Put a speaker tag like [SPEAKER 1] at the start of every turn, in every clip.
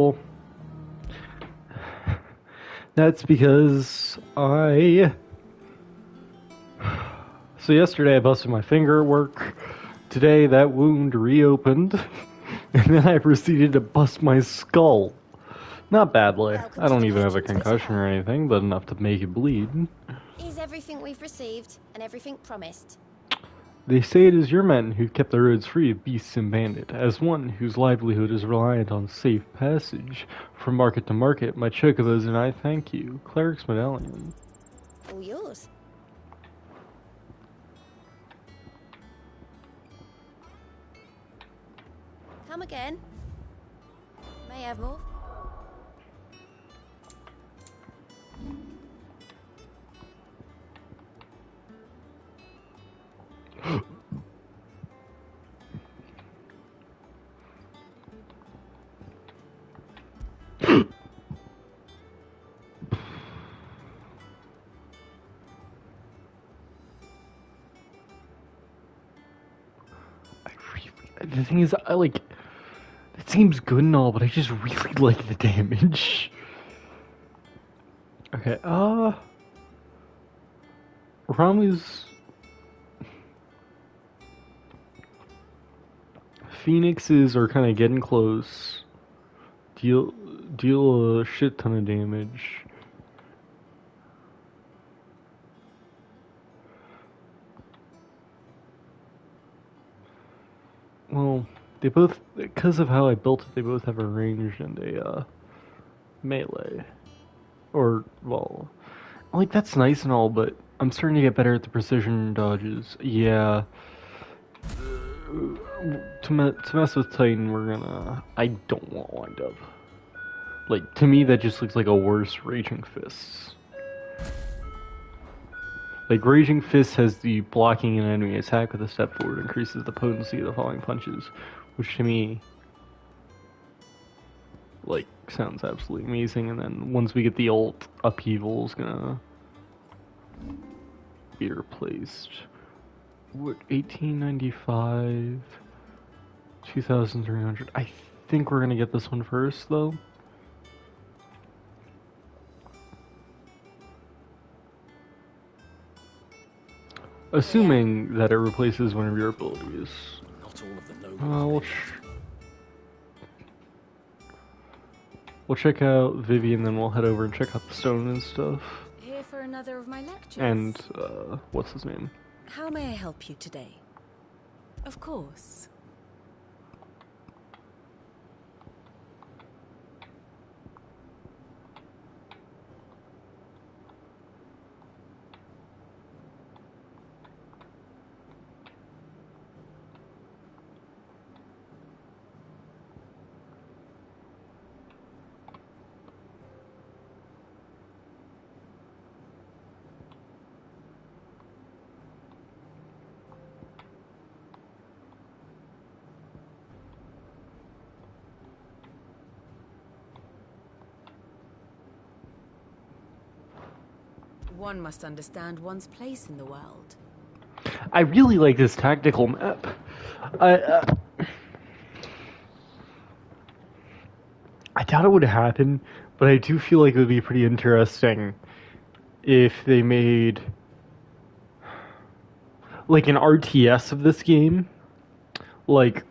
[SPEAKER 1] Well, that's because So yesterday I busted my finger at work. Today that wound reopened. And then I proceeded to bust my skull. Not badly.
[SPEAKER 2] Welcome
[SPEAKER 1] I
[SPEAKER 2] to
[SPEAKER 1] don't
[SPEAKER 2] the
[SPEAKER 1] even have a
[SPEAKER 2] patrons
[SPEAKER 1] concussion or
[SPEAKER 2] hotel.
[SPEAKER 1] anything, but enough to make it bleed.
[SPEAKER 2] Is everything we've received and everything promised?
[SPEAKER 1] They say it is your men who've kept the roads free of beasts and bandit. As one whose livelihood is reliant on safe passage from market to market, my chocobos and I thank you. Cleric's Medallion.
[SPEAKER 2] All yours. Come again. May have more.
[SPEAKER 1] The thing is, I like. It seems good and all, but I just really like the damage. Okay, Rami's Phoenixes are kind of getting close. Deal a shit ton of damage. Well, they both, because of how I built it, they both have a range and a melee. Or, well, like that's nice and all, but I'm starting to get better at the precision dodges. Yeah. To mess with Titan, we're gonna. I don't want to wind up. Like, to me, that just looks like a worse Raging Fists. Like, Raging Fist has the blocking an enemy attack with a step forward, increases the potency of the following punches, which to me, like, sounds absolutely amazing. And then once we get the ult, Upheaval's gonna be replaced. What, 1895, 2300. I think we're gonna get this one first, though. Assuming that it replaces one of your abilities.
[SPEAKER 3] Not all of the nobles
[SPEAKER 1] We'll check out Vivian, then we'll head over and check out the stone and stuff.
[SPEAKER 2] Here for another of my lectures.
[SPEAKER 1] And, what's his name?
[SPEAKER 2] How may I help you today? Of course. One must understand one's place in the world.
[SPEAKER 1] I really like this tactical map. I doubt it would happen, but I do feel like it would be pretty interesting if they made like an RTS of this game. Like,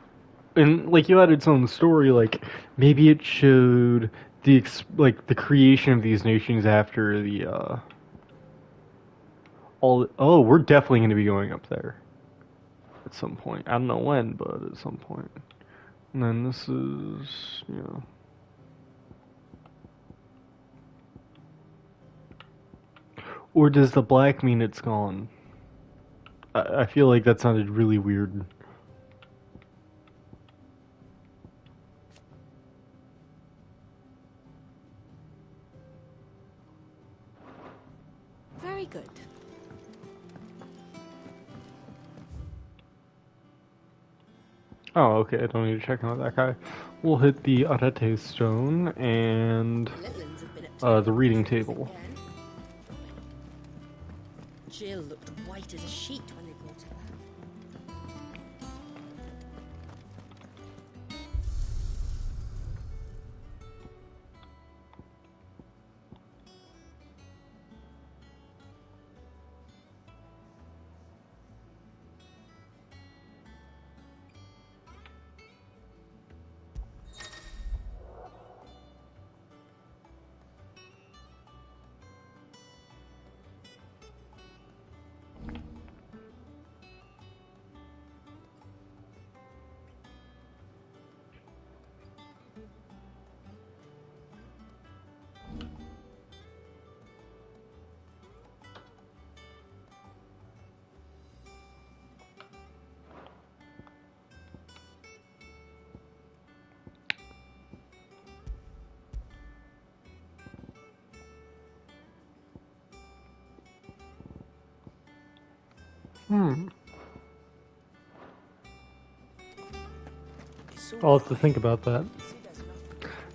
[SPEAKER 1] and like you added its own story, like maybe it showed the the creation of these nations after the oh, we're definitely going to be going up there at some point. I don't know when, but at some point. And then this is, you know. Or does the black mean it's gone? I feel like that sounded really weird.
[SPEAKER 2] Very good.
[SPEAKER 1] Oh, okay, I don't need to check out that guy. We'll hit the Arete stone and the reading table.
[SPEAKER 2] Jill looked white as a sheet when they brought her.
[SPEAKER 1] I'll have to think about that.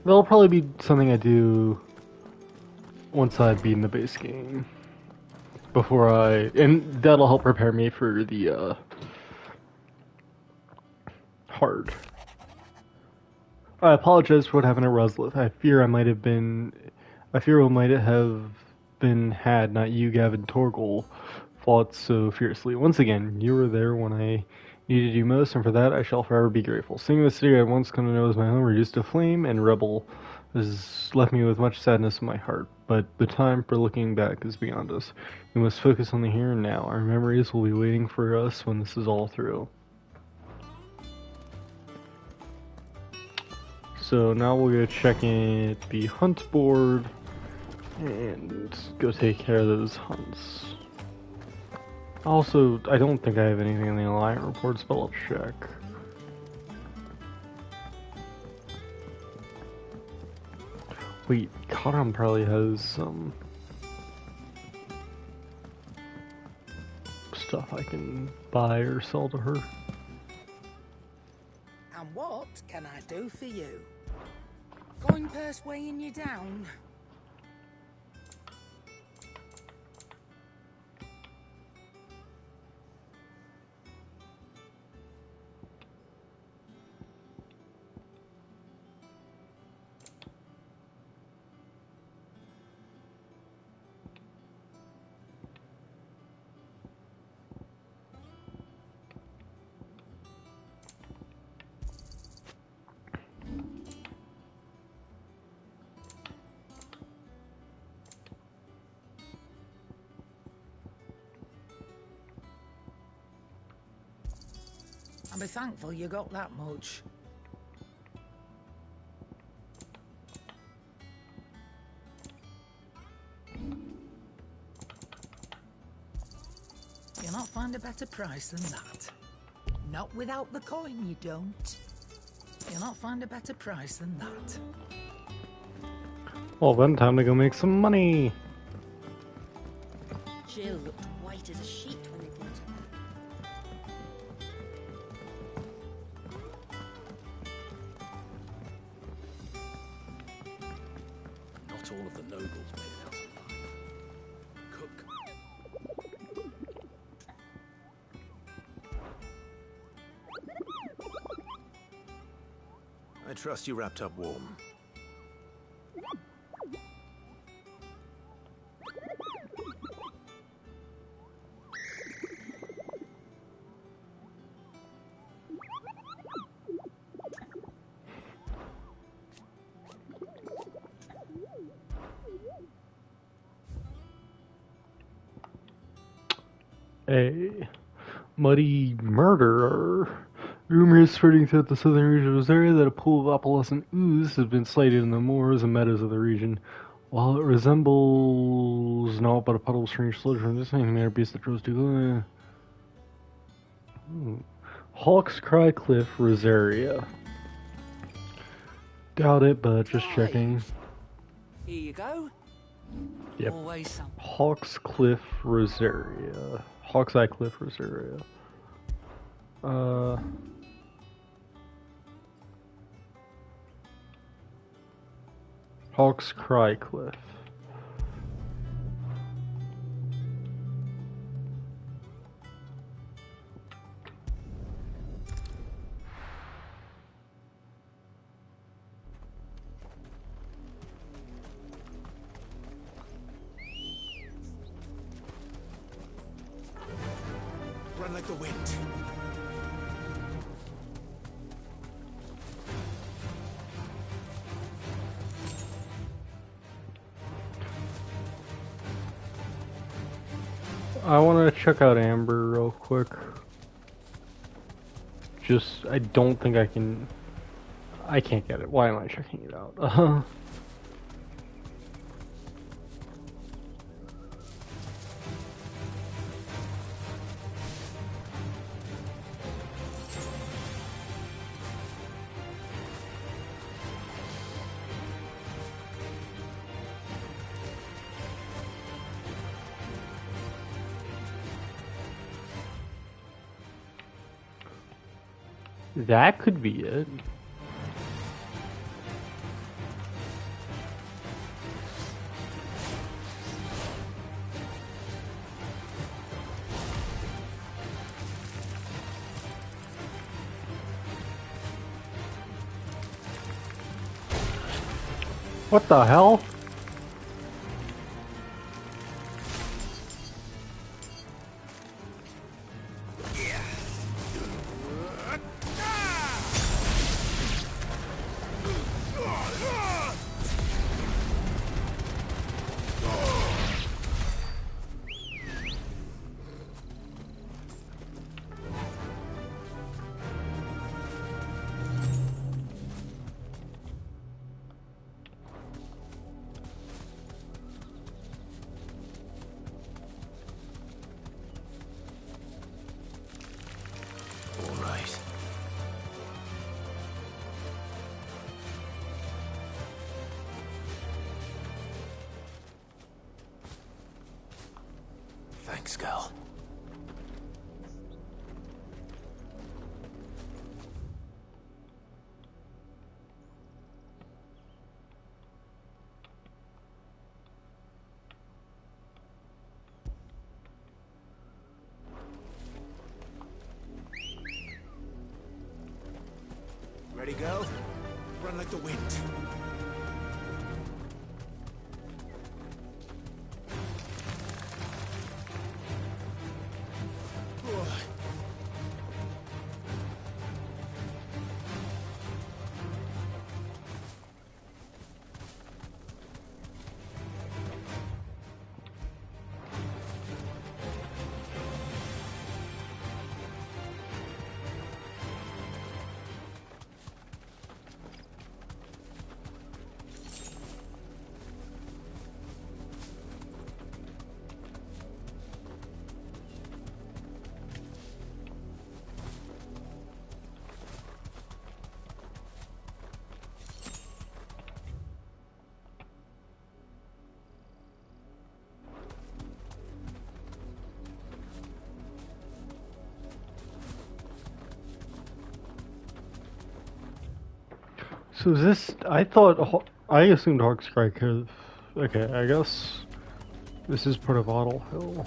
[SPEAKER 1] That'll probably be something I do once I've beaten the base game. And that'll help prepare me for the, hard. I apologize for what happened at Roslith. I fear what might have been had not you, Gavin Torgal, fought so fiercely. Once again, you were there when I needed you most, and for that I shall forever be grateful. Seeing the city I once come to know as my home reduced to flame and rebel has left me with much sadness in my heart, but the time for looking back is beyond us. We must focus on the here and now. Our memories will be waiting for us when this is all through. So now we'll go check in the hunt board and go take care of those hunts. Also, I don't think I have anything in the Alliance reports, but I'll check. Wait, Karam probably has some stuff I can buy or sell to her.
[SPEAKER 4] And what can I do for you? Coin purse weighing you down? I'll be thankful you got that much. You'll not find a better price than that. Not without the coin, you don't. You'll not find a better price than that.
[SPEAKER 1] Well then, time to go make some money.
[SPEAKER 2] Jill looked white as a sheet when they brought her back.
[SPEAKER 3] Not all of the nobles made it out alive. Cook.
[SPEAKER 5] I trust you wrapped up warm.
[SPEAKER 1] A muddy murderer. Rumors spreading throughout the southern region of Rosaria that a pool of opalescent ooze has been sighted in the moors and meadows of the region. While it resembles naught but a puddle of strange sludge from this thing, there beast that rose to Hawk's Cry Cliff, Rosaria. Doubt it, but just checking.
[SPEAKER 4] Here you go.
[SPEAKER 1] Yep.
[SPEAKER 4] Always some.
[SPEAKER 1] Hawk's Cliff, Rosaria. Hawk's Eye Cliff, Rosaria. Hawk's Cry Cliff.
[SPEAKER 5] Run like the wind.
[SPEAKER 1] I want to check out Amber real quick. I don't think I can... I can't get it. Why am I checking it out? That could be it. What the hell?
[SPEAKER 5] All right. Thanks, girl. Ready, girl? Run like the wind.
[SPEAKER 1] So is this? I thought I assumed Hawk's Cry could. Okay, I guess this is part of Ottle Hill.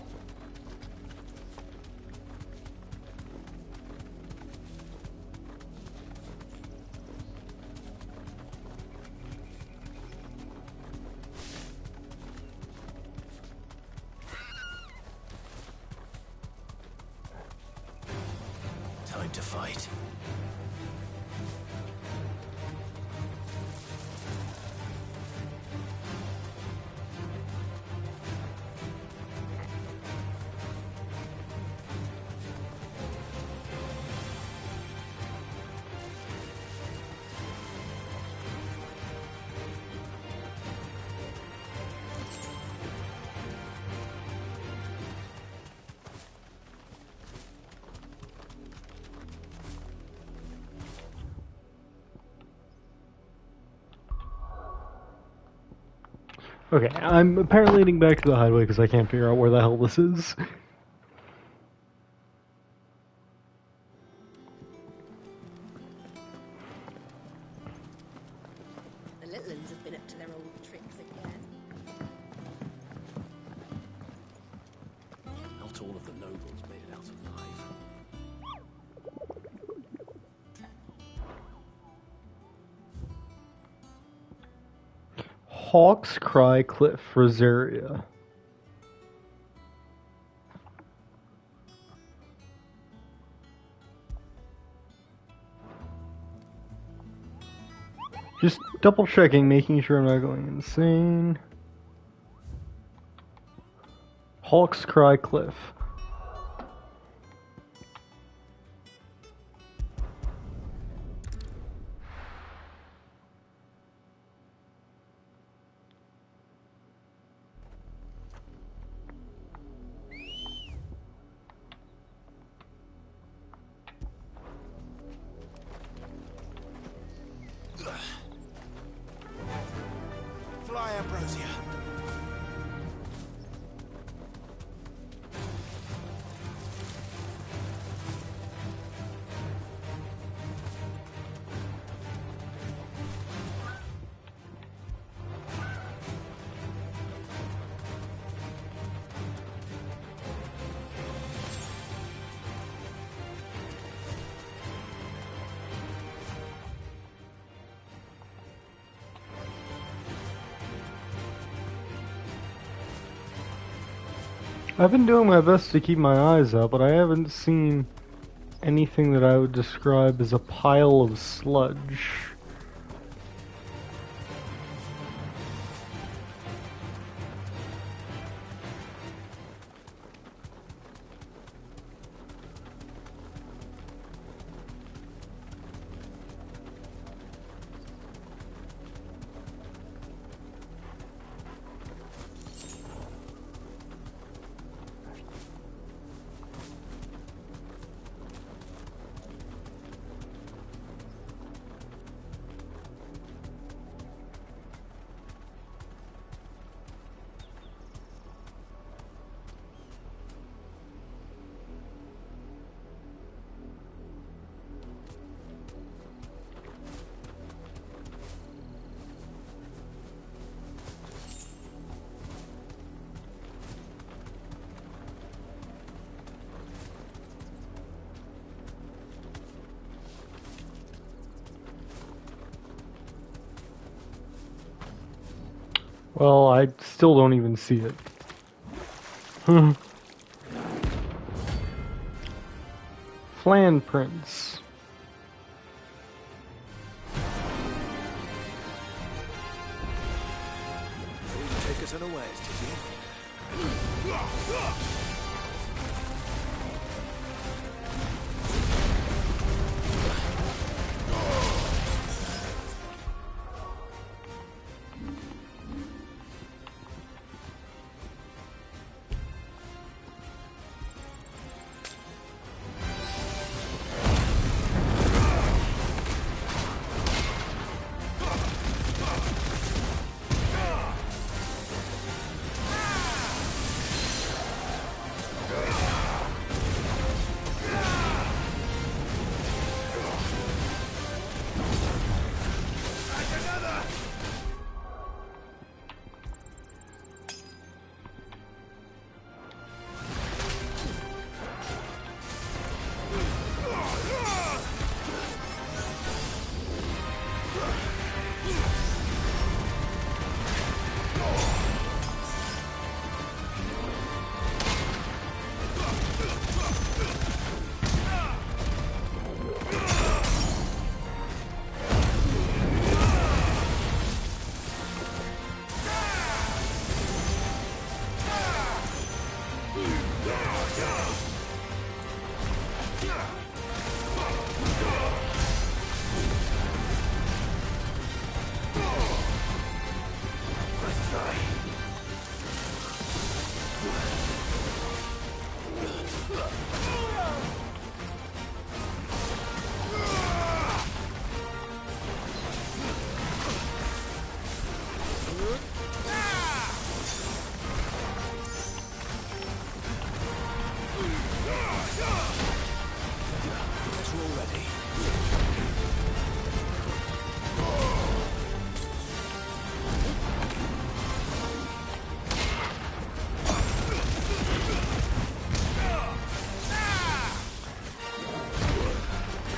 [SPEAKER 5] Time to fight.
[SPEAKER 1] Okay, I'm apparently heading back to the hideaway because I can't figure out where the hell this is.
[SPEAKER 2] The little uns have been up to their old tricks again.
[SPEAKER 3] Not all of the nobles made it out alive.
[SPEAKER 1] Hawk's Cry Cliff, Rosaria. Just double checking, making sure I'm not going insane. Hawk's Cry Cliff.
[SPEAKER 5] Fly, Ambrosia.
[SPEAKER 1] I've been doing my best to keep my eyes out, but I haven't seen anything that I would describe as a pile of sludge. Well, I still don't even see it. Flan prints.
[SPEAKER 5] Thought you'd take us unawares, did you?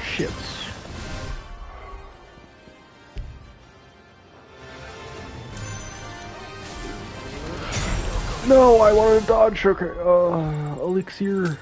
[SPEAKER 1] Shit. No, I want to dodge. Okay, elixir.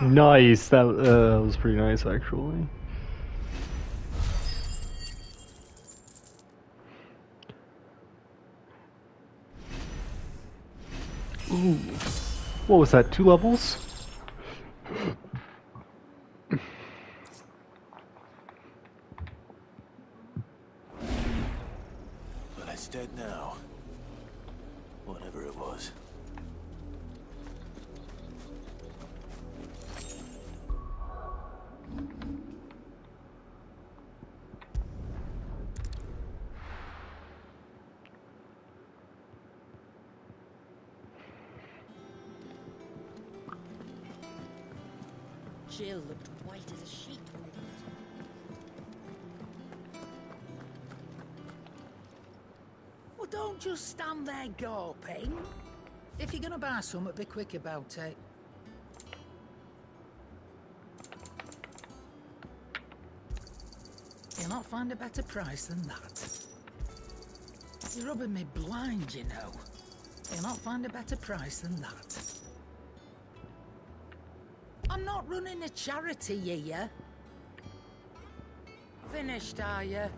[SPEAKER 1] Nice. That was pretty nice, actually. Ooh. What was that? 2 levels?
[SPEAKER 5] Well, it's dead now. Whatever it was.
[SPEAKER 2] Jill looked white as a sheet when we got it.
[SPEAKER 4] Well, don't just stand there gawping. If you're gonna buy something, be quick about it. You'll not find a better price than that. You're rubbing me blind, you know. You'll not find a better price than that. I'm not running a charity here. Finished, are you?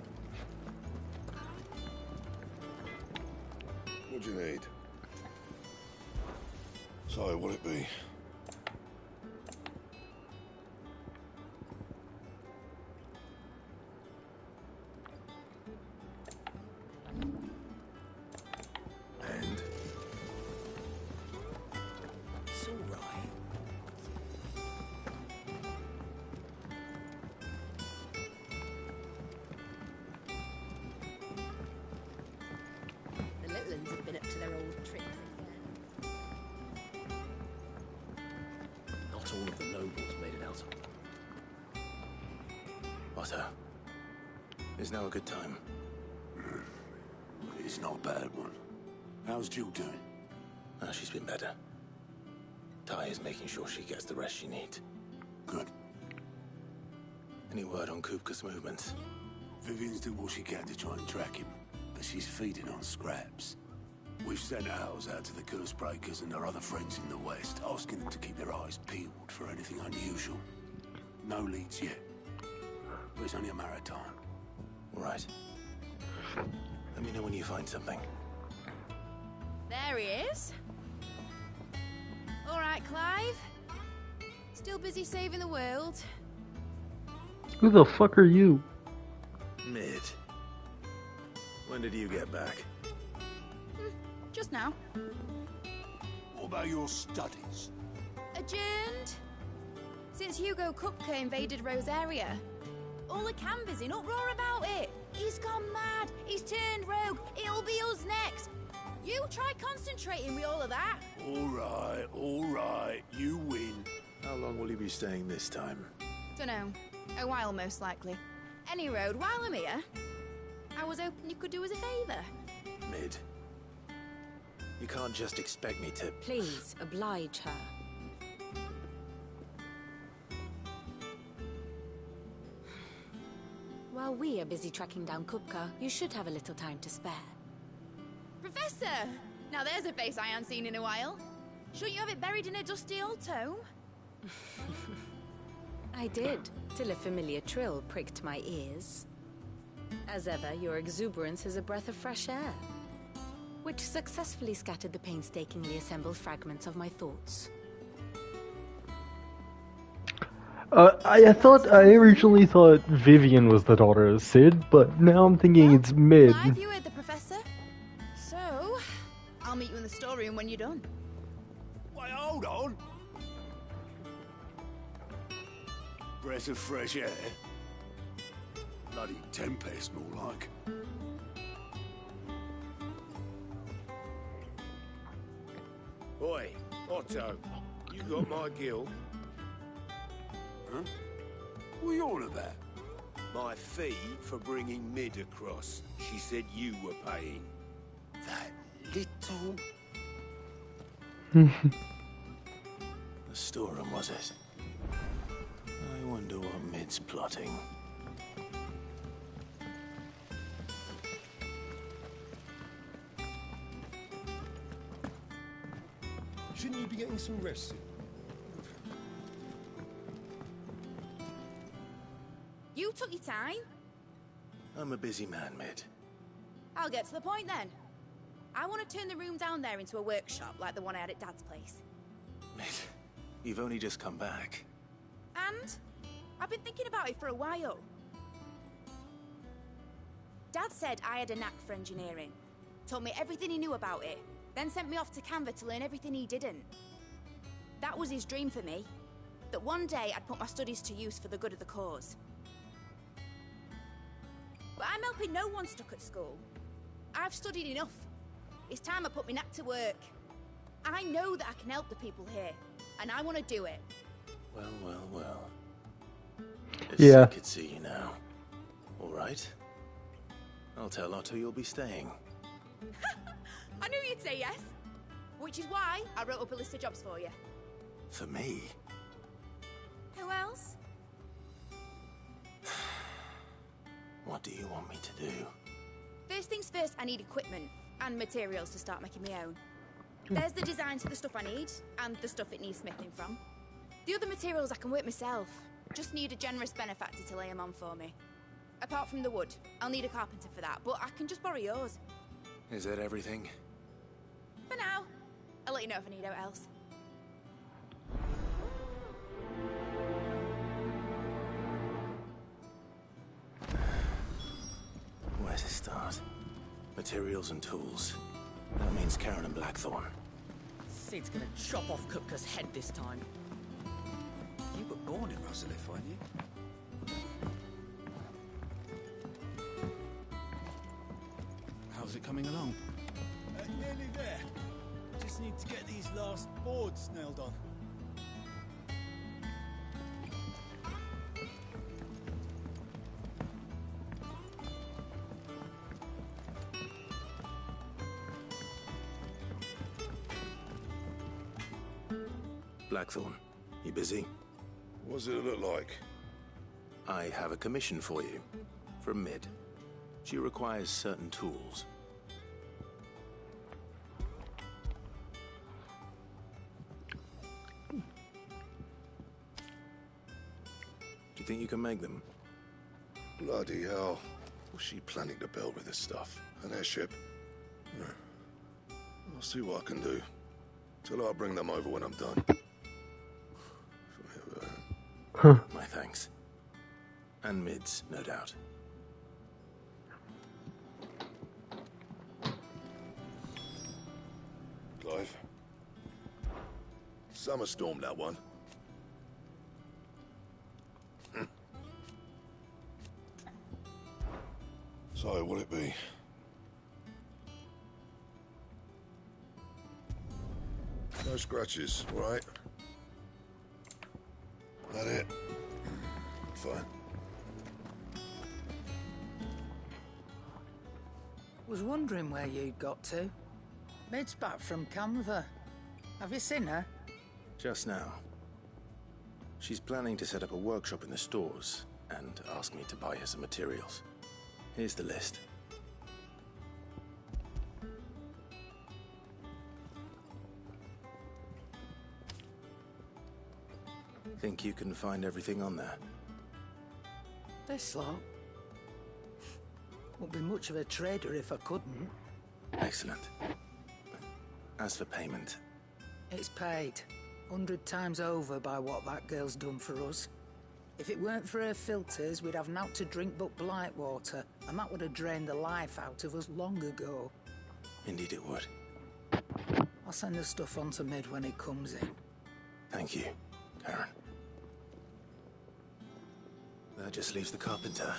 [SPEAKER 6] What do you need? Sorry, what'll it be?
[SPEAKER 5] And? It's all right.
[SPEAKER 2] The little ones have been up to their old tricks again.
[SPEAKER 3] Not all of the nobles made it out.
[SPEAKER 5] Otto, is now a good time?
[SPEAKER 6] It's not a bad one. How's Jill doing?
[SPEAKER 5] Oh, she's been better. Ty is making sure she gets the rest she needs.
[SPEAKER 6] Good.
[SPEAKER 5] Any word on Kupka's movements?
[SPEAKER 6] Vivian's doing what she can to try and track him, but she's feeding on scraps. We've sent ours out to the curse breakers and our other friends in the west, asking them to keep their eyes peeled for anything unusual. No leads yet, but it's only a matter of time.
[SPEAKER 5] All right. Let me know when you find something.
[SPEAKER 7] There he is. All right, Clive. Still busy saving the world.
[SPEAKER 1] Who the fuck are you?
[SPEAKER 5] Mid. When did you get back?
[SPEAKER 7] Just now.
[SPEAKER 6] What about your studies?
[SPEAKER 7] Adjourned. Since Hugo Kupka invaded Rosaria. All the Canvas in uproar about it. He's gone mad. He's turned rogue. It'll be us next. You try concentrating with all of that.
[SPEAKER 6] All right, you win.
[SPEAKER 5] How long will you be staying this time?
[SPEAKER 7] Dunno. A while, most likely. Any road, while I'm here, I was hoping you could do us a favour.
[SPEAKER 5] Mid. You can't just expect me to...
[SPEAKER 2] Please, oblige her. While we are busy tracking down Kupka, you should have a little time to spare.
[SPEAKER 7] Professor! Now there's a face I haven't seen in a while. Shouldn't you have it buried in a dusty old tome?
[SPEAKER 2] I did, till a familiar trill pricked my ears. As ever, your exuberance is a breath of fresh air, which successfully scattered the painstakingly assembled fragments of my thoughts.
[SPEAKER 1] I originally thought Vivian was the daughter of Sid, but now I'm thinking it's Mid.
[SPEAKER 7] Clive, you heard the professor. So, I'll meet you in the storeroom when you're done.
[SPEAKER 6] Wait, hold on. Breath of fresh air. Bloody tempest, more like.
[SPEAKER 8] Oi, Otto, you got my gill?
[SPEAKER 6] Huh? What are you on about?
[SPEAKER 8] My fee for bringing Mid across. She said you were paying.
[SPEAKER 6] That little...
[SPEAKER 5] The storeroom, was it? I wonder what Mid's plotting.
[SPEAKER 8] Shouldn't you be getting some rest?
[SPEAKER 7] took your time.
[SPEAKER 5] I'm a busy man, Mid.
[SPEAKER 7] I'll get to the point then. I want to turn the room down there into a workshop like the one I had at Dad's place.
[SPEAKER 5] Mid, you've only just come back.
[SPEAKER 7] And I've been thinking about it for a while. Dad said I had a knack for engineering, told me everything he knew about it, then sent me off to Canva to learn everything he didn't. That was his dream for me, that one day I'd put my studies to use for the good of the cause. But I'm helping no one stuck at school. I've studied enough. It's time I put my knack to work. I know that I can help the people here, and I want to do it.
[SPEAKER 5] Well, well, well.
[SPEAKER 1] Yeah.
[SPEAKER 5] I could see you now. All right. I'll tell Otto you'll be staying.
[SPEAKER 7] I knew you'd say yes. Which is why I wrote up a list of jobs for you.
[SPEAKER 5] For me?
[SPEAKER 7] Who else?
[SPEAKER 5] What do you want me to do?
[SPEAKER 7] First things first, I need equipment and materials to start making my own. There's the designs for the stuff I need, and the stuff it needs smithing from. The other materials I can work myself. Just need a generous benefactor to lay them on for me. Apart from the wood, I'll need a carpenter for that, but I can just borrow yours.
[SPEAKER 5] Is that everything?
[SPEAKER 7] For now. I'll let you know if I need out else.
[SPEAKER 5] Where to start? Materials and tools. That means Karen and Blackthorn.
[SPEAKER 9] Sid's gonna chop off Kupka's head this time.
[SPEAKER 3] You were born in Rosalith, weren't you? How's it coming along?
[SPEAKER 10] Nearly there. Just need to get these last boards nailed on.
[SPEAKER 5] Blackthorn, you busy?
[SPEAKER 6] What does it look like?
[SPEAKER 5] I have a commission for you. From Mid. She requires certain tools. Do you think you can make them?
[SPEAKER 6] Bloody hell. What's she planning to build with this stuff? An airship? No. I'll see what I can do. Till I'll bring them over when I'm done.
[SPEAKER 5] My thanks. And Mid's, no doubt.
[SPEAKER 6] Clive. Summer storm, that one. So, what'll it be? No scratches, all right? That it? Fine.
[SPEAKER 4] Was wondering where you'd got to. Mid's back from Canva. Have you seen her?
[SPEAKER 5] Just now. She's planning to set up a workshop in the stores and ask me to buy her some materials. Here's the list. Think you can find everything on there?
[SPEAKER 4] This lot. Wouldn't be much of a trader if I couldn't.
[SPEAKER 5] Excellent. As for payment,
[SPEAKER 4] It's paid 100 times over by what that girl's done for us. If it weren't for her filters, we'd have naught to drink but blight water, and that would have drained the life out of us long ago.
[SPEAKER 5] indeed it would.
[SPEAKER 4] I'll send the stuff on to Mid when it comes in.
[SPEAKER 5] Thank you, Karen. That just leaves the carpenter.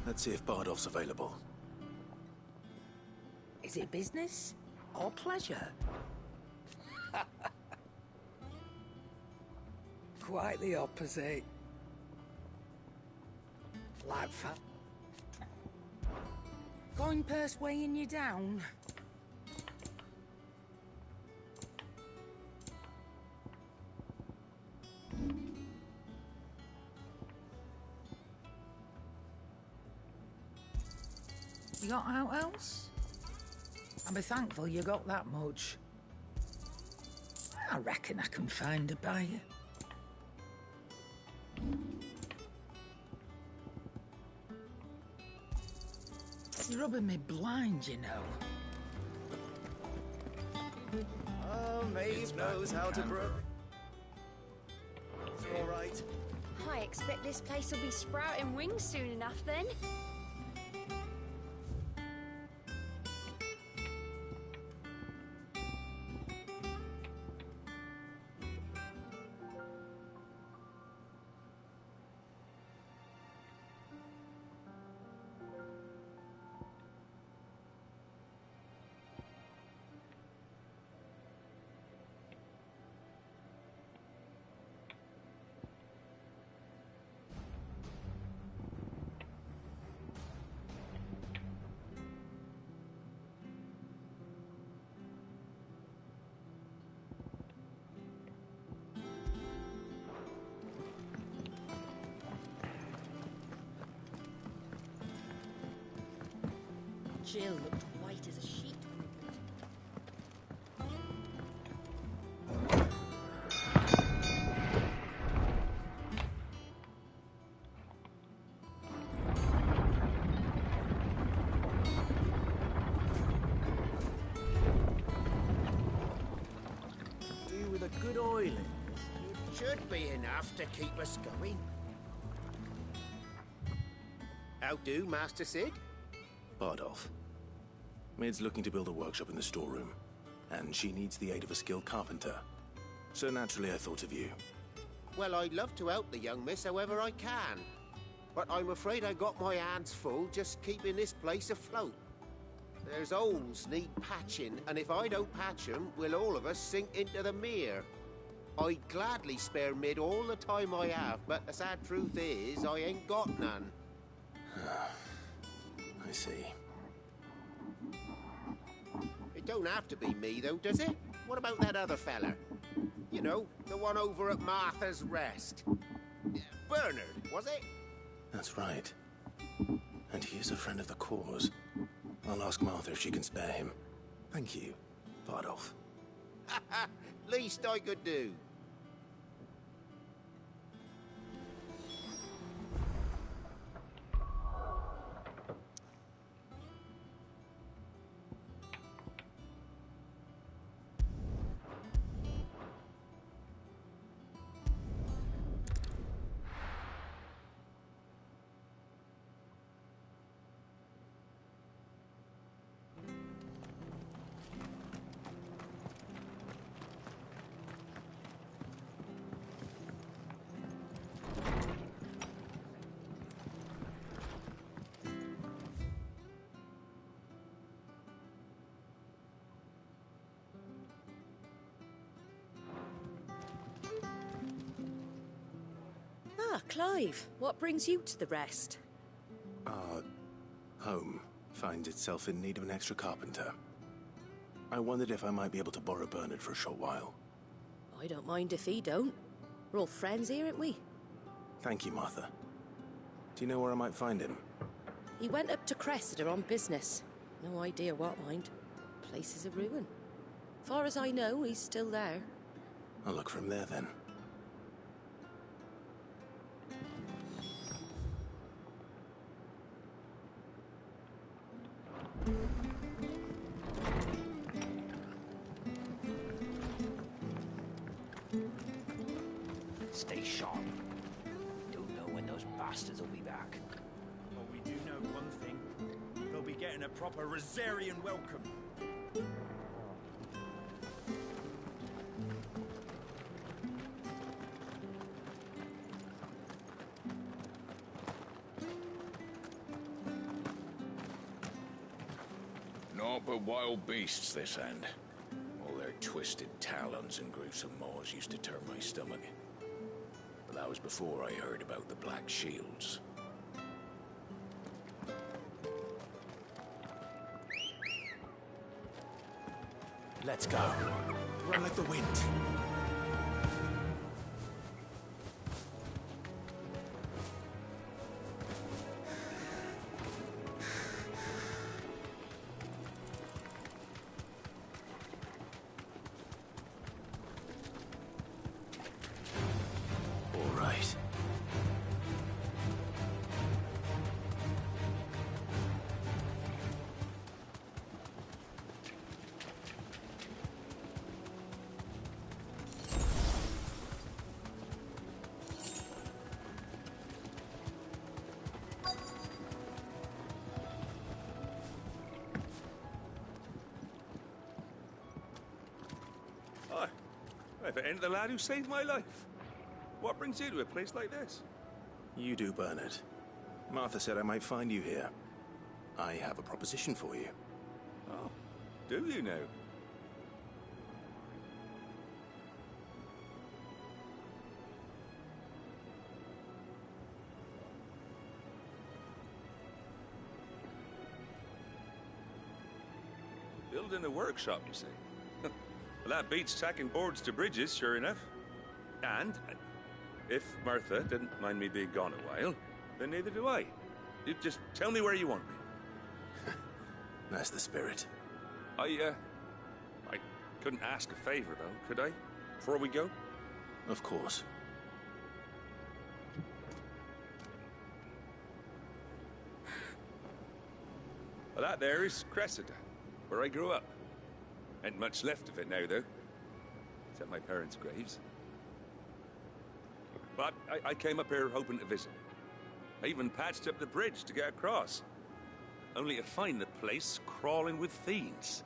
[SPEAKER 5] Let's see if Bardolph's available.
[SPEAKER 4] Is it business or pleasure? Quite the opposite. Like fat. Coin purse weighing you down. You got out else? I'll be thankful you got that much. I reckon I can find a buyer.
[SPEAKER 5] fast.
[SPEAKER 4] You're rubbing me blind, you know.
[SPEAKER 11] Oh, Maeve knows how to grow. It's all right.
[SPEAKER 7] I expect this place will be sprouting wings soon enough then.
[SPEAKER 9] Jill looked white as a sheet.
[SPEAKER 11] You with a good oiling. It should be enough to keep us going. How do, Master Sid?
[SPEAKER 5] Bardolph. Mid's looking to build a workshop in the storeroom, and she needs the aid of a skilled carpenter. So naturally I thought of you.
[SPEAKER 11] Well, I'd love to help the young miss however I can. But I'm afraid I got my hands full just keeping this place afloat. There's holes need patching, and if I don't patch them, will all of us sink into the mere. I'd gladly spare Mid all the time I have, but the sad truth is, I ain't got none.
[SPEAKER 5] I see.
[SPEAKER 11] It don't have to be me, though, does it? What about that other fella? You know, the one over at Martha's Rest. Bernard, was it?
[SPEAKER 5] That's right. And he is a friend of the cause. I'll ask Martha if she can spare him. Thank you, Bardolph.
[SPEAKER 11] Least I could do.
[SPEAKER 9] Ah, Clive, what brings you to the Rest?
[SPEAKER 5] Our home finds itself in need of an extra carpenter. I wondered if I might be able to borrow Bernard for a short while.
[SPEAKER 9] I don't mind if he don't. We're all friends here, aren't we?
[SPEAKER 5] Thank you, Martha. Do you know where I might find him?
[SPEAKER 9] He went up to Cressida on business. No idea what, mind. Place is a ruin. Far as I know, he's still there.
[SPEAKER 5] I'll look for him there, then.
[SPEAKER 10] Stay sharp. Don't know when those bastards will be back. Well, we do know one thing. They'll be getting a proper Rosarian welcome.
[SPEAKER 12] Naught but wild beasts this end. All their twisted talons and gruesome maws used to turn my stomach. But that was before I heard about the Black Shields.
[SPEAKER 11] Let's go. Run like the wind.
[SPEAKER 5] All right.
[SPEAKER 13] Hi. If it ain't the lad who saved my life. What brings you to a place like this?
[SPEAKER 5] You do, Bernard. Martha said I might find you here. I have a proposition for you.
[SPEAKER 13] Oh, do you now? Building a workshop, you say? Well, that beats tacking boards to bridges, sure enough. And if Martha didn't mind me being gone a while, then neither do I. You just tell me where you want me.
[SPEAKER 5] That's the spirit.
[SPEAKER 13] I couldn't ask a favor, though, could I? Before we go?
[SPEAKER 5] Of course.
[SPEAKER 13] Well, that there is Cressida, where I grew up. Ain't much left of it now, though. Except my parents' graves. But I came up here hoping to visit. I even patched up the bridge to get across. Only to find the place crawling with fiends.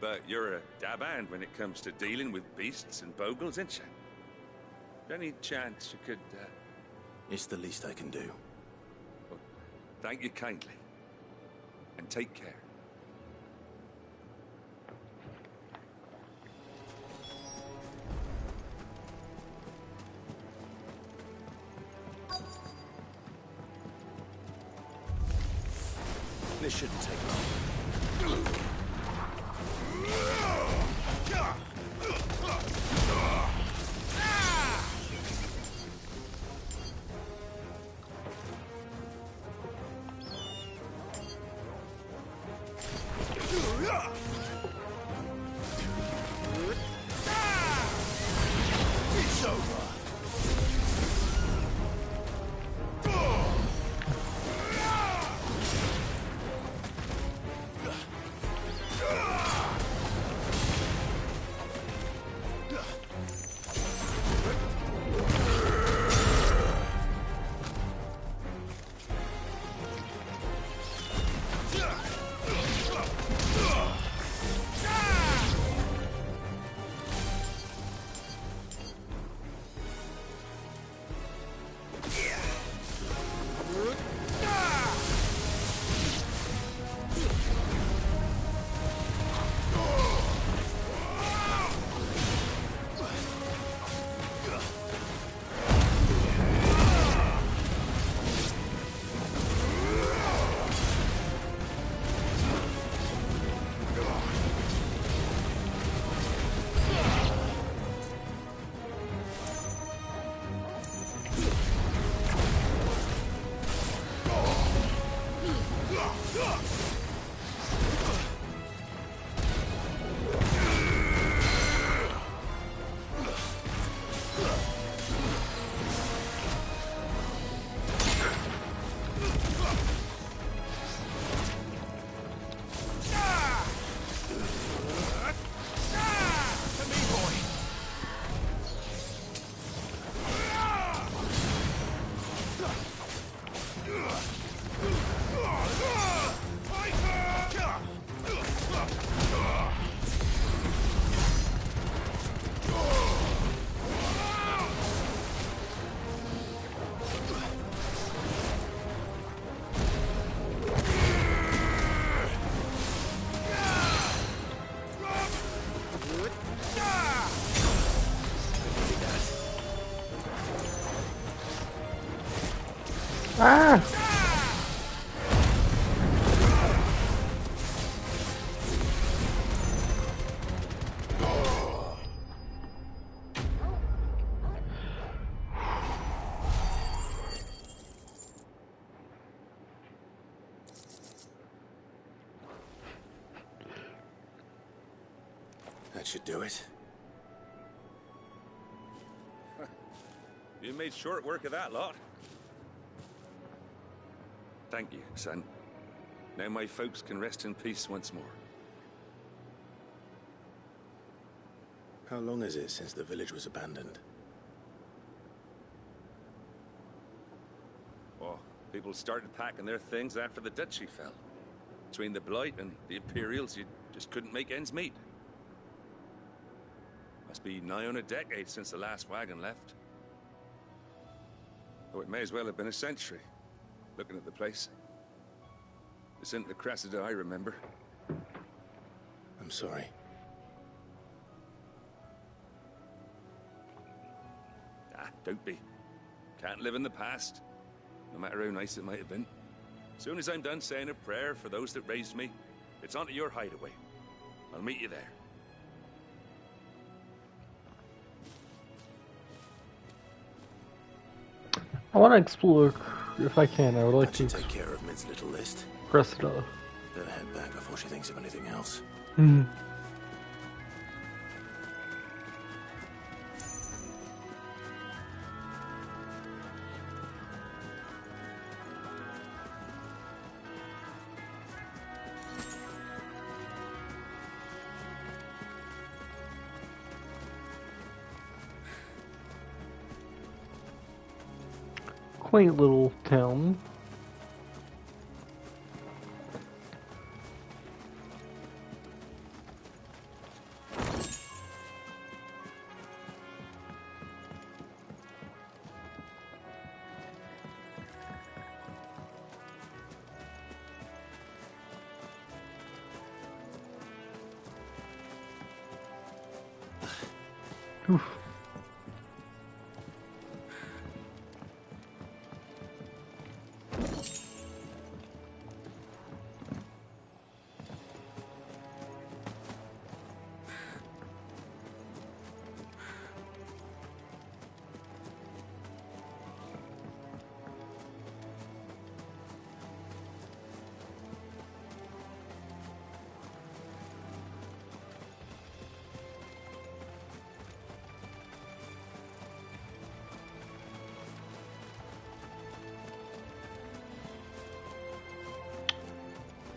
[SPEAKER 13] But you're a dab hand when it comes to dealing with beasts and bogles, ain't you? Any chance you could,
[SPEAKER 5] It's the least I can do.
[SPEAKER 13] Well, thank you kindly. And take care.
[SPEAKER 5] This shouldn't take long. It's over.
[SPEAKER 1] Ah!
[SPEAKER 5] That should do it.
[SPEAKER 13] You made short work of that lot. Thank you, son. Now my folks can rest in peace once more.
[SPEAKER 5] How long is it since the village was abandoned?
[SPEAKER 13] Oh, people started packing their things after the duchy fell. Between the Blight and the Imperials, you just couldn't make ends meet. Must be nigh on a decade since the last wagon left. Oh, it may as well have been a century, looking at the place. This isn't the Cressida I remember.
[SPEAKER 5] I'm sorry.
[SPEAKER 13] Ah, don't be. Can't live in the past, no matter how nice it might have been. Soon as I'm done saying a prayer for those that raised me, it's on to your hideaway. I'll meet you there.
[SPEAKER 1] I want to explore, if I can. I would like to
[SPEAKER 5] take care of Mid's little list.
[SPEAKER 1] Cressida.
[SPEAKER 5] Better head back before she thinks of anything else.
[SPEAKER 1] Quaint little town. Oof.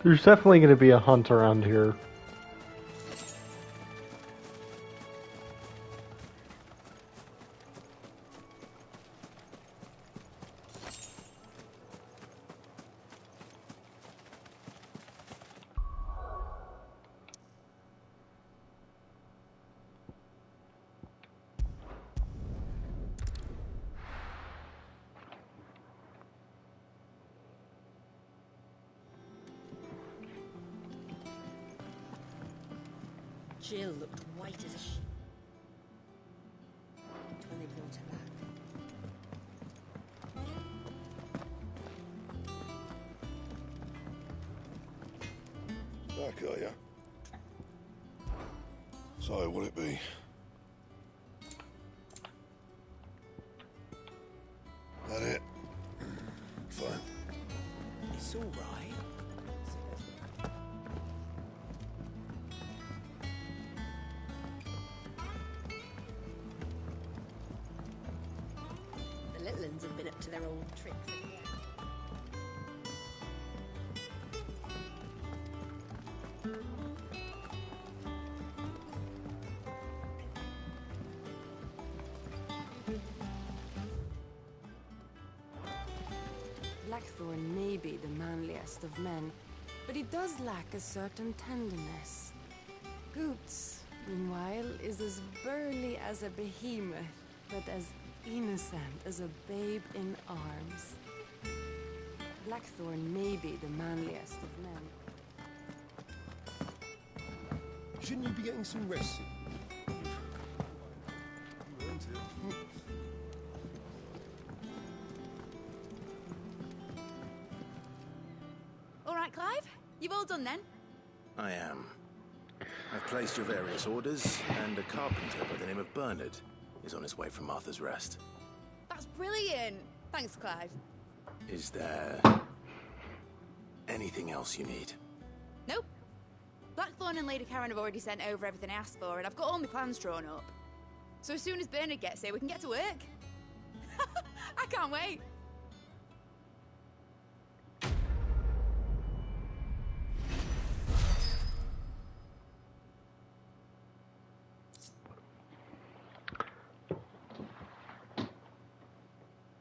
[SPEAKER 1] There's definitely going to be a hunt around here.
[SPEAKER 9] Jill looked white as a sheet when they brought her back.
[SPEAKER 6] Back, are ya? So, what'll it be? That it? Fine.
[SPEAKER 10] It's all right.
[SPEAKER 9] The Litlans have been up to their old tricks again.
[SPEAKER 2] Blackthorn may be the manliest of men, but he does lack a certain tenderness. Goots, meanwhile, is as burly as a behemoth, but as innocent as a babe in arms. Blackthorn may be the manliest of men.
[SPEAKER 6] Shouldn't you be getting some rest?
[SPEAKER 7] All right, Clive? You've all done then?
[SPEAKER 5] I am. I've placed your various orders, and a carpenter by the name of Bernard is on his way from Martha's Rest.
[SPEAKER 7] That's brilliant. Thanks, Clive.
[SPEAKER 5] Is there anything else you need?
[SPEAKER 7] Nope. Blackthorn and Lady Karen have already sent over everything I asked for, and I've got all my plans drawn up. So as soon as Bernard gets here, we can get to work. I can't wait.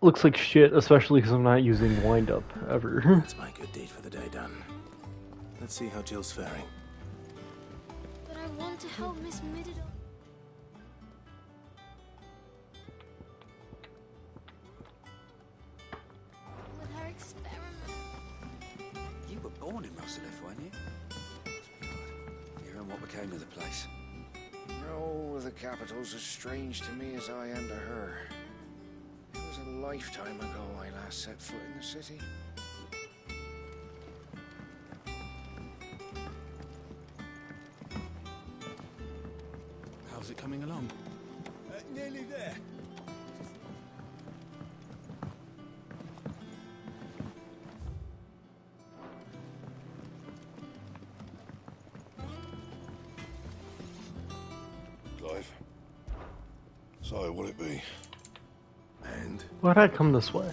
[SPEAKER 1] Looks like shit, especially because I'm not using wind-up ever.
[SPEAKER 5] That's my good deed for the day done. Let's see how Jill's faring.
[SPEAKER 14] But I want to help Miss Mididor.
[SPEAKER 10] became of the place?
[SPEAKER 14] No, the capital's as strange to me as I am to her. It was a lifetime ago I last set foot in the city.
[SPEAKER 10] How's it coming along?
[SPEAKER 8] Nearly there.
[SPEAKER 6] Clive. So, what'll it be?
[SPEAKER 5] And?
[SPEAKER 1] Why'd I come this way?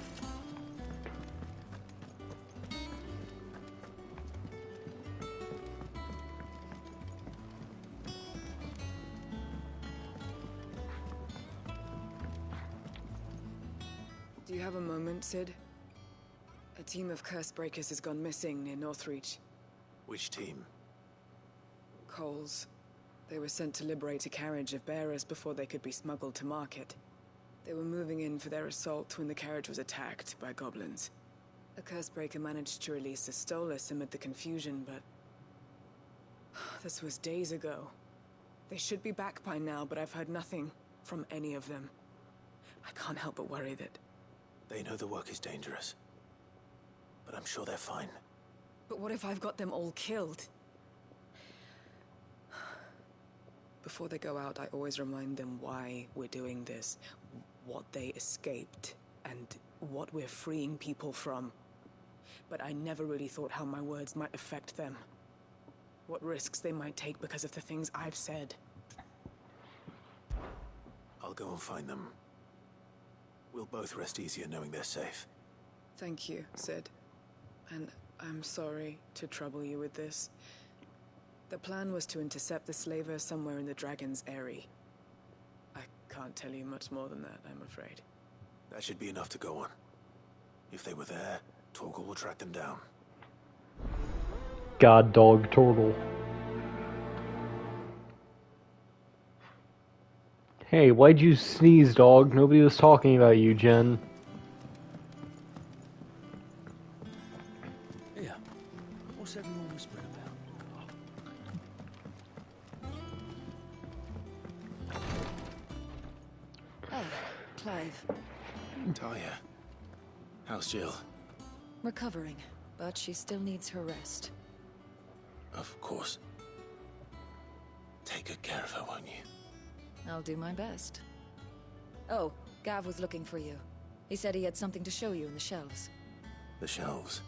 [SPEAKER 15] Do you have a moment, Sid? A team of curse breakers has gone missing near Northreach.
[SPEAKER 5] Which team?
[SPEAKER 15] Coles. They were sent to liberate a carriage of bearers before they could be smuggled to market. They were moving in for their assault when the carriage was attacked by goblins. A curse breaker managed to release a Stolas amid the confusion, but... this was days ago. They should be back by now, but I've heard nothing from any of them. I can't help but worry that...
[SPEAKER 5] They know the work is dangerous. But I'm sure they're fine.
[SPEAKER 15] But what if I've got them all killed? Before they go out, I always remind them why we're doing this, what they escaped, and what we're freeing people from. But I never really thought how my words might affect them. What risks they might take because of the things I've said.
[SPEAKER 5] I'll go and find them. We'll both rest easier knowing they're safe.
[SPEAKER 15] Thank you, Sid. And I'm sorry to trouble you with this. The plan was to intercept the slaver somewhere in the Dragon's Eyrie. I can't tell you much more than that, I'm afraid.
[SPEAKER 5] That should be enough to go on. If they were there, Torgal will track them down.
[SPEAKER 1] God dog Torgal. Hey, why'd you sneeze, dog? Nobody was talking about you, Jen.
[SPEAKER 10] Yeah. What's everyone whispering about?
[SPEAKER 2] Oh, Clive.
[SPEAKER 5] Talia. How's Jill?
[SPEAKER 2] Recovering, but she still needs her rest.
[SPEAKER 5] Of course. Take good care of her, won't you?
[SPEAKER 2] I'll do my best. Oh, Gav was looking for you. He said he had something to show you in the shelves.
[SPEAKER 5] The shelves?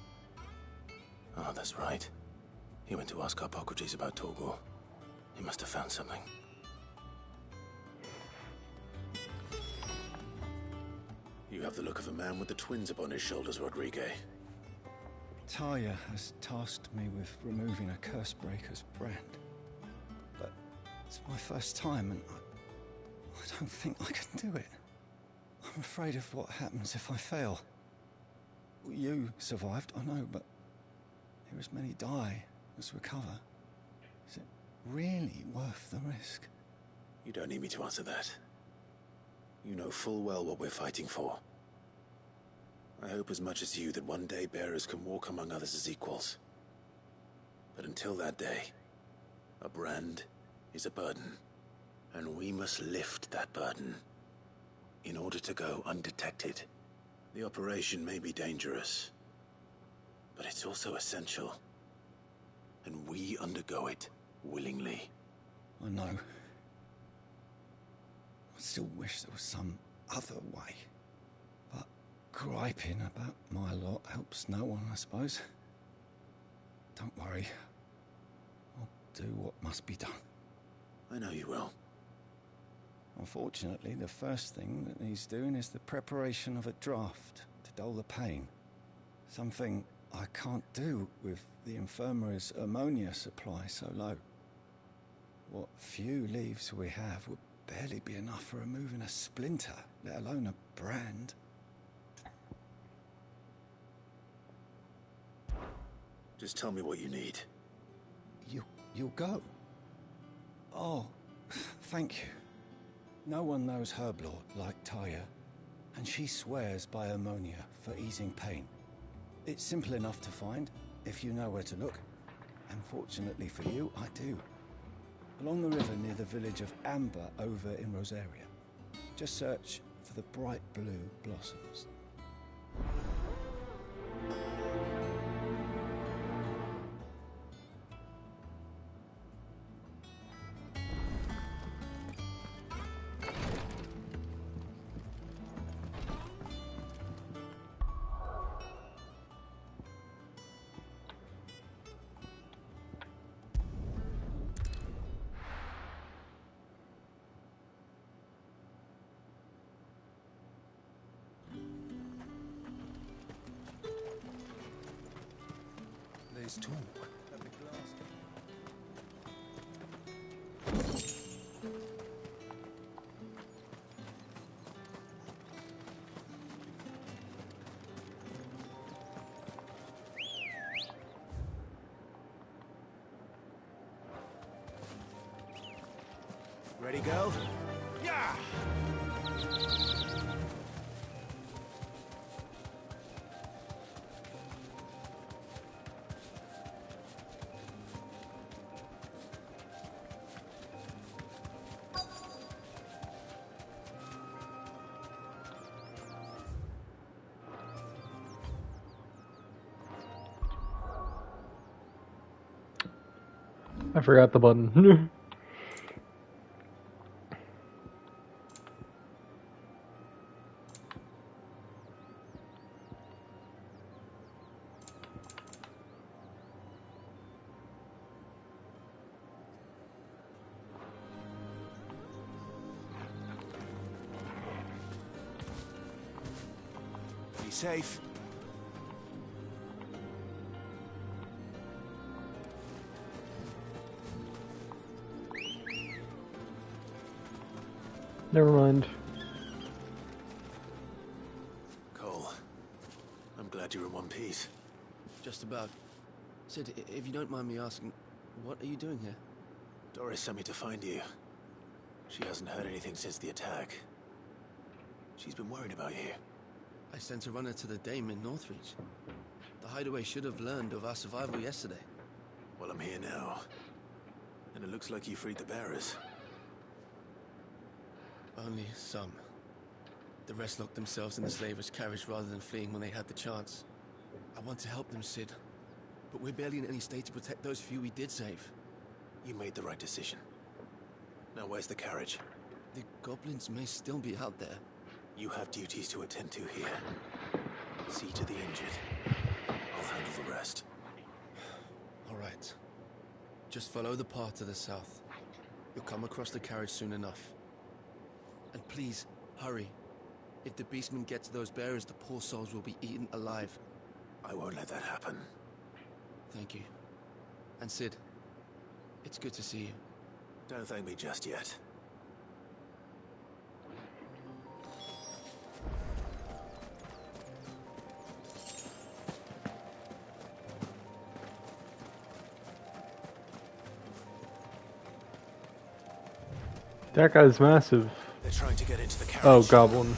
[SPEAKER 5] Oh, that's right. He went to ask Hippocrates about Torgal. He must have found something. You have the look of a man with the twins upon his shoulders, Rodrigue.
[SPEAKER 14] Talia has tasked me with removing a Cursebreaker's brand. But it's my first time and I don't think I can do it. I'm afraid of what happens if I fail. You survived, I know, but there as many die as recover. Is it really worth the risk?
[SPEAKER 5] You don't need me to answer that. You know full well what we're fighting for. I hope as much as you that one day bearers can walk among others as equals. But until that day, a brand is a burden. And we must lift that burden in order to go undetected. The operation may be dangerous, but it's also essential. And we undergo it willingly.
[SPEAKER 14] I know. I still wish there was some other way. But griping about my lot helps no one, I suppose. Don't worry. I'll do what must be done.
[SPEAKER 5] I know you will.
[SPEAKER 14] Unfortunately, the first thing that needs doing is the preparation of a draft to dull the pain. Something I can't do with the infirmary's ammonia supply so low. What few leaves we have would barely be enough for removing a splinter, let alone a brand.
[SPEAKER 5] Just tell me what you need.
[SPEAKER 14] You'll go? Oh, thank you. No one knows Herblord like Talia, and she swears by ammonia for easing pain. It's simple enough to find, if you know where to look. And fortunately for you, I do. Along the river near the village of Amber over in Rosaria. Just search for the bright blue blossoms.
[SPEAKER 6] There's talk.
[SPEAKER 11] Ready, go?
[SPEAKER 10] Yeah!
[SPEAKER 1] I forgot the button.
[SPEAKER 11] Be safe.
[SPEAKER 1] Never mind.
[SPEAKER 5] Cole, I'm glad you're in one piece.
[SPEAKER 16] Just about. Sid, if you don't mind me asking, what are you doing here?
[SPEAKER 5] Doris sent me to find you. She hasn't heard anything since the attack. She's been worried about you.
[SPEAKER 16] I sent a runner to the Dame in Northreach. The hideaway should have learned of our survival yesterday.
[SPEAKER 5] Well, I'm here now. And it looks like you freed the bearers.
[SPEAKER 16] Only some. The rest locked themselves in the slavers' carriage rather than fleeing when they had the chance. I want to help them, Sid. But we're barely in any state to protect those few we did save.
[SPEAKER 5] You made the right decision. Now where's the carriage?
[SPEAKER 16] The goblins may still be out there.
[SPEAKER 5] You have duties to attend to here. See to the injured. I'll handle the rest.
[SPEAKER 16] All right. Just follow the path to the south. You'll come across the carriage soon enough. And please, hurry. If the beastmen get to those bearers, the poor souls will be eaten alive.
[SPEAKER 5] I won't let that happen.
[SPEAKER 16] Thank you. And Sid, it's good to see you.
[SPEAKER 5] Don't thank me just yet.
[SPEAKER 1] That guy's massive.
[SPEAKER 5] They're trying to get into the carriage.
[SPEAKER 1] Oh, goblin.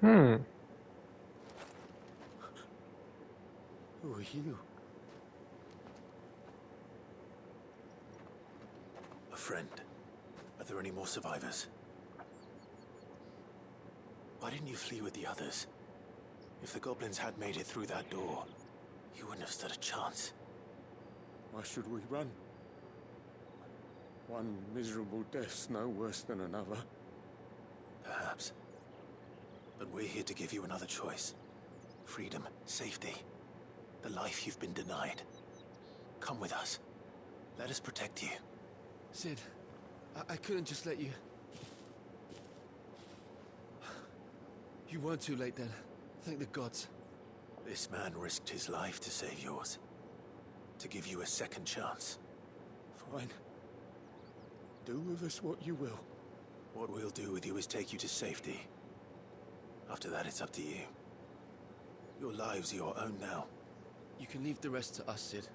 [SPEAKER 1] Hmm.
[SPEAKER 11] Who are you? A friend. Are there any more survivors? Why didn't you flee with the others? If the goblins had made it through that door, you wouldn't have stood a chance.
[SPEAKER 6] Why should we run? One miserable death's no worse than another.
[SPEAKER 11] Perhaps. But we're here to give you another choice. Freedom, safety, the life you've been denied. Come with us. Let us protect you.
[SPEAKER 16] Sid, I couldn't just let you... You weren't too late then. Thank the gods.
[SPEAKER 11] This man risked his life to save yours. To give you a second chance.
[SPEAKER 6] Fine. Do with us what you will.
[SPEAKER 11] What we'll do with you is take you to safety. After that, it's up to you. Your lives are your own now.
[SPEAKER 16] You can leave the rest to us, Sid.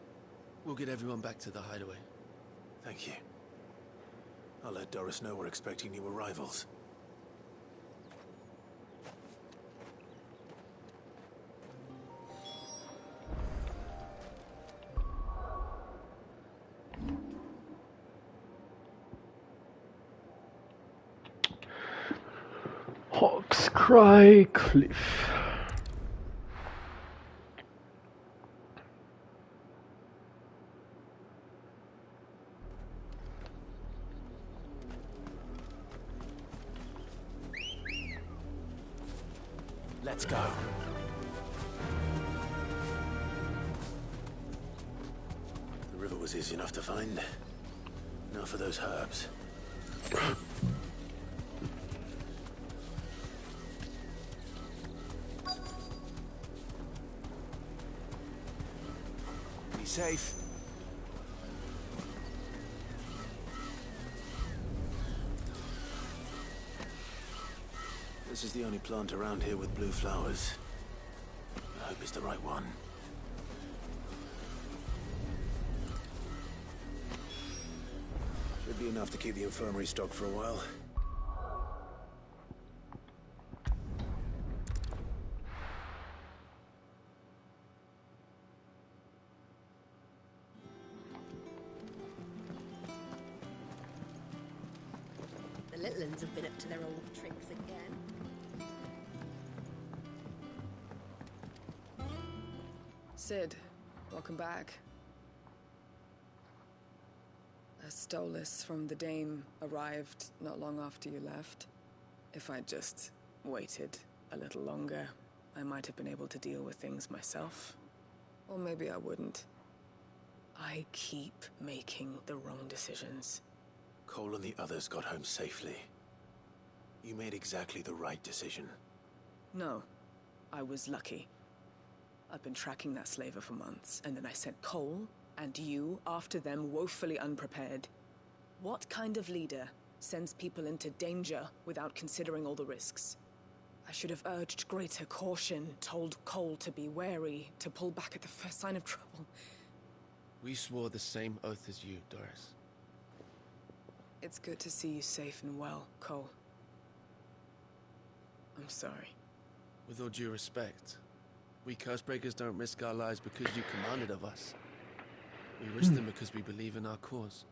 [SPEAKER 16] We'll get everyone back to the hideaway.
[SPEAKER 11] Thank you. I'll let Doris know we're expecting new arrivals.
[SPEAKER 1] Hawk's Cry Cliff.
[SPEAKER 11] Let's go. The river was easy enough to find. Now for those herbs. Be safe. This is the only plant around here with blue flowers. I hope it's the right one. Should be enough to keep the infirmary stocked for a while.
[SPEAKER 9] The little uns have been up to their old tricks again.
[SPEAKER 15] Sid, welcome back. A Stolas from the Dame arrived not long after you left. If I'd just waited a little longer, I might have been able to deal with things myself. Or maybe I wouldn't. I keep making the wrong decisions.
[SPEAKER 11] Cole and the others got home safely. You made exactly the right decision.
[SPEAKER 15] No, I was lucky. I've been tracking that slaver for months, and then I sent Cole and you after them, woefully unprepared. What kind of leader sends people into danger without considering all the risks? I should have urged greater caution, told Cole to be wary, to pull back at the first sign of trouble.
[SPEAKER 16] We swore the same oath as you, Doris.
[SPEAKER 15] It's good to see you safe and well, Cole. I'm sorry.
[SPEAKER 16] With all due respect, we Cursebreakers don't risk our lives because you commanded of us. We risk them because we believe in our cause.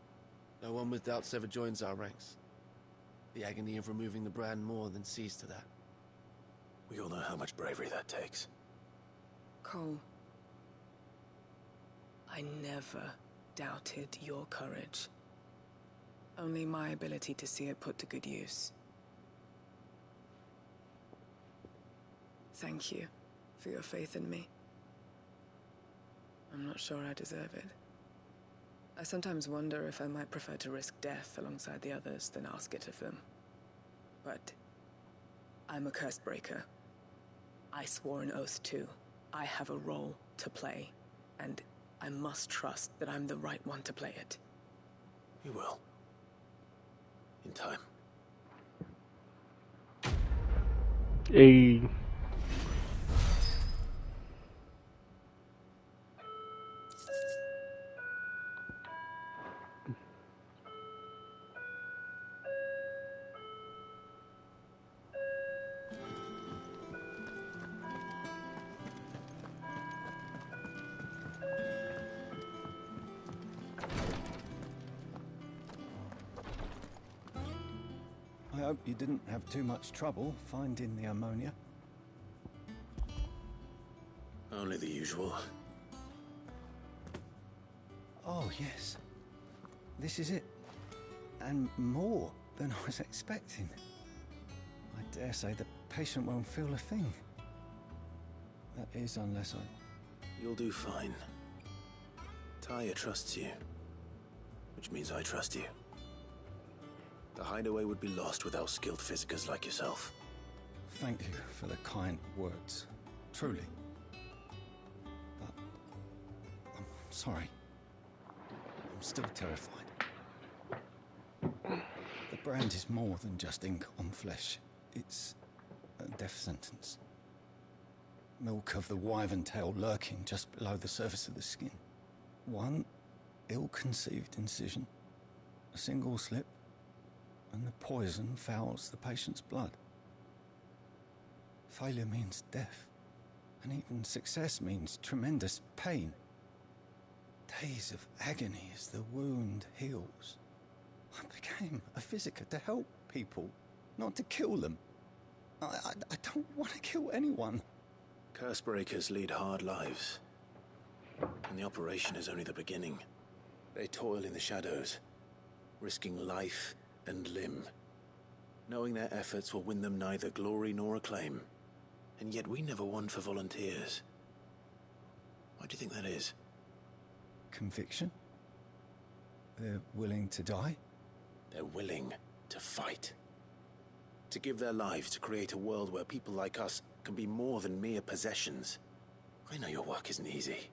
[SPEAKER 16] No one with doubts ever joins our ranks. The agony of removing the brand more than sees to that.
[SPEAKER 11] We all know how much bravery that takes.
[SPEAKER 15] Cole, I never doubted your courage. Only my ability to see it put to good use. Thank you for your faith in me. I'm not sure I deserve it. I sometimes wonder if I might prefer to risk death alongside the others than ask it of them. But I'm a Cursebreaker. I swore an oath too. I have a role to play, and I must trust that I'm the right one to play it.
[SPEAKER 11] You will. In time.
[SPEAKER 1] A
[SPEAKER 14] I hope you didn't have too much trouble finding the ammonia.
[SPEAKER 5] Only the usual.
[SPEAKER 14] Oh, yes. This is it. And more than I was expecting. I dare say the patient won't feel a thing. That is, unless I...
[SPEAKER 5] You'll do fine. Taya trusts you. Which means I trust you. The hideaway would be lost without skilled physicers like yourself.
[SPEAKER 14] Thank you for the kind words. Truly. But... I'm sorry. I'm still terrified. The brand is more than just ink on flesh. It's a death sentence. Milk of the wyvern tail lurking just below the surface of the skin. One ill-conceived incision, a single slip, and the poison fouls the patient's blood. Failure means death, and even success means tremendous pain. Days of agony as the wound heals. I became a physiker to help people, not to kill them. I don't want to kill anyone.
[SPEAKER 5] Cursebreakers lead hard lives. And the operation is only the beginning. They toil in the shadows, risking life and limb, knowing their efforts will win them neither glory nor acclaim. And yet we never won for volunteers. Why do you think that is?
[SPEAKER 14] Conviction? They're willing to die?
[SPEAKER 5] They're willing to fight. To give their lives to create a world where people like us can be more than mere possessions. I know your work isn't easy.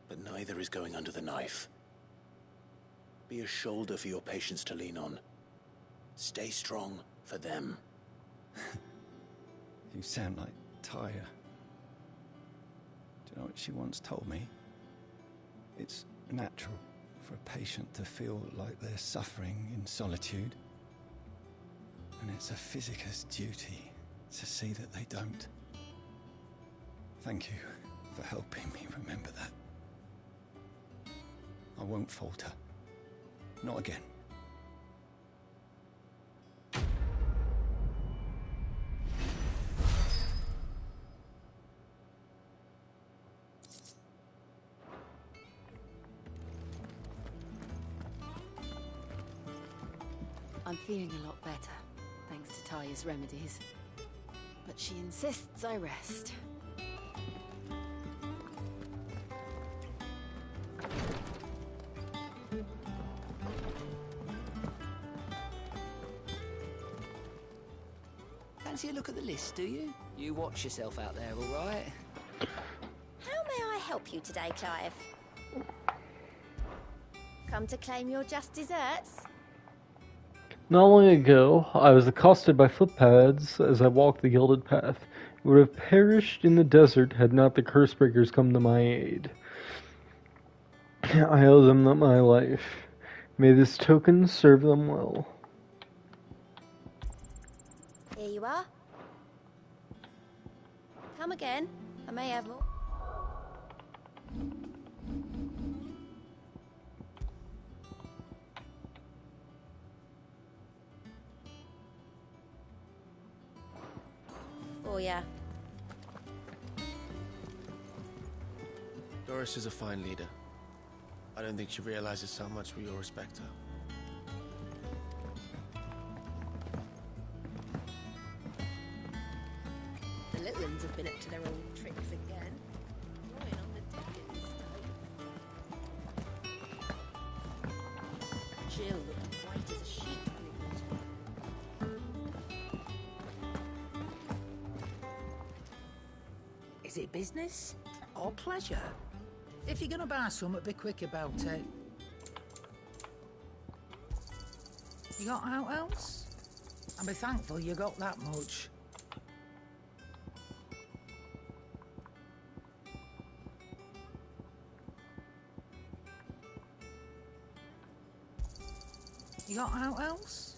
[SPEAKER 5] But neither is going under the knife. Be a shoulder for your patients to lean on. Stay strong for them.
[SPEAKER 14] You sound like Taya. Do you know what she once told me? It's natural for a patient to feel like they're suffering in solitude. And it's a physiker's duty to see that they don't. Thank you for helping me remember that. I won't falter. Not again.
[SPEAKER 2] I'm feeling a lot better, thanks to Taya's remedies. But she insists I rest.
[SPEAKER 17] Fancy a look at the list, do you? You watch yourself out there, all right?
[SPEAKER 18] How may I help you today, Clive? Come to claim your just desserts?
[SPEAKER 1] Not long ago, I was accosted by footpads as I walked the gilded path. It would have perished in the desert had not the Cursebreakers come to my aid. I owe them my life. May this token serve them well.
[SPEAKER 18] Here you are. Come again. I may have more. For ya.
[SPEAKER 16] Doris is a fine leader. I don't think she realizes how much we all respect her.
[SPEAKER 9] The little ones have been up to their old tricks again. Lying on the deck in the snow. Jill looked white as a sheet when it was.
[SPEAKER 4] Is it business or pleasure? If you're gonna buy something, be quick about it. You got out else? And be thankful you got that much. You got out else?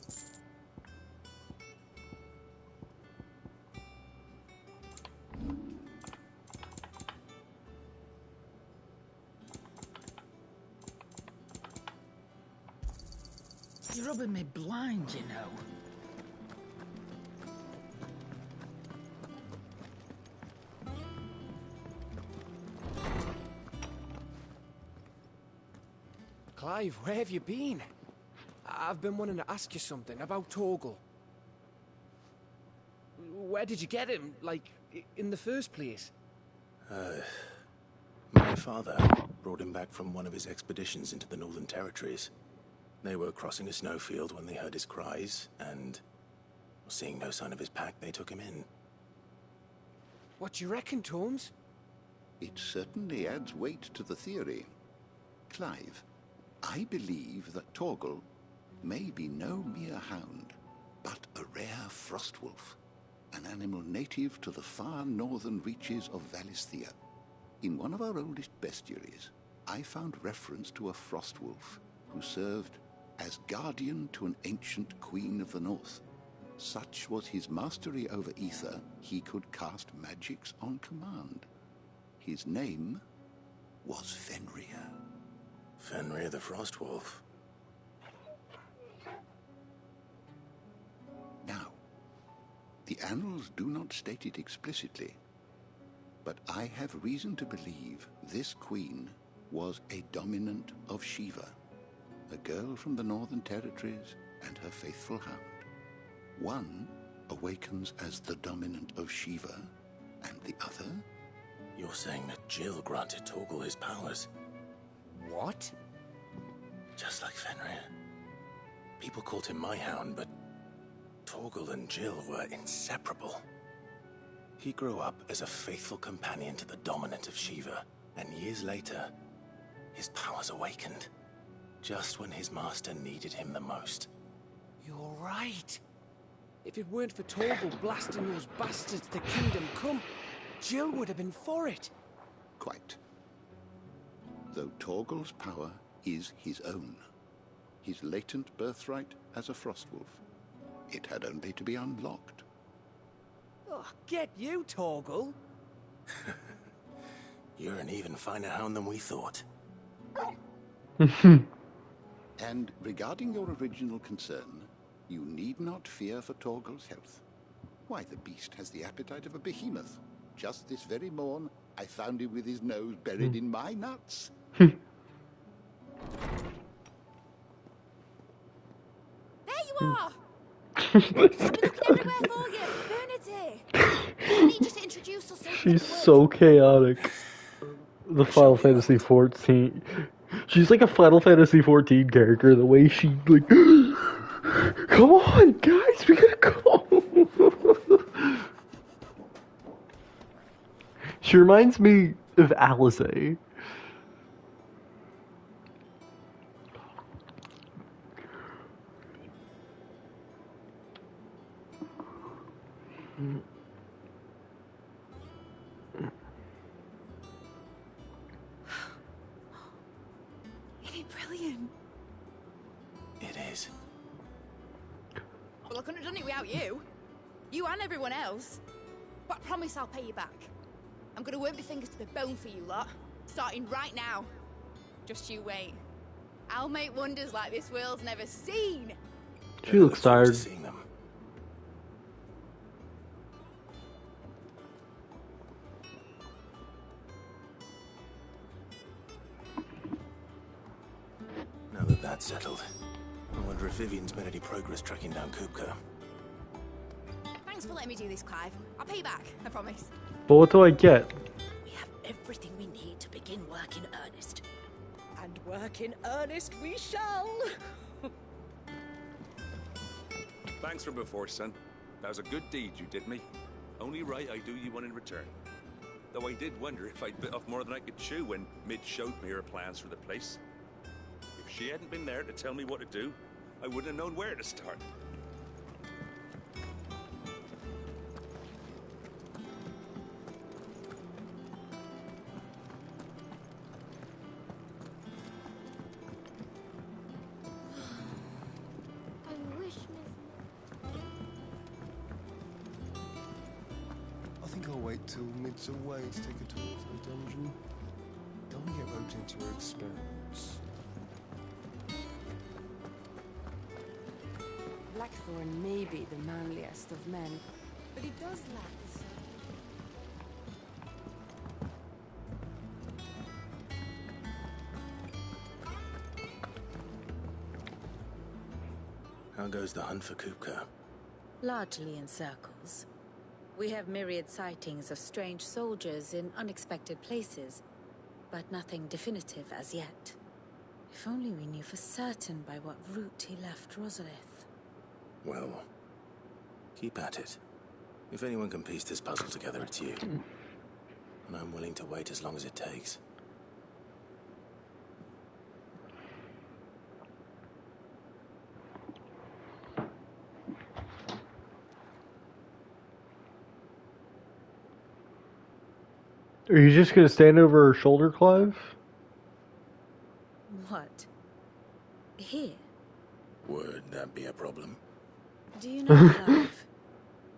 [SPEAKER 4] You're rubbing me blind, you know.
[SPEAKER 19] Clive, where have you been? I've been wanting to ask you something about Torgal. Where did you get him, like, in the first place?
[SPEAKER 5] My father brought him back from one of his expeditions into the Northern Territories. They were crossing a snowfield when they heard his cries, and seeing no sign of his pack, they took him in.
[SPEAKER 19] What do you reckon, Torms?
[SPEAKER 20] It certainly adds weight to the theory. Clive, I believe that Torgal may be no mere hound, but a rare frostwolf, an animal native to the far northern reaches of Valisthea. In one of our oldest bestiaries, I found reference to a frostwolf who served as guardian to an ancient queen of the north. Such was his mastery over ether, he could cast magics on command. His name was Fenrir.
[SPEAKER 5] Fenrir the Frostwolf.
[SPEAKER 20] Now, the annals do not state it explicitly, but I have reason to believe this queen was a dominant of Shiva, a girl from the Northern Territories and her faithful hound. One awakens as the dominant of Shiva, and the other?
[SPEAKER 5] You're saying that Jill granted Torgal his powers?
[SPEAKER 19] What?
[SPEAKER 5] Just like Fenrir. People called him my hound, but Torgal and Jill were inseparable. He grew up as a faithful companion to the dominant of Shiva, and years later, his powers awakened, just when his master needed him the most.
[SPEAKER 19] You're right. If it weren't for Torgal blasting those bastards to Kingdom Come, Jill would have been for it.
[SPEAKER 20] Quite. Though Torgal's power is his own, his latent birthright as a frostwolf, it had only to be unlocked.
[SPEAKER 19] Oh, get you, Torgal!
[SPEAKER 5] You're an even finer hound than we thought.
[SPEAKER 20] And regarding your original concern, you need not fear for Torgal's health. Why, the beast has the appetite of a behemoth. Just this very morn, I found him with his nose buried in my nuts.
[SPEAKER 7] There you are! I've been looking everywhere for you. Bernadette! I need you to introduce us.
[SPEAKER 1] She's so chaotic. The Final Fantasy 14. She's like a Final Fantasy 14 character. The way she like, come on, guys, we gotta go. She reminds me of Alice.
[SPEAKER 7] Isn't it brilliant?
[SPEAKER 5] It is.
[SPEAKER 7] Well, I couldn't have done it without you. You and everyone else. But I promise I'll pay you back. I'm gonna work my fingers to the bone for you lot. Starting right now. Just you wait. I'll make wonders like this world's never seen.
[SPEAKER 1] She looks tired.
[SPEAKER 5] Now that that's settled, I wonder if Vivian's made any progress tracking down Kupka.
[SPEAKER 7] Thanks for letting me do this, Clive. I'll pay you back, I promise.
[SPEAKER 1] But what do I get?
[SPEAKER 9] We have everything we need to begin work in earnest. And work in earnest we shall.
[SPEAKER 13] Thanks for before, son. That was a good deed you did me. Only right I do you one in return. Though I did wonder if I'd bit off more than I could chew when Mid showed me her plans for the place. If she hadn't been there to tell me what to do, I wouldn't have known where to start.
[SPEAKER 7] I wish
[SPEAKER 21] I think I'll wait till Mid's away to take a tour of the dungeon. Don't want to get roped into her experiments.
[SPEAKER 22] Blackthorn may be the manliest of men, but he does lack the same.
[SPEAKER 5] How goes the hunt for Kupka?
[SPEAKER 2] Largely in circles. We have myriad sightings of strange soldiers in unexpected places, but nothing definitive as yet. If only we knew for certain by what route he left Rosalith.
[SPEAKER 5] Well, keep at it. If anyone can piece this puzzle together, it's you. And I'm willing to wait as long as it takes.
[SPEAKER 1] Are you just gonna stand over her shoulder, Clive?
[SPEAKER 2] What? Here?
[SPEAKER 5] Would that be a problem?
[SPEAKER 2] Do you know, Clive?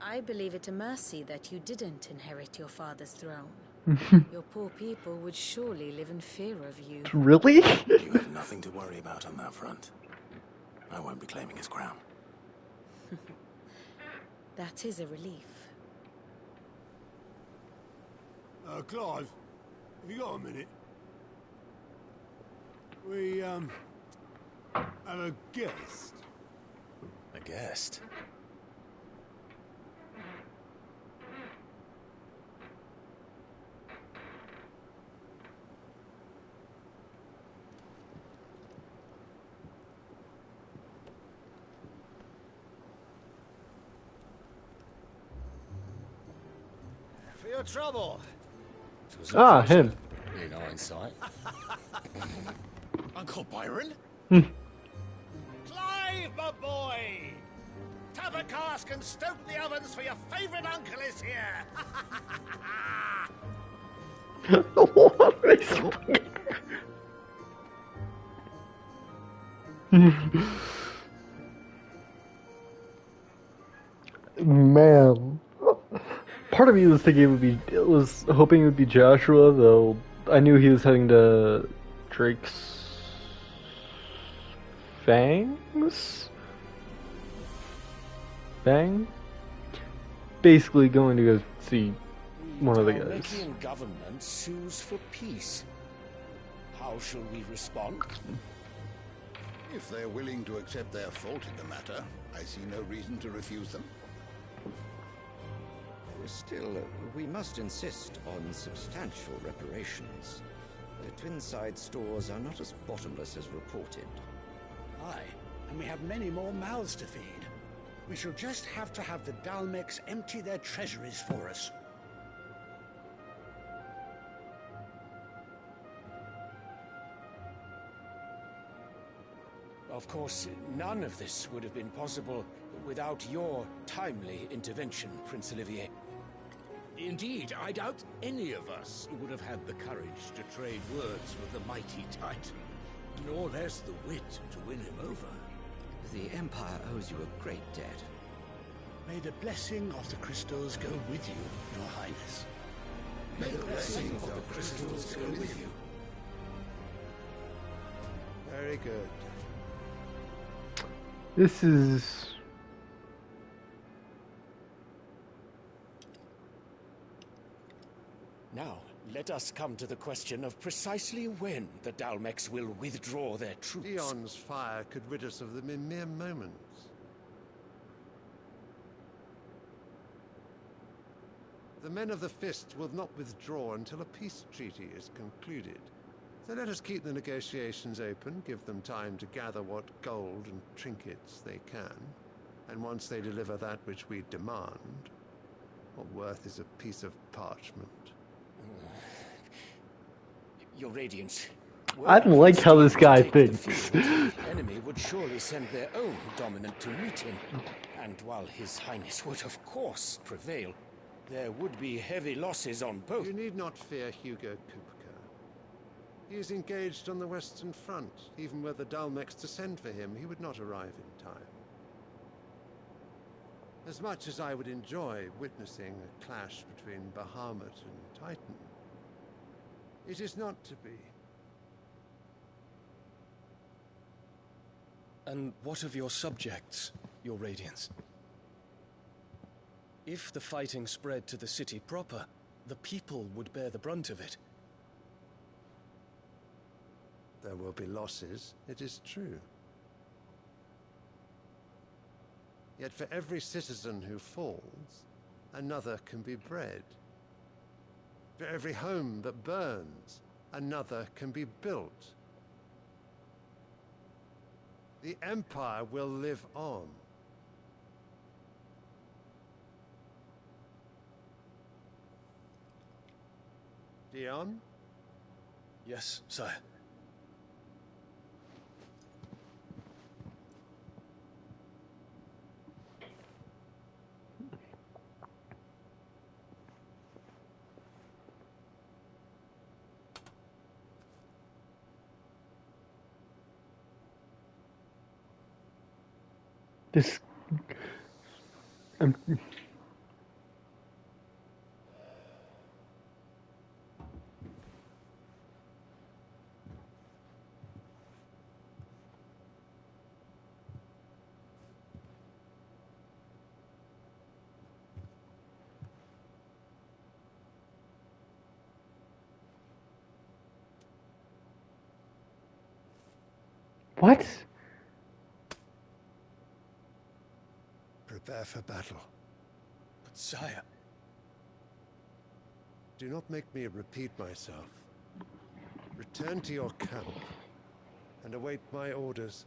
[SPEAKER 2] I believe it a mercy that you didn't inherit your father's throne. Your poor people would surely live in fear of you.
[SPEAKER 1] Really?
[SPEAKER 5] You have nothing to worry about on that front. I won't be claiming his crown.
[SPEAKER 2] That is a relief.
[SPEAKER 6] Clive, have you got a minute? We, have a guest.
[SPEAKER 5] A guest?
[SPEAKER 3] For your trouble.
[SPEAKER 1] Ah, him.
[SPEAKER 3] In hindsight. Uncle Byron?
[SPEAKER 1] Hmm.
[SPEAKER 3] Clive, my boy! Tap a cask and stoke the ovens for your favourite uncle is here!
[SPEAKER 1] Man. Part of me was thinking was hoping it would be Joshua, though I knew he was heading to Drake's Fangs? Bang? Basically going to go see one of the guys.
[SPEAKER 3] Dalmatian government sues for peace. How shall we respond?
[SPEAKER 20] If they're willing to accept their fault in the matter, I see no reason to refuse them.
[SPEAKER 12] Still, we must insist on substantial reparations. The Twinside stores are not as bottomless as reported.
[SPEAKER 23] Aye, and we have many more mouths to feed. We shall just have to have the Dalmex empty their treasuries for us.
[SPEAKER 3] Of course, none of this would have been possible without your timely intervention, Prince Olivier.
[SPEAKER 24] Indeed, I doubt any of us would have had the courage to trade words with the mighty Titan, nor less the wit to win him over.
[SPEAKER 12] The Empire owes you a great debt.
[SPEAKER 23] May the blessing of the crystals go with you, Your Highness.
[SPEAKER 3] May the blessing of the crystals go with you.
[SPEAKER 6] Very good.
[SPEAKER 1] This is...
[SPEAKER 3] Now, let us come to the question of precisely when the Dalmex will withdraw their troops.
[SPEAKER 6] Dion's fire could rid us of them in mere moments. The men of the Fist will not withdraw until a peace treaty is concluded. So let us keep the negotiations open, give them time to gather what gold and trinkets they can. And once they deliver that which we demand, what worth is a piece of parchment?
[SPEAKER 3] Your Radiance.
[SPEAKER 1] I don't like how this guy thinks.
[SPEAKER 3] The enemy would surely send their own dominant to meet him. And while His Highness would of course prevail, there would be heavy losses on both.
[SPEAKER 6] You need not fear Hugo Kupka. He is engaged on the Western Front. Even were the Dalmex to send for him, he would not arrive in time. As much as I would enjoy witnessing a clash between Bahamut and Titan, it is not to be.
[SPEAKER 16] And what of your subjects, Your Radiance? If the fighting spread to the city proper, the people would bear the brunt of it.
[SPEAKER 6] There will be losses, it is true.
[SPEAKER 8] Yet for every citizen who falls, another can be bred. For every home that burns, another can be built. The Empire will live on. Dion?
[SPEAKER 16] Yes, sire.
[SPEAKER 1] This. I'm. What?
[SPEAKER 8] Prepare for battle.
[SPEAKER 16] But sire...
[SPEAKER 8] Do not make me repeat myself. Return to your camp and await my orders.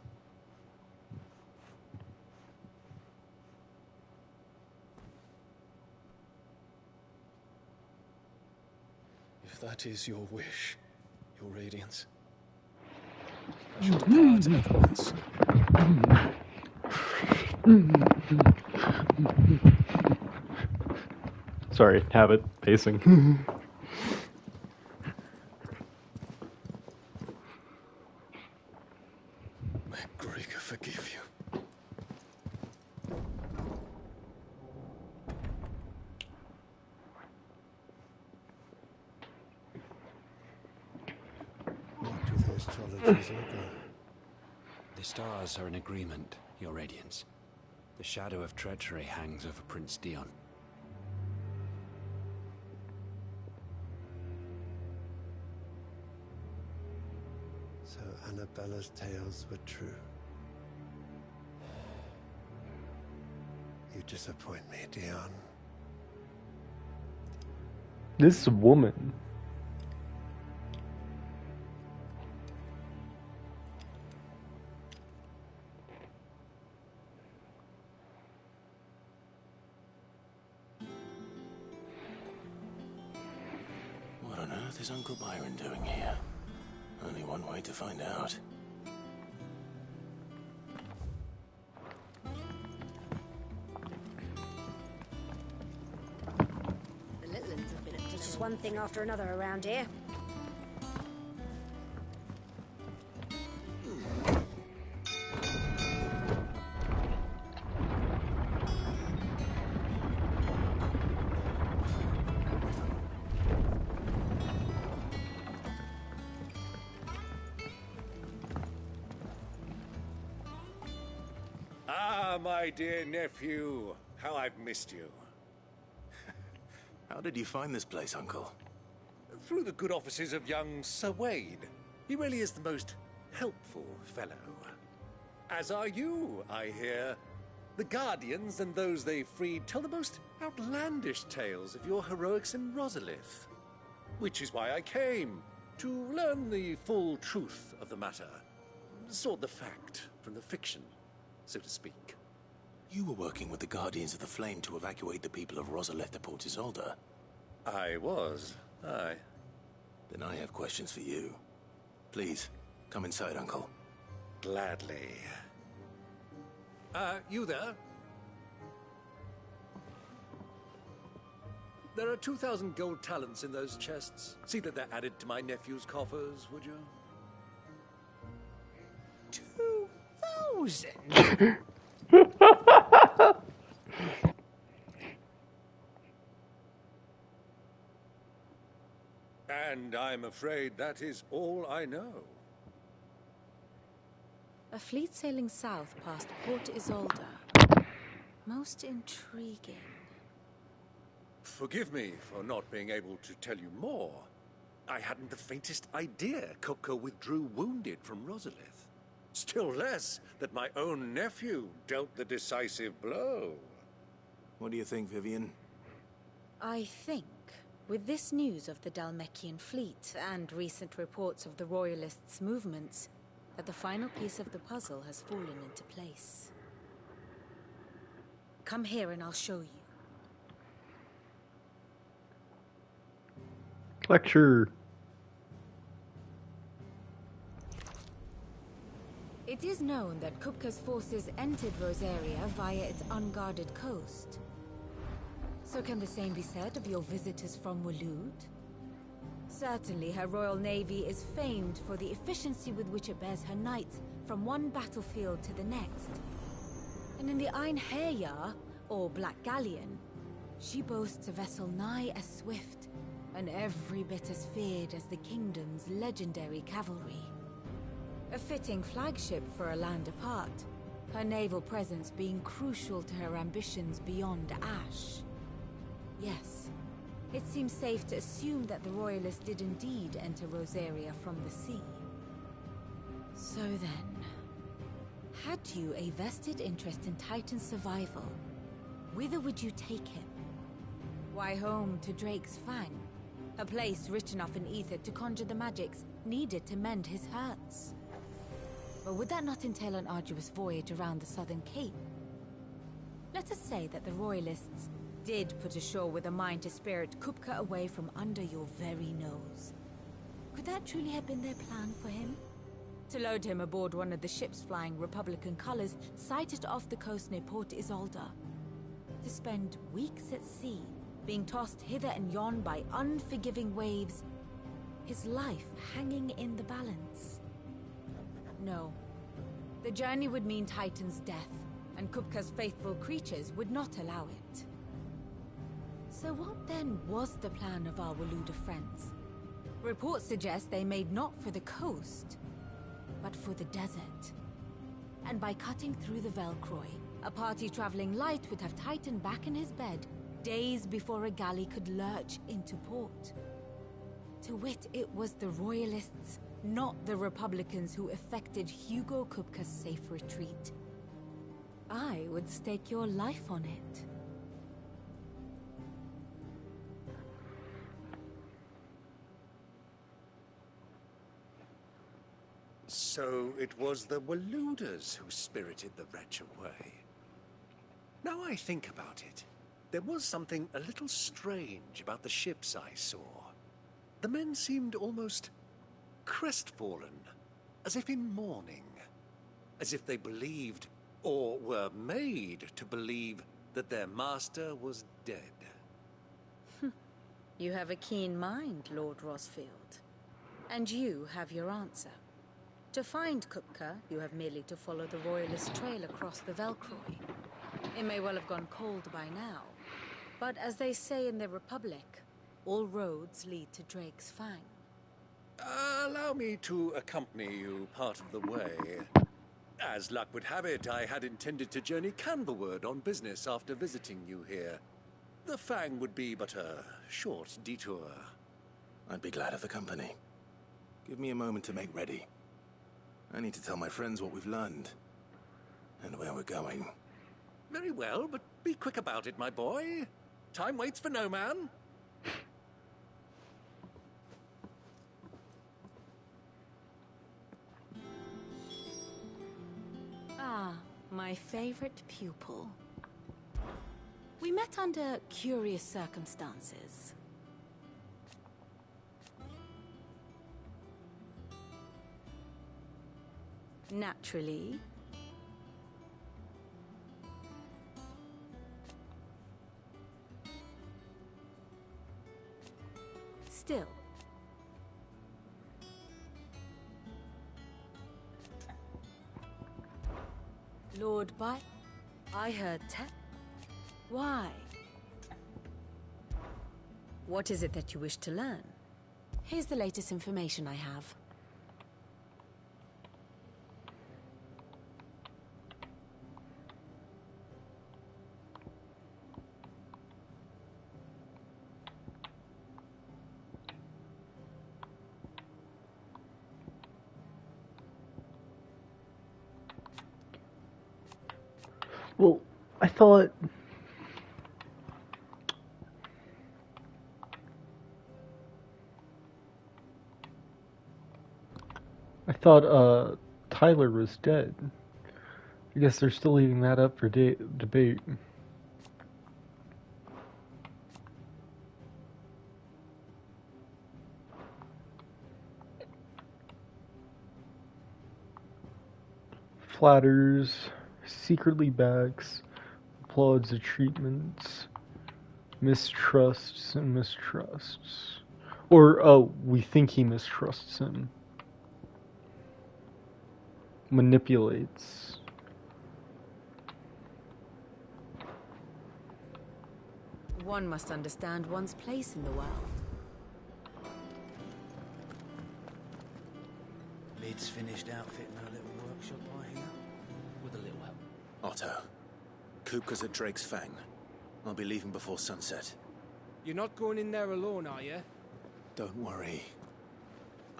[SPEAKER 16] If that is your wish, your radiance, I shall depart at once.
[SPEAKER 1] Sorry, habit pacing.
[SPEAKER 16] May Greeka forgive you.
[SPEAKER 8] What do the astrologers order?
[SPEAKER 12] The stars are in agreement, Your Radiance. The shadow of treachery hangs over Prince Dion.
[SPEAKER 8] So Annabella's tales were true. You disappoint me, Dion.
[SPEAKER 1] This woman.
[SPEAKER 5] What on earth is Uncle Byron doing here? Only one way to find out.
[SPEAKER 18] The little ones have been up to just one thing after another around here.
[SPEAKER 3] Ah, my dear nephew, how I've missed you.
[SPEAKER 5] How did you find this place, Uncle?
[SPEAKER 3] Through the good offices of young Sir Wade. He really is the most helpful fellow. As are you, I hear. The Guardians and those they freed tell the most outlandish tales of your heroics in Rosalith. Which is why I came, to learn the full truth of the matter. Sort the fact from the fiction, so to speak.
[SPEAKER 5] You were working with the Guardians of the Flame to evacuate the people of Rosalith to Port Isolde.
[SPEAKER 3] I was, aye.
[SPEAKER 5] Then I have questions for you. Please, come inside, Uncle.
[SPEAKER 3] Gladly. You there? There are 2,000 gold talents in those chests. See that they're added to my nephew's coffers, would you?
[SPEAKER 19] 2,000?
[SPEAKER 3] And I'm afraid that is all I know.
[SPEAKER 2] A fleet sailing south past Port Isolde. Most intriguing.
[SPEAKER 3] Forgive me for not being able to tell you more. I hadn't the faintest idea Kopko withdrew wounded from Rosalith. Still less that my own nephew dealt the decisive blow.
[SPEAKER 5] What do you think, Vivian?
[SPEAKER 2] I think, with this news of the Dalmekian fleet and recent reports of the Royalists' movements, that the final piece of the puzzle has fallen into place. Come here and I'll show you.
[SPEAKER 1] Lecture.
[SPEAKER 2] It is known that Kupka's forces entered Rosaria via its unguarded coast. So can the same be said of your visitors from Waloed? Certainly her Royal Navy is famed for the efficiency with which it bears her knights from one battlefield to the next. And in the Einherjar, or Black Galleon, she boasts a vessel nigh as swift and every bit as feared as the kingdom's legendary cavalry. A fitting flagship for a land apart, her naval presence being crucial to her ambitions beyond Ash. Yes, it seems safe to assume that the Royalists did indeed enter Rosaria from the sea. So then, had you a vested interest in Titan's survival, whither would you take him? Why, home to Drake's Fang, a place rich enough in ether to conjure the magics needed to mend his hurts. But would that not entail an arduous voyage around the southern cape? Let us say that the Royalists did put ashore with a mind to spirit Kupka away from under your very nose. Could that truly have been their plan for him? To load him aboard one of the ships flying Republican colors sighted off the coast near Port Isolda? To spend weeks at sea, being tossed hither and yon by unforgiving waves, his life hanging in the balance? No. The journey would mean Titan's death, and Kupka's faithful creatures would not allow it. So what then was the plan of our Waluda friends? Reports suggest they made not for the coast, but for the desert. And by cutting through the Velcroy, a party traveling light would have Titan back in his bed days before a galley could lurch into port. To wit, it was the Royalists, not the Republicans, who effected Hugo Kupka's safe retreat. I would stake your life on it.
[SPEAKER 3] So it was the Waludas who spirited the wretch away. Now I think about it, there was something a little strange about the ships I saw. The men seemed almost crestfallen, as if in mourning, as if they believed, or were made to believe, that their master was dead.
[SPEAKER 2] You have a keen mind, Lord Rosfield. And you have your answer. To find Kupka, you have merely to follow the Royalist trail across the Velcroy. It may well have gone cold by now, but as they say in the Republic, all roads lead to Drake's Fang.
[SPEAKER 3] Allow me to accompany you part of the way. As luck would have it, I had intended to journey Canberward on business after visiting you here. The Fang would be but a short detour.
[SPEAKER 5] I'd be glad of the company. Give me a moment to make ready. I need to tell my friends what we've learned, and where we're going.
[SPEAKER 3] Very well, but be quick about it, my boy. Time waits for no man.
[SPEAKER 2] Ah, my favorite pupil. We met under curious circumstances. Naturally. Still. Lord I heard Why? What is it that you wish to learn? Here's the latest information I have.
[SPEAKER 1] Well, I thought... Tyler was dead. I guess they're still leaving that up for debate. Flatters, secretly backs, applauds the treatments, mistrusts and mistrusts. Or, oh, we think he mistrusts him. Manipulates.
[SPEAKER 2] One must understand one's place in the world.
[SPEAKER 10] Lid's finished outfitting her little workshop, I hear. With a little help.
[SPEAKER 5] Otto, Kupka's at Drake's Fang. I'll be leaving before sunset.
[SPEAKER 19] You're not going in there alone, are you?
[SPEAKER 5] Don't worry.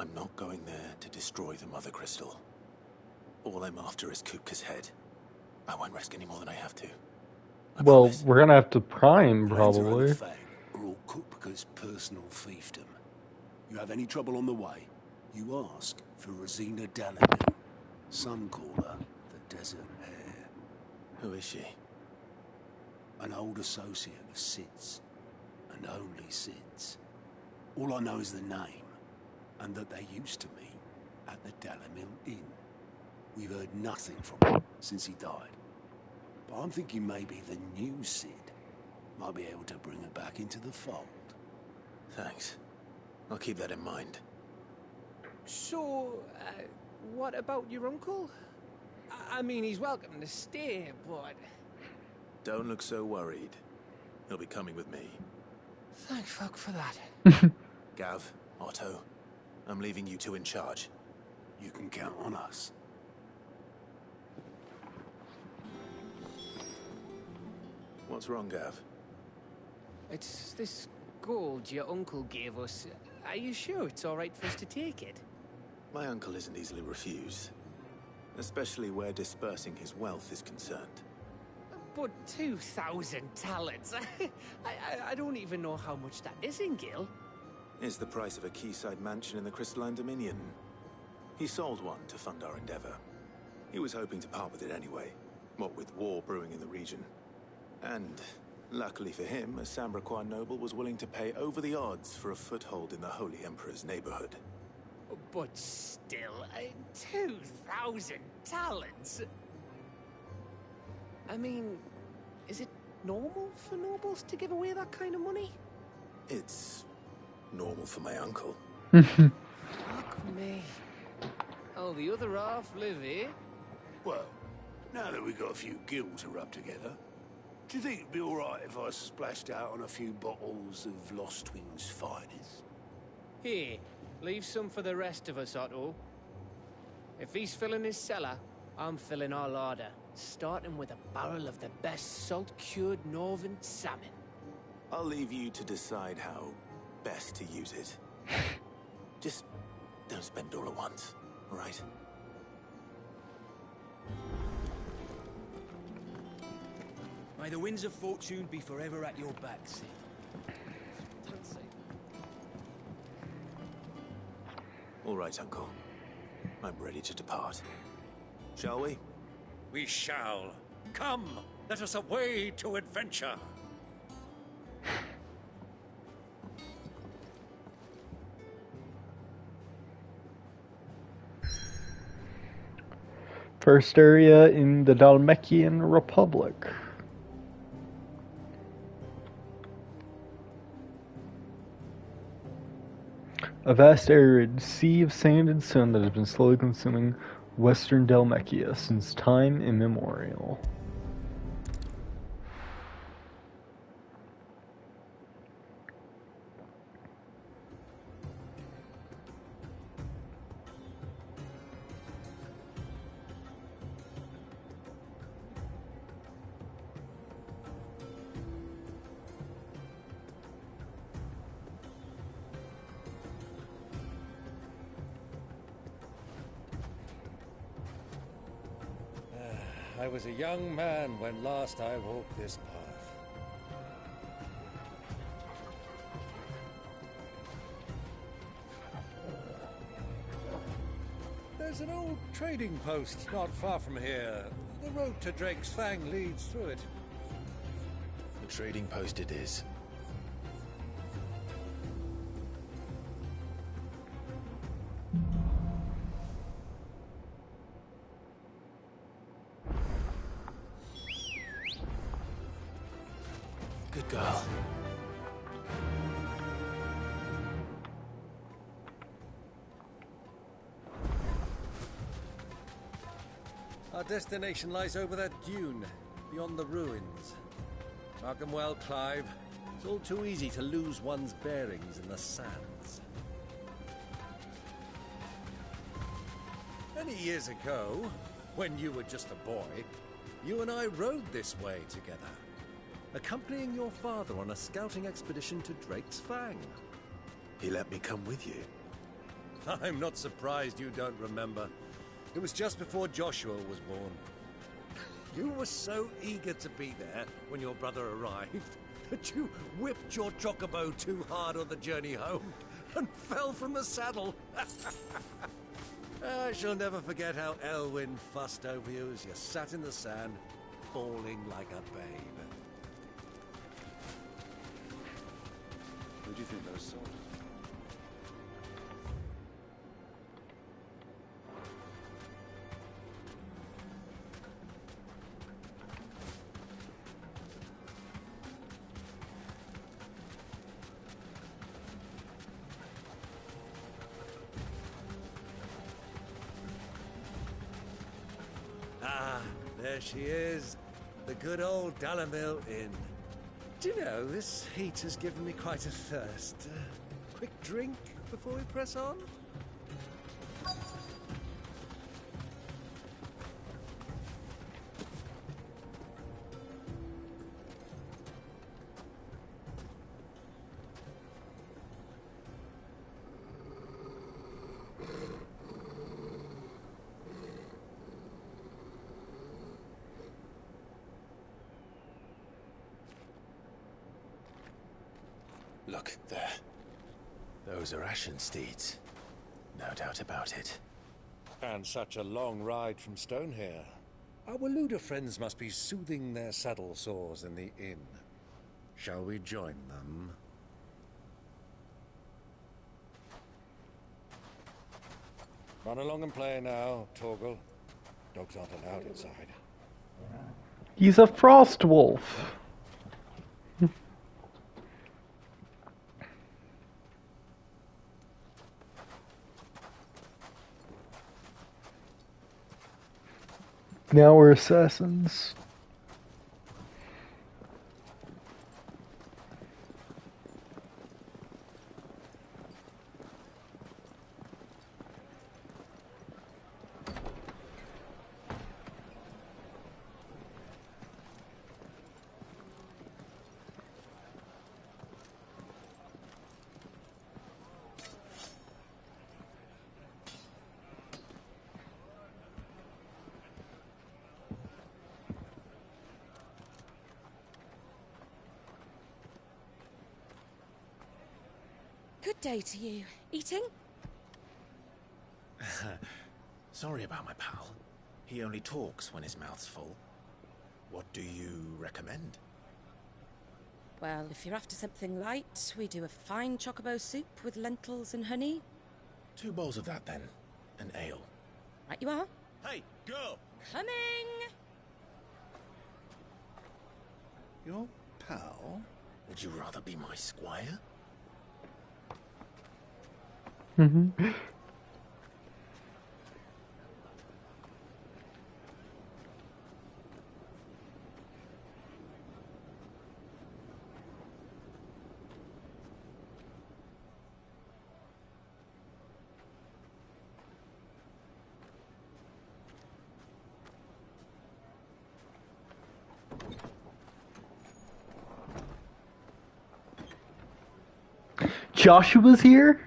[SPEAKER 5] I'm not going there to destroy the Mother Crystal. All I'm after is Kupka's head. I won't risk any more than I have to.
[SPEAKER 1] Well, we're gonna have to prime,
[SPEAKER 6] Plans around
[SPEAKER 1] probably.
[SPEAKER 6] the Fang are all Kupka's personal fiefdom. You have any trouble on the way, you ask for Rosina Dalamil. Some call her the Desert Hare.
[SPEAKER 5] Who is she?
[SPEAKER 6] An old associate of Sid's, and only Sid's. All I know is the name, and that they used to meet at the Dalamil Inn. We've heard nothing from him since he died. But I'm thinking maybe the new Sid might be able to bring her back into the fold.
[SPEAKER 5] Thanks. I'll keep that in mind.
[SPEAKER 19] So, what about your uncle? I mean, he's welcome to stay, but...
[SPEAKER 5] Don't look so worried. He'll be coming with me.
[SPEAKER 19] Thank fuck for that.
[SPEAKER 5] Gav, Otto, I'm leaving you two in charge.
[SPEAKER 6] You can count on us.
[SPEAKER 5] What's wrong, Gav?
[SPEAKER 19] It's this gold your uncle gave us. Are you sure it's all right for us to take it?
[SPEAKER 5] My uncle isn't easily refused. Especially where dispersing his wealth is concerned.
[SPEAKER 19] But 2,000 talents. I don't even know how much that is in Gil.
[SPEAKER 5] It's the price of a quayside mansion in the Crystalline Dominion. He sold one to fund our endeavor. He was hoping to part with it anyway, what with war brewing in the region. And, luckily for him, a Sambraquan noble was willing to pay over the odds for a foothold in the Holy Emperor's neighborhood.
[SPEAKER 19] But still, 2,000 talents? I mean, is it normal for nobles to give away that kind of money?
[SPEAKER 5] It's normal for my uncle.
[SPEAKER 19] Fuck me. Oh, the other half live here?
[SPEAKER 6] Well, now that we've got a few gil to rub together, do you think it'd be alright if I splashed out on a few bottles of Lost Twins' finest?
[SPEAKER 19] Here, leave some for the rest of us, Otto. If he's filling his cellar, I'm filling our larder, starting with a barrel of the best salt-cured northern salmon.
[SPEAKER 5] I'll leave you to decide how best to use it. Just don't spend all at once, all right?
[SPEAKER 10] May the winds of fortune be forever at your back, Sid.
[SPEAKER 19] Don't say
[SPEAKER 5] All right, Uncle. I'm ready to depart. Shall we?
[SPEAKER 3] We shall. Come, let us away to adventure.
[SPEAKER 1] First area in the Dalmekian Republic. A vast arid sea of sand and sun that has been slowly consuming western Dalmekia since time immemorial.
[SPEAKER 3] I was a young man when last I walked this path. There's an old trading post not far from here. The road to Drake's Fang leads through it.
[SPEAKER 5] The trading post it is. Good girl.
[SPEAKER 3] Our destination lies over that dune, beyond the ruins. Mark 'em well, Clive. It's all too easy to lose one's bearings in the sands. Many years ago, when you were just a boy, you and I rode this way together, accompanying your father on a scouting expedition to Drake's Fang.
[SPEAKER 5] He let me come with you.
[SPEAKER 3] I'm not surprised you don't remember. It was just before Joshua was born. You were so eager to be there when your brother arrived that you whipped your chocobo too hard on the journey home and fell from the saddle. I shall never forget how Elwyn fussed over you as you sat in the sand, bawling like a babe.
[SPEAKER 5] Who do you think those soldiers?
[SPEAKER 3] Ah, there she is. The good old Dalamil Inn. Do you know, this heat has given me quite a thirst. Quick drink before we press on?
[SPEAKER 5] Look, there. Those are Ashen steeds. No doubt about it.
[SPEAKER 3] And such a long ride from Stonehair. Our Waluda friends must be soothing their saddle sores in the inn. Shall we join them? Run along and play now, Torgal. Dogs aren't allowed inside.
[SPEAKER 1] He's a frost wolf. Now we're assassins.
[SPEAKER 9] Good day to you. Eating?
[SPEAKER 5] Sorry about my pal. He only talks when his mouth's full. What do you recommend?
[SPEAKER 9] Well, if you're after something light, we do a fine chocobo soup with lentils and honey.
[SPEAKER 5] 2 bowls of that, then. An ale.
[SPEAKER 9] Right you are.
[SPEAKER 5] Hey, girl!
[SPEAKER 9] Coming!
[SPEAKER 5] Your pal? Would you rather be my squire?
[SPEAKER 1] Mm-hmm. Joshua's here?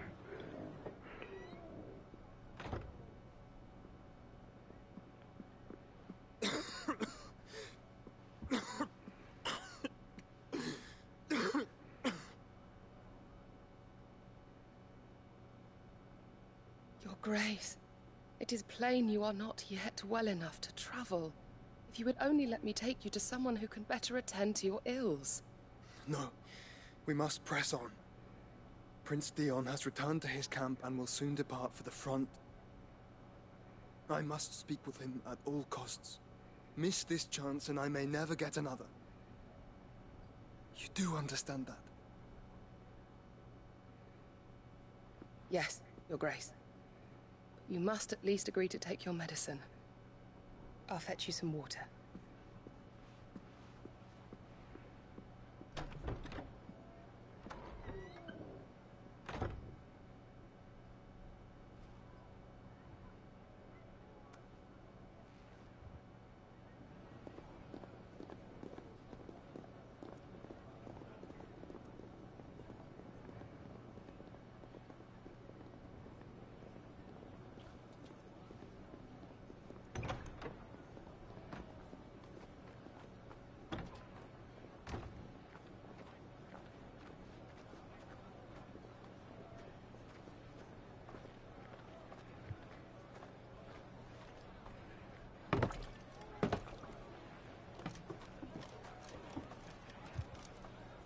[SPEAKER 11] Grace, it is plain you are not yet well enough to travel. If you would only let me take you to someone who can better attend to your ills.
[SPEAKER 14] No, we must press on. Prince Dion has returned to his camp and will soon depart for the front. I must speak with him at all costs. Miss this chance and I may never get another. You do understand that?
[SPEAKER 11] Yes, Your Grace. But you must at least agree to take your medicine. I'll fetch you some water.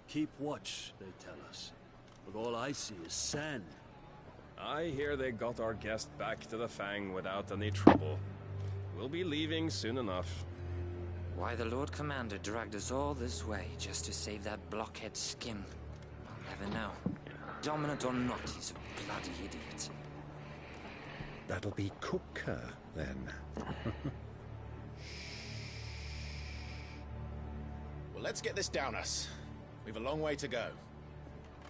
[SPEAKER 15] Keep watch, they tell us. But all I see is sand.
[SPEAKER 17] I hear they got our guest back to the Fang without any trouble. We'll be leaving soon enough.
[SPEAKER 25] Why the Lord Commander dragged us all this way just to save that blockhead's skin, I'll never know. Dominant or not, he's a bloody idiot.
[SPEAKER 20] That'll be Cooker, then.
[SPEAKER 26] Well, let's get this down us. We've a long way to go.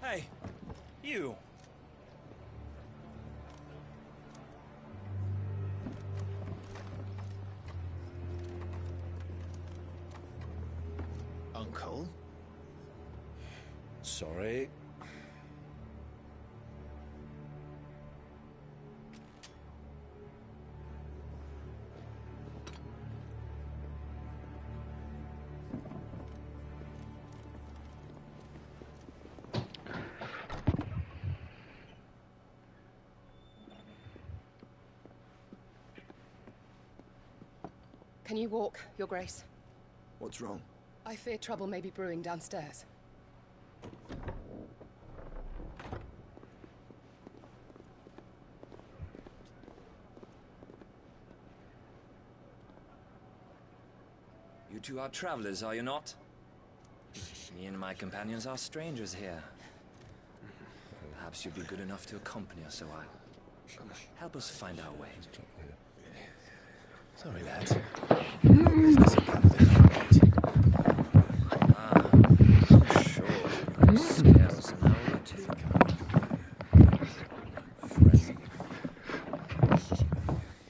[SPEAKER 27] Hey, you.
[SPEAKER 26] Uncle?
[SPEAKER 20] Sorry.
[SPEAKER 11] Can you walk, Your Grace?
[SPEAKER 14] What's wrong?
[SPEAKER 11] I fear trouble may be brewing downstairs.
[SPEAKER 25] You two are travelers, are you not? Me and my companions are strangers here. Perhaps you'd be good enough to accompany us a while. Help us find our way.
[SPEAKER 26] Sorry, lads.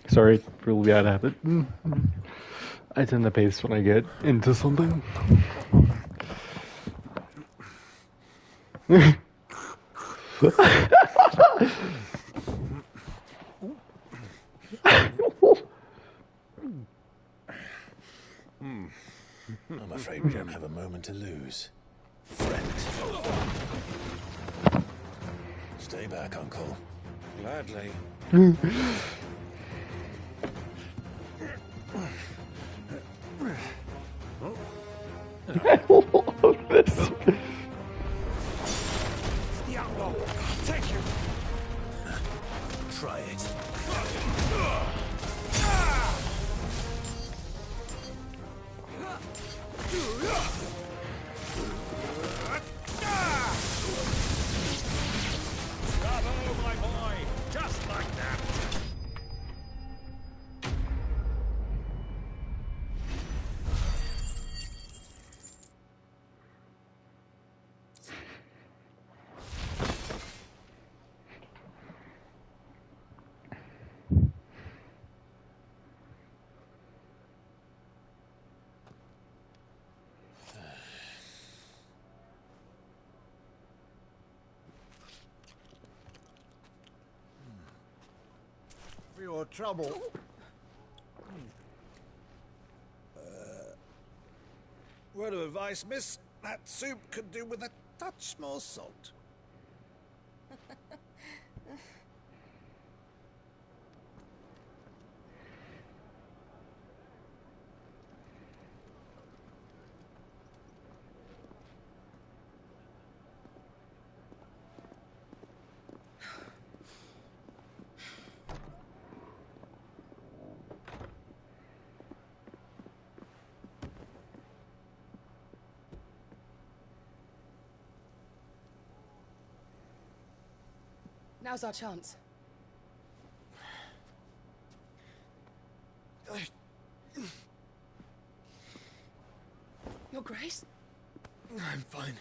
[SPEAKER 1] Sorry, really bad habit. I tend to pace when I get into something.
[SPEAKER 5] I'm afraid we don't have a moment to lose. Friend. Stay back, Uncle.
[SPEAKER 8] Gladly.
[SPEAKER 1] I love this.
[SPEAKER 8] The outlaw. Take you.
[SPEAKER 26] Try it.
[SPEAKER 8] Bravo, my boy. Just like that.
[SPEAKER 21] For your trouble. Word of advice, miss. That soup could do with a touch more salt.
[SPEAKER 11] Now's our chance. Your Grace?
[SPEAKER 14] I'm fine.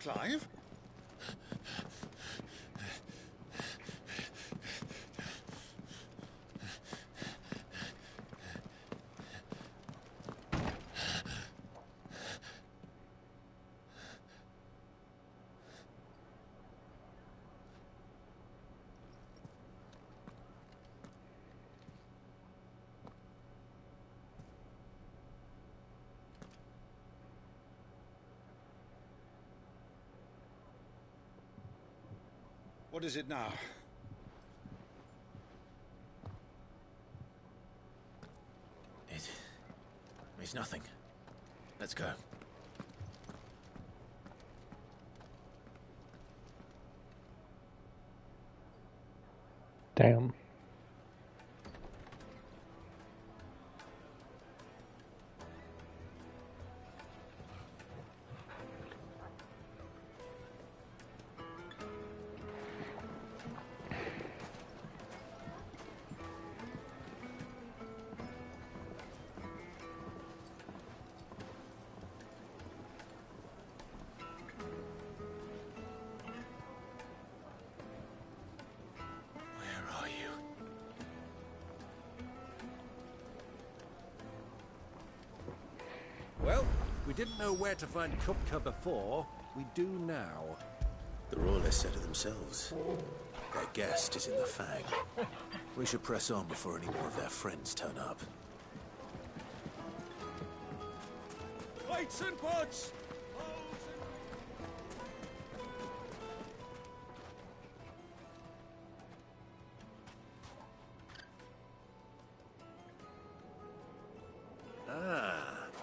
[SPEAKER 14] Clive?
[SPEAKER 6] What is it now?
[SPEAKER 5] It's nothing. Let's go.
[SPEAKER 1] Damn.
[SPEAKER 8] Well, we didn't know where to find Kupka before. We do now.
[SPEAKER 5] The Royalists said it themselves. Their guest is in the Fang. We should press on before any more of their friends turn up.
[SPEAKER 8] Lights and pots!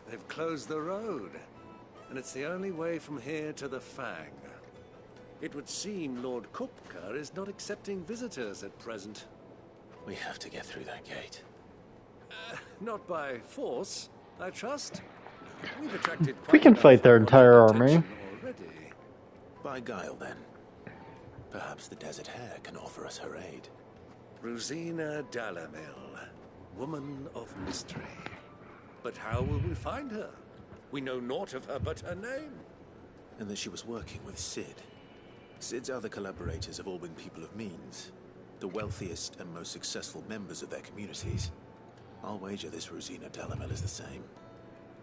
[SPEAKER 8] They've closed the road, and it's the only way from here to the Fang. It would seem Lord Kupka is not accepting visitors at present.
[SPEAKER 5] We have to get through that gate.
[SPEAKER 8] Not by force, I trust. We've attracted
[SPEAKER 1] We can fight their entire army.
[SPEAKER 8] already.
[SPEAKER 5] By guile, then. Perhaps the Desert Hare can offer us her aid.
[SPEAKER 8] Rosina Dalamil, woman of mystery. But how will we find her? We know naught of her but her name.
[SPEAKER 5] And that she was working with Sid. Sid's other collaborators have all been people of means. The wealthiest and most successful members of their communities. I'll wager this Rosina Dalamil is the same.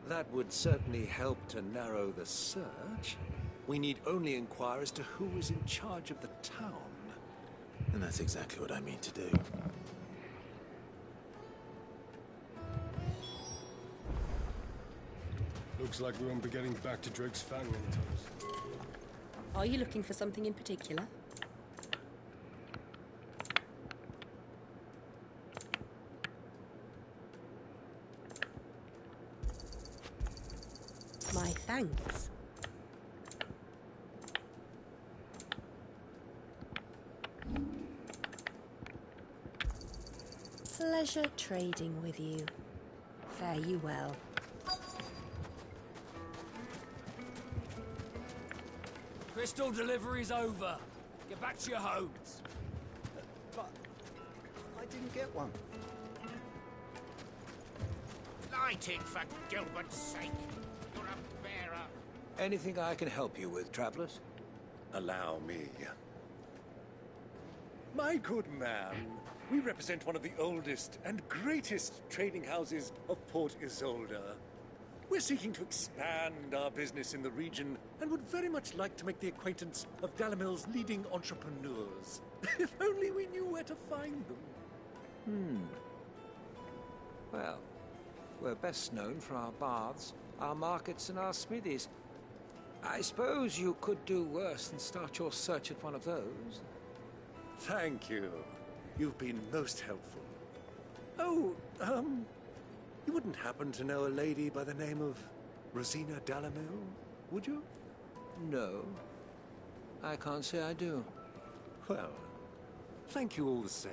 [SPEAKER 8] That would certainly help to narrow the search. We need only inquire as to who is in charge of the town.
[SPEAKER 5] And that's exactly what I mean to do.
[SPEAKER 21] Looks like we won't be getting back to Drake's Fang anytime soon.
[SPEAKER 9] Are you looking for something in particular? My thanks. Pleasure trading with you. Fare you well.
[SPEAKER 15] Crystal delivery's over. Get back to your homes.
[SPEAKER 10] But I didn't get one.
[SPEAKER 6] Light it, for Gilbert's sake. You're a bearer.
[SPEAKER 8] Anything I can help you with, travelers? Allow me. My good man, we represent one of the oldest and greatest trading houses of Port Isolde. We're seeking to expand our business in the region and would very much like to make the acquaintance of Dalamil's leading entrepreneurs. If only we knew where to find them. Well,
[SPEAKER 4] We're best known for our baths, our markets, and our smithies. I suppose you could do worse than start your search at one of those.
[SPEAKER 3] Thank you. You've been most helpful. Oh, you wouldn't happen to know a lady by the name of Rosina Dalamil, would you?
[SPEAKER 4] No. I can't say I do.
[SPEAKER 3] Well, thank you all the same.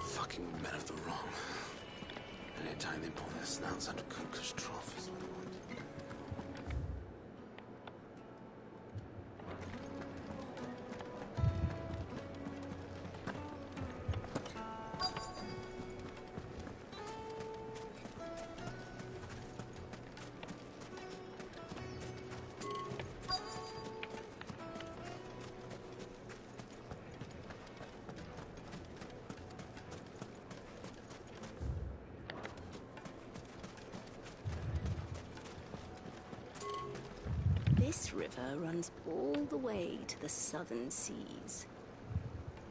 [SPEAKER 5] Fucking men of the wrong. Anytime they pull their snouts out of Kunka's trough is what I want.
[SPEAKER 7] This river runs all the way to the southern seas.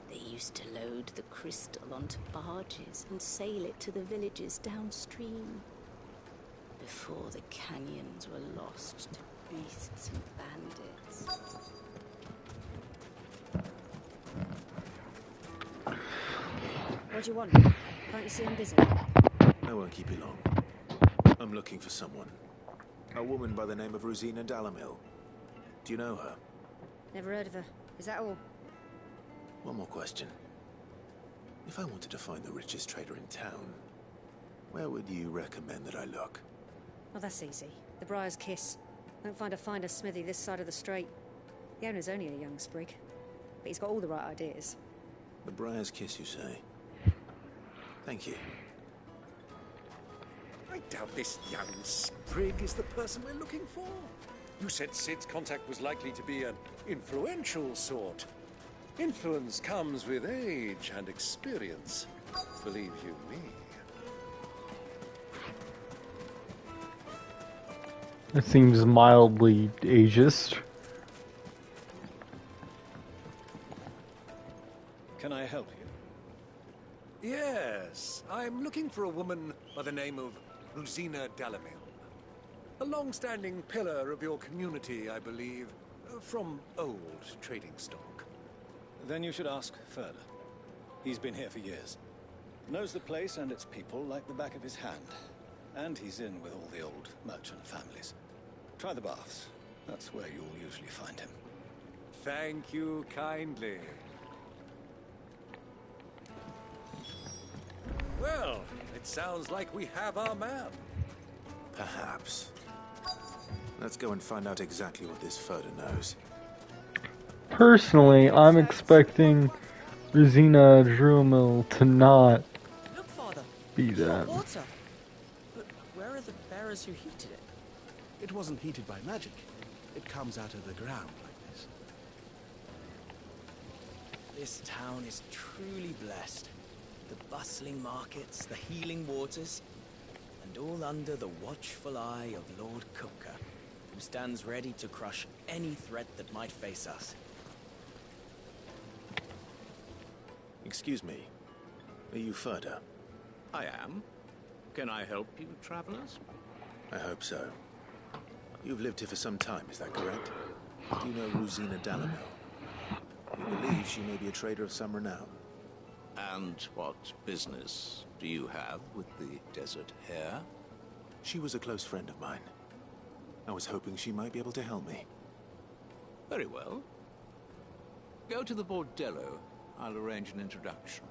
[SPEAKER 7] They used to load the crystal onto barges and sail it to the villages downstream, before the canyons were lost to beasts and bandits.
[SPEAKER 13] What do you want? Can't you see I'm busy?
[SPEAKER 5] I won't keep you long. I'm looking for someone. A woman by the name of Rosina Dalamil. Do you know her?
[SPEAKER 13] Never heard of her. Is that all?
[SPEAKER 5] One more question. If I wanted to find the richest trader in town, where would you recommend that I look?
[SPEAKER 13] Oh, that's easy. The Briar's Kiss. Won't find a finer smithy this side of the strait. The owner's only a young sprig, but he's got all the right ideas.
[SPEAKER 5] The Briar's Kiss, you say? Thank you.
[SPEAKER 3] I doubt this young sprig is the person we're looking for. You said Sid's contact was likely to be an influential sort. Influence comes with age and experience. Believe you me.
[SPEAKER 1] It seems mildly ageist.
[SPEAKER 15] Can I help you?
[SPEAKER 3] Yes, I'm looking for a woman by the name of Rosina Dalamil. A long-standing pillar of your community, I believe, from old trading stock.
[SPEAKER 15] Then you should ask further. He's been here for years. Knows the place and its people like the back of his hand. And he's in with all the old merchant families. Try the baths. That's where you'll usually find him.
[SPEAKER 3] Thank you kindly. Well, it sounds like we have our man.
[SPEAKER 5] Perhaps. Let's go and find out exactly what this Furder knows.
[SPEAKER 1] Personally, I'm expecting Rosina Drumel to not
[SPEAKER 16] Look, Father.
[SPEAKER 1] be that.
[SPEAKER 16] Water. But where are the bearers who heated it?
[SPEAKER 10] It wasn't heated by magic. It comes out of the ground like this.
[SPEAKER 16] This town is truly blessed. The bustling markets, the healing waters, and all under the watchful eye of Lord Kupka, who stands ready to crush any threat that might face us.
[SPEAKER 5] Excuse me. Are you Furder?
[SPEAKER 22] I am. Can I help you, travelers?
[SPEAKER 5] I hope so. You've lived here for some time, is that correct? Do you know Rosina Dalamil? You believe she may be a trader of some renown.
[SPEAKER 22] And what business do you have with the desert hare?
[SPEAKER 5] She was a close friend of mine. I was hoping she might be able to help me.
[SPEAKER 22] Very well. Go to the bordello. I'll arrange an introduction.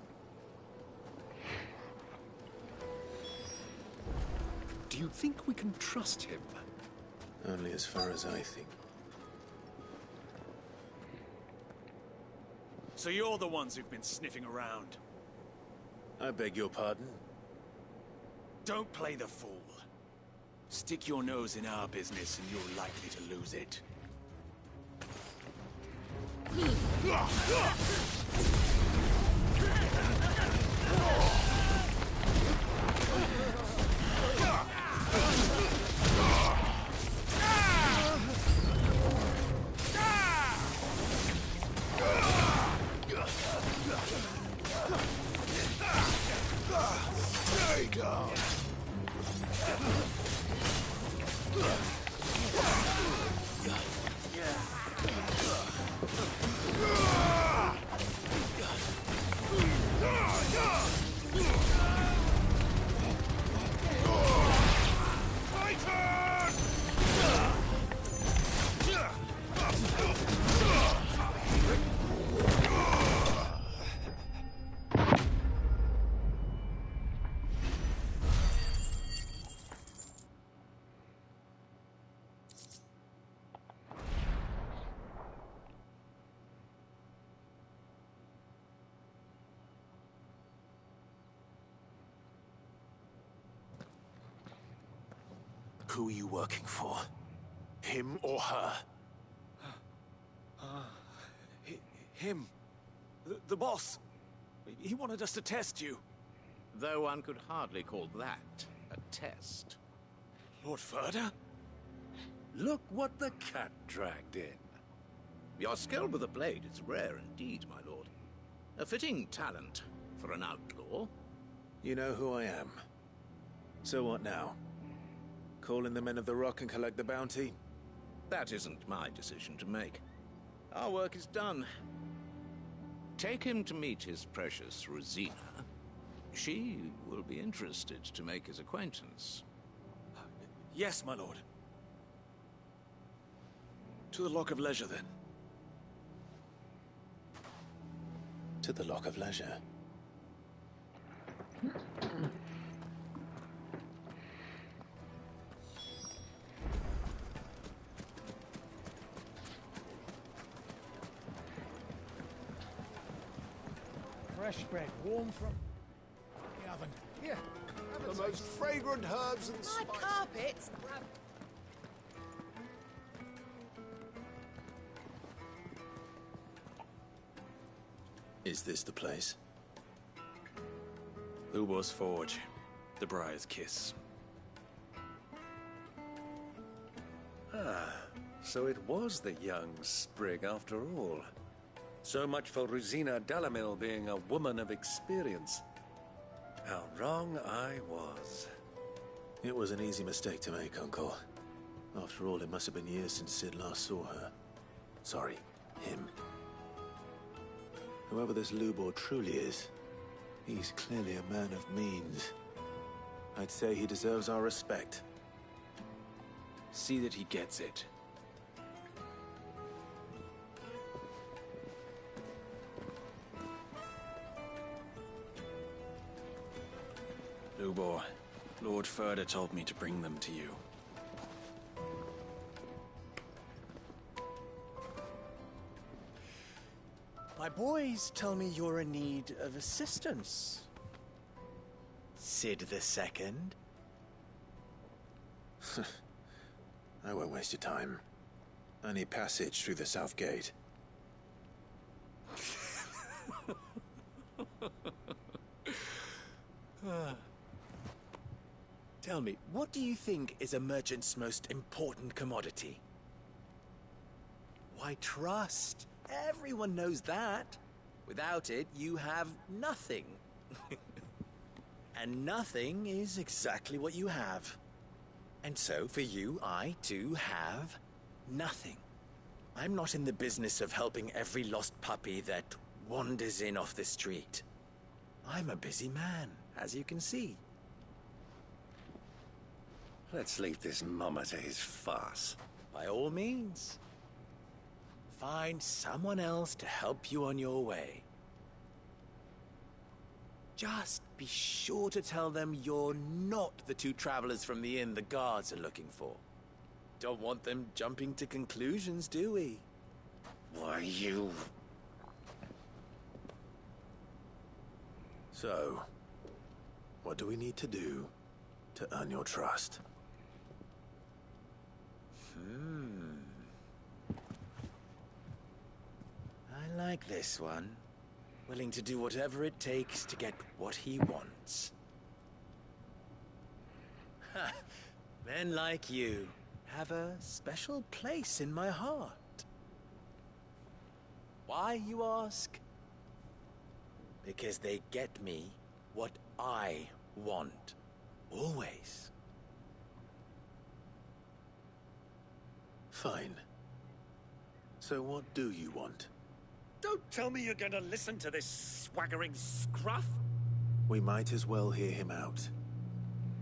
[SPEAKER 3] Do you think we can trust him?
[SPEAKER 5] Only as far as I think.
[SPEAKER 23] So you're the ones who've been sniffing around?
[SPEAKER 5] I beg your pardon?
[SPEAKER 2] Don't play the fool. Stick your nose in our business and you're likely to lose it. There you go. Who are you working for? Him or her?
[SPEAKER 4] Him. The boss. He wanted us to test you.
[SPEAKER 22] Though one could hardly call that a test.
[SPEAKER 4] Lord Ferda?
[SPEAKER 3] Look what the cat dragged in.
[SPEAKER 22] Your skill with a blade is rare indeed, my lord. A fitting talent for an outlaw.
[SPEAKER 5] You know who I am. So what now? Call in the Men of the Rock and collect the bounty?
[SPEAKER 22] That isn't my decision to make. Our work is done. Take him to meet his precious Rosina. She will be interested to make his acquaintance.
[SPEAKER 4] Yes, my lord. To the Lock of Leisure, then.
[SPEAKER 5] To the Lock of Leisure.
[SPEAKER 10] Fresh bread, warm from the oven. Here,
[SPEAKER 2] The most fragrant herbs and
[SPEAKER 9] My
[SPEAKER 2] spices.
[SPEAKER 9] carpets.
[SPEAKER 5] Is this the place?
[SPEAKER 8] Lubor's Forge. The Briar's Kiss. Ah, so it was the young sprig after all. So much for Rosina Dalamil being a woman of experience. How wrong I was.
[SPEAKER 5] It was an easy mistake to make, Uncle. After all, it must have been years since Sid last saw her. Sorry, him. Whoever this Lubor truly is, he's clearly a man of means. I'd say he deserves our respect.
[SPEAKER 2] See that he gets it.
[SPEAKER 8] Lubor, Lord Ferda told me to bring them to you.
[SPEAKER 16] My boys tell me you're in need of assistance. Sid the Second?
[SPEAKER 5] I won't waste your time. I need passage through the south gate.
[SPEAKER 16] Tell me, what do you think is a merchant's most important commodity? Why, trust. Everyone knows that. Without it, you have nothing. And nothing is exactly what you have. And so, for you, I, too, have nothing. I'm not in the business of helping every lost puppy that wanders in off the street. I'm a busy man, as you can see.
[SPEAKER 8] Let's leave this mummer to his farce.
[SPEAKER 16] By all means. Find someone else to help you on your way. Just be sure to tell them you're not the two travelers from the inn the guards are looking for. Don't want them jumping to conclusions, do we?
[SPEAKER 8] Why, you...
[SPEAKER 5] So, What do we need to do to earn your trust?
[SPEAKER 16] I like this one. Willing to do whatever it takes to get what he wants. Ha! Men like you have a special place in my heart. Why, you ask? Because they get me what I want. Always.
[SPEAKER 5] Fine. So what do you want?
[SPEAKER 3] Don't tell me you're going to listen to this swaggering scruff.
[SPEAKER 5] We might as well hear him out.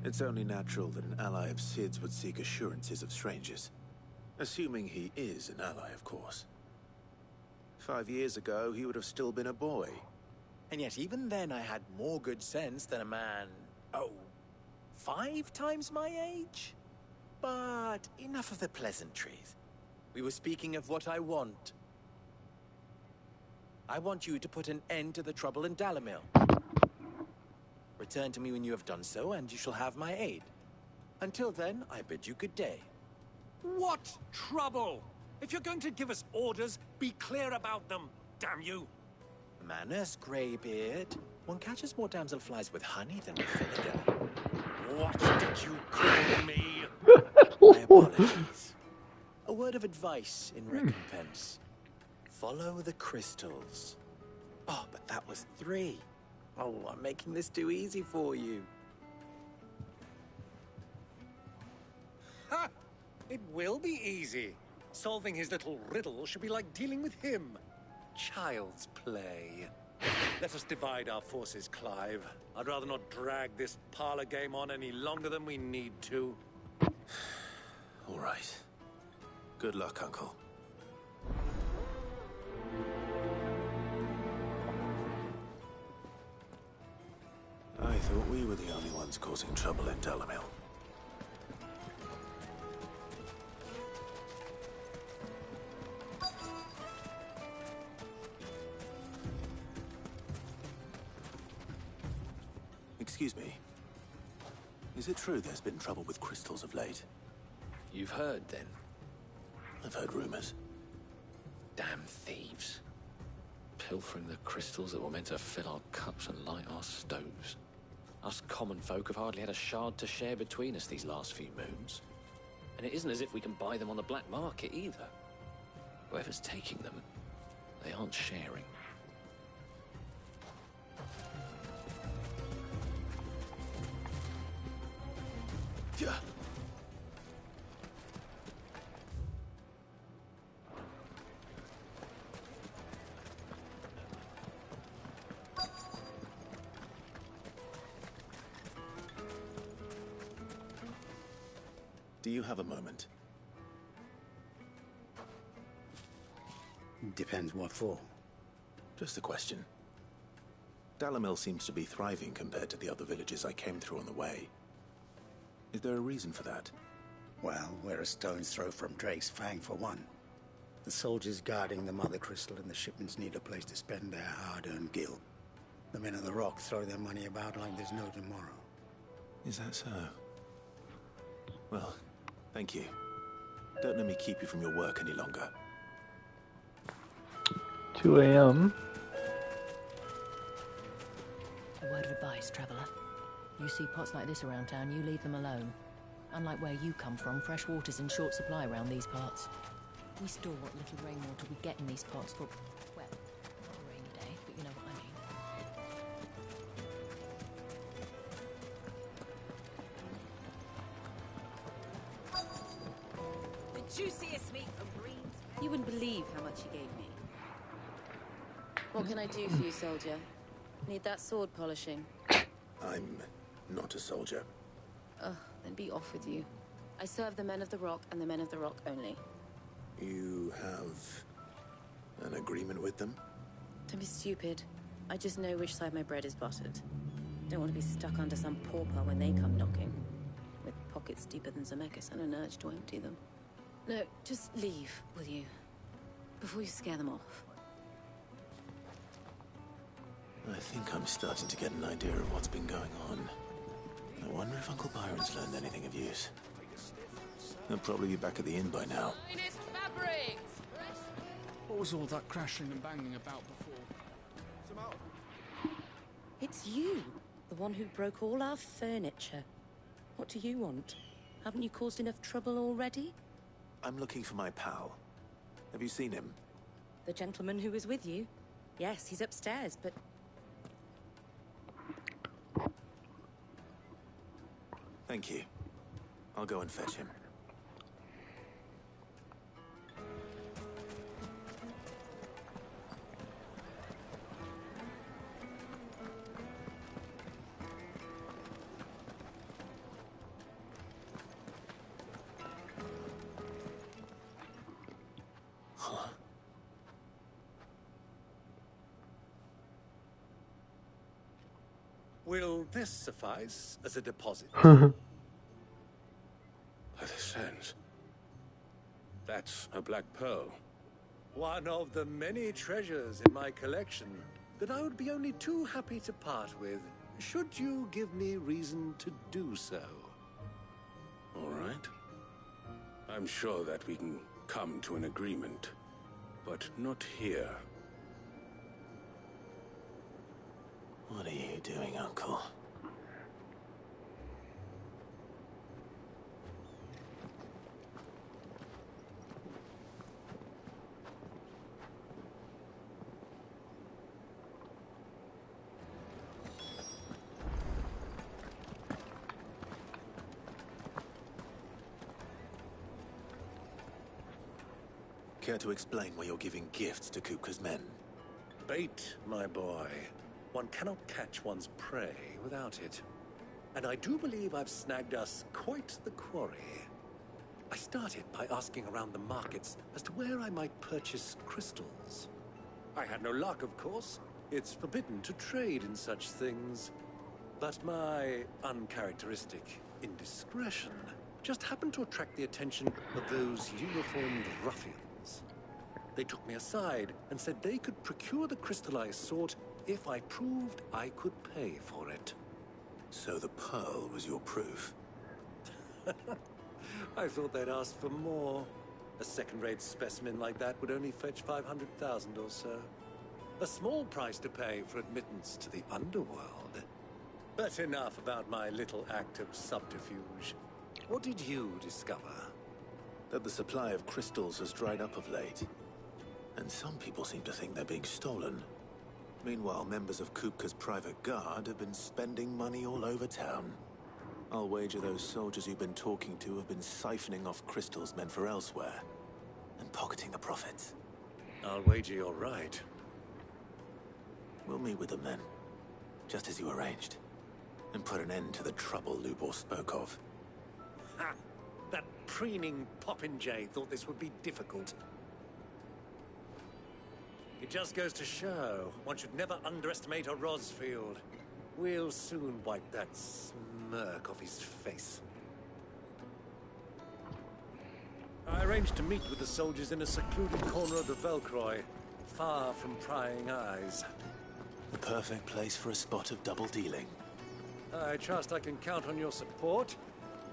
[SPEAKER 5] It's only natural that an ally of Sid's would seek assurances of strangers. Assuming he is an ally, of course. 5 years ago, he would have still been a boy.
[SPEAKER 16] And yet even then I had more good sense than a man, 5 times my age? But enough of the pleasantries. We were speaking of what I want. I want you to put an end to the trouble in Dalamil. Return to me when you have done so, and you shall have my aid. Until then, I bid you good day.
[SPEAKER 3] What trouble? If you're going to give us orders, be clear about them, damn you!
[SPEAKER 16] Manners, Greybeard. One catches more damselflies with honey than with vinegar.
[SPEAKER 3] What did you call me?
[SPEAKER 16] My apologies. A word of advice in recompense. Follow the crystals. Oh, but that was 3. Oh, I'm making this too easy for you.
[SPEAKER 3] Ha! It will be easy. Solving his little riddle should be like dealing with him. Child's play. Let us divide our forces, Clive. I'd rather not drag this parlor game on any longer than we need to.
[SPEAKER 5] All right. Good luck, Uncle. I thought we were the only ones causing trouble in Dalamil. Excuse me. Is it true there's been trouble with crystals of late?
[SPEAKER 12] You've heard, then?
[SPEAKER 5] I've heard rumors.
[SPEAKER 12] Damn thieves. Pilfering the crystals that were meant to fill our cups and light our stoves. Us common folk have hardly had a shard to share between us these last few moons. And it isn't as if we can buy them on the black market either. Whoever's taking them, they aren't sharing.
[SPEAKER 5] Yeah. Do you have a moment?
[SPEAKER 10] Depends what for.
[SPEAKER 5] Just a question. Dalamil seems to be thriving compared to the other villages I came through on the way. Is there a reason for that?
[SPEAKER 10] Well, we're a stone's throw from Drake's Fang, for one. The soldiers guarding the Mother Crystal and the shipments need a place to spend their hard-earned gil. The men of the Rock throw their money about like there's no tomorrow.
[SPEAKER 5] Is that so? Well, thank you. Don't let me keep you from your work any longer.
[SPEAKER 1] 2 a.m.
[SPEAKER 17] A word of advice, traveller. You see pots like this around town, you leave them alone. Unlike where you come from, fresh water's in short supply around these parts. We store what little rainwater we get in these pots for, well, not a rainy day, but you know what I mean.
[SPEAKER 9] The juiciest meat from Greens. You wouldn't believe how much he gave me. What can I do for you, soldier? Need that sword polishing?
[SPEAKER 5] I'm not a soldier.
[SPEAKER 9] Ugh, then be off with you. I serve the men of the Rock and the men of the Rock only.
[SPEAKER 5] You have an agreement with them?
[SPEAKER 9] Don't be stupid. I just know which side my bread is buttered. Don't want to be stuck under some pauper when they come knocking. With pockets deeper than Zemeckis and an urge to empty them. No, just leave, will you? Before you scare them off.
[SPEAKER 5] I think I'm starting to get an idea of what's been going on. I wonder if Uncle Byron's learned anything of use. He'll probably be back at the inn by now.
[SPEAKER 18] Finest fabrics!
[SPEAKER 19] What was all that crashing and banging about before?
[SPEAKER 9] It's you, the one who broke all our furniture. What do you want? Haven't you caused enough trouble already?
[SPEAKER 5] I'm looking for my pal. Have you seen him?
[SPEAKER 9] The gentleman who was with you? Yes, he's upstairs, but...
[SPEAKER 5] Thank you. I'll go and fetch him.
[SPEAKER 3] Will this suffice as a deposit?
[SPEAKER 21] By the sands. That's a black pearl.
[SPEAKER 3] One of the many treasures in my collection that I would be only too happy to part with, should you give me reason to do so.
[SPEAKER 21] All right. I'm sure that we can come to an agreement, but not here.
[SPEAKER 5] What are you doing, Uncle? Care to explain why you're giving gifts to Kupka's men?
[SPEAKER 3] Bait, my boy. One cannot catch one's prey without it. And I do believe I've snagged us quite the quarry. I started by asking around the markets as to where I might purchase crystals. I had no luck, of course. It's forbidden to trade in such things. But my uncharacteristic indiscretion just happened to attract the attention of those uniformed ruffians. They took me aside and said they could procure the crystal I sought if I proved I could pay for it.
[SPEAKER 5] So the pearl was your proof?
[SPEAKER 3] I thought they'd asked for more. A second-rate specimen like that would only fetch 500,000 or so. A small price to pay for admittance to the underworld. But enough about my little act of subterfuge. What did you discover?
[SPEAKER 5] That the supply of crystals has dried up of late. And some people seem to think they're being stolen. Meanwhile, members of Kupka's private guard have been spending money all over town. I'll wager those soldiers you've been talking to have been siphoning off crystals meant for elsewhere, and pocketing the profits.
[SPEAKER 3] I'll wager you're right.
[SPEAKER 5] We'll meet with them then, just as you arranged, and put an end to the trouble Lubor spoke of.
[SPEAKER 3] Ha! That preening popinjay thought this would be difficult. It just goes to show, one should never underestimate a Rosfield. We'll soon wipe that smirk off his face. I arranged to meet with the soldiers in a secluded corner of the Velcroy, far from prying eyes.
[SPEAKER 5] The perfect place for a spot of double dealing.
[SPEAKER 3] I trust I can count on your support,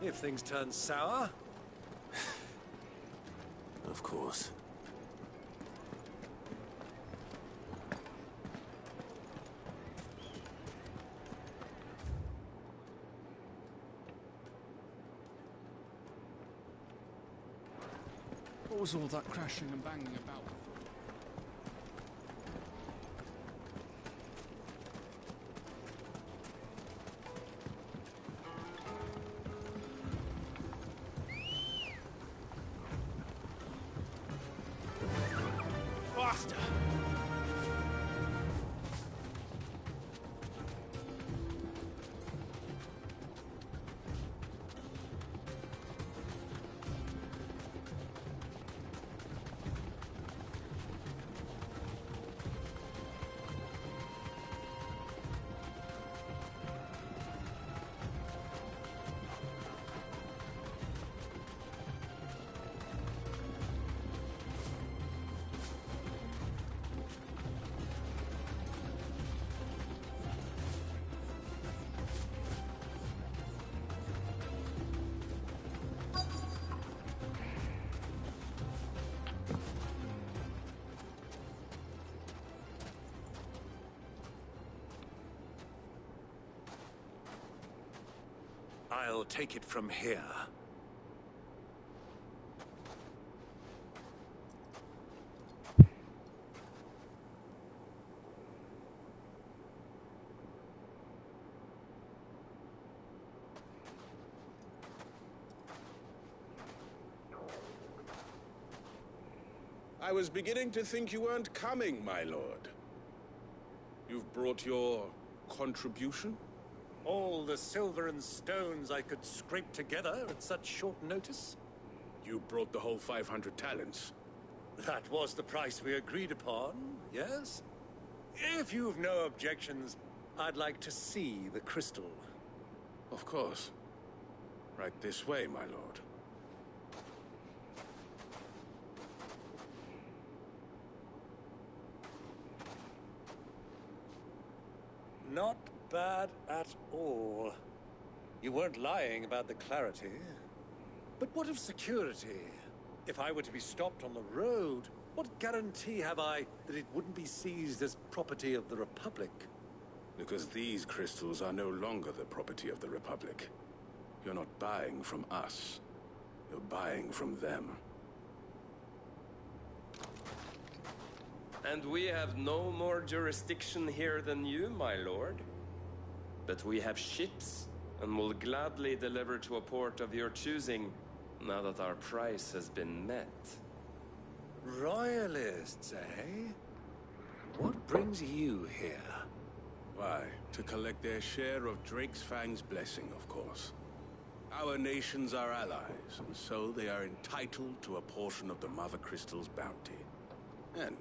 [SPEAKER 3] if things turn sour.
[SPEAKER 5] Of course.
[SPEAKER 19] What was all that crashing and banging about before?
[SPEAKER 22] Faster!
[SPEAKER 3] I'll take it from here.
[SPEAKER 21] I was beginning to think you weren't coming, my lord. You've brought your contribution?
[SPEAKER 3] All the silver and stones I could scrape together at such short notice?
[SPEAKER 21] You brought the whole 500 talents.
[SPEAKER 3] That was the price we agreed upon, yes? If you've no objections, I'd like to see the crystal.
[SPEAKER 21] Of course. Right this way, my lord.
[SPEAKER 3] Not bad at all. You weren't lying about the clarity. But what of security? If I were to be stopped on the road, what guarantee have I that it wouldn't be seized as property of the Republic?
[SPEAKER 21] Because these crystals are no longer the property of the Republic. You're not buying from us. You're buying from them.
[SPEAKER 18] And we have no more jurisdiction here than you, my lord. But we have ships, and will gladly deliver to a port of your choosing, now that our price has been met.
[SPEAKER 3] Royalists, eh? What brings you here?
[SPEAKER 21] Why, to collect their share of Drake's Fang's blessing, of course. Our nations are allies, and so they are entitled to a portion of the Mother Crystal's bounty. And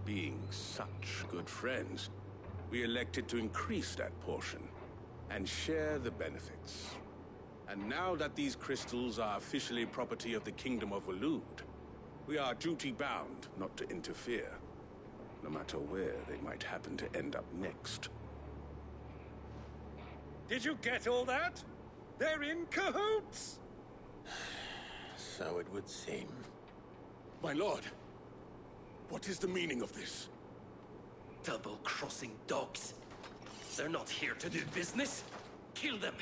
[SPEAKER 21] being such good friends, we elected to increase that portion and share the benefits. And now that these crystals are officially property of the Kingdom of Waloed, we are duty-bound not to interfere, no matter where they might happen to end up next.
[SPEAKER 3] Did you get all that? They're in cahoots!
[SPEAKER 5] So it would seem.
[SPEAKER 21] My lord, what is the meaning of this?
[SPEAKER 20] Double-crossing dogs. They're not here to do business. Kill them.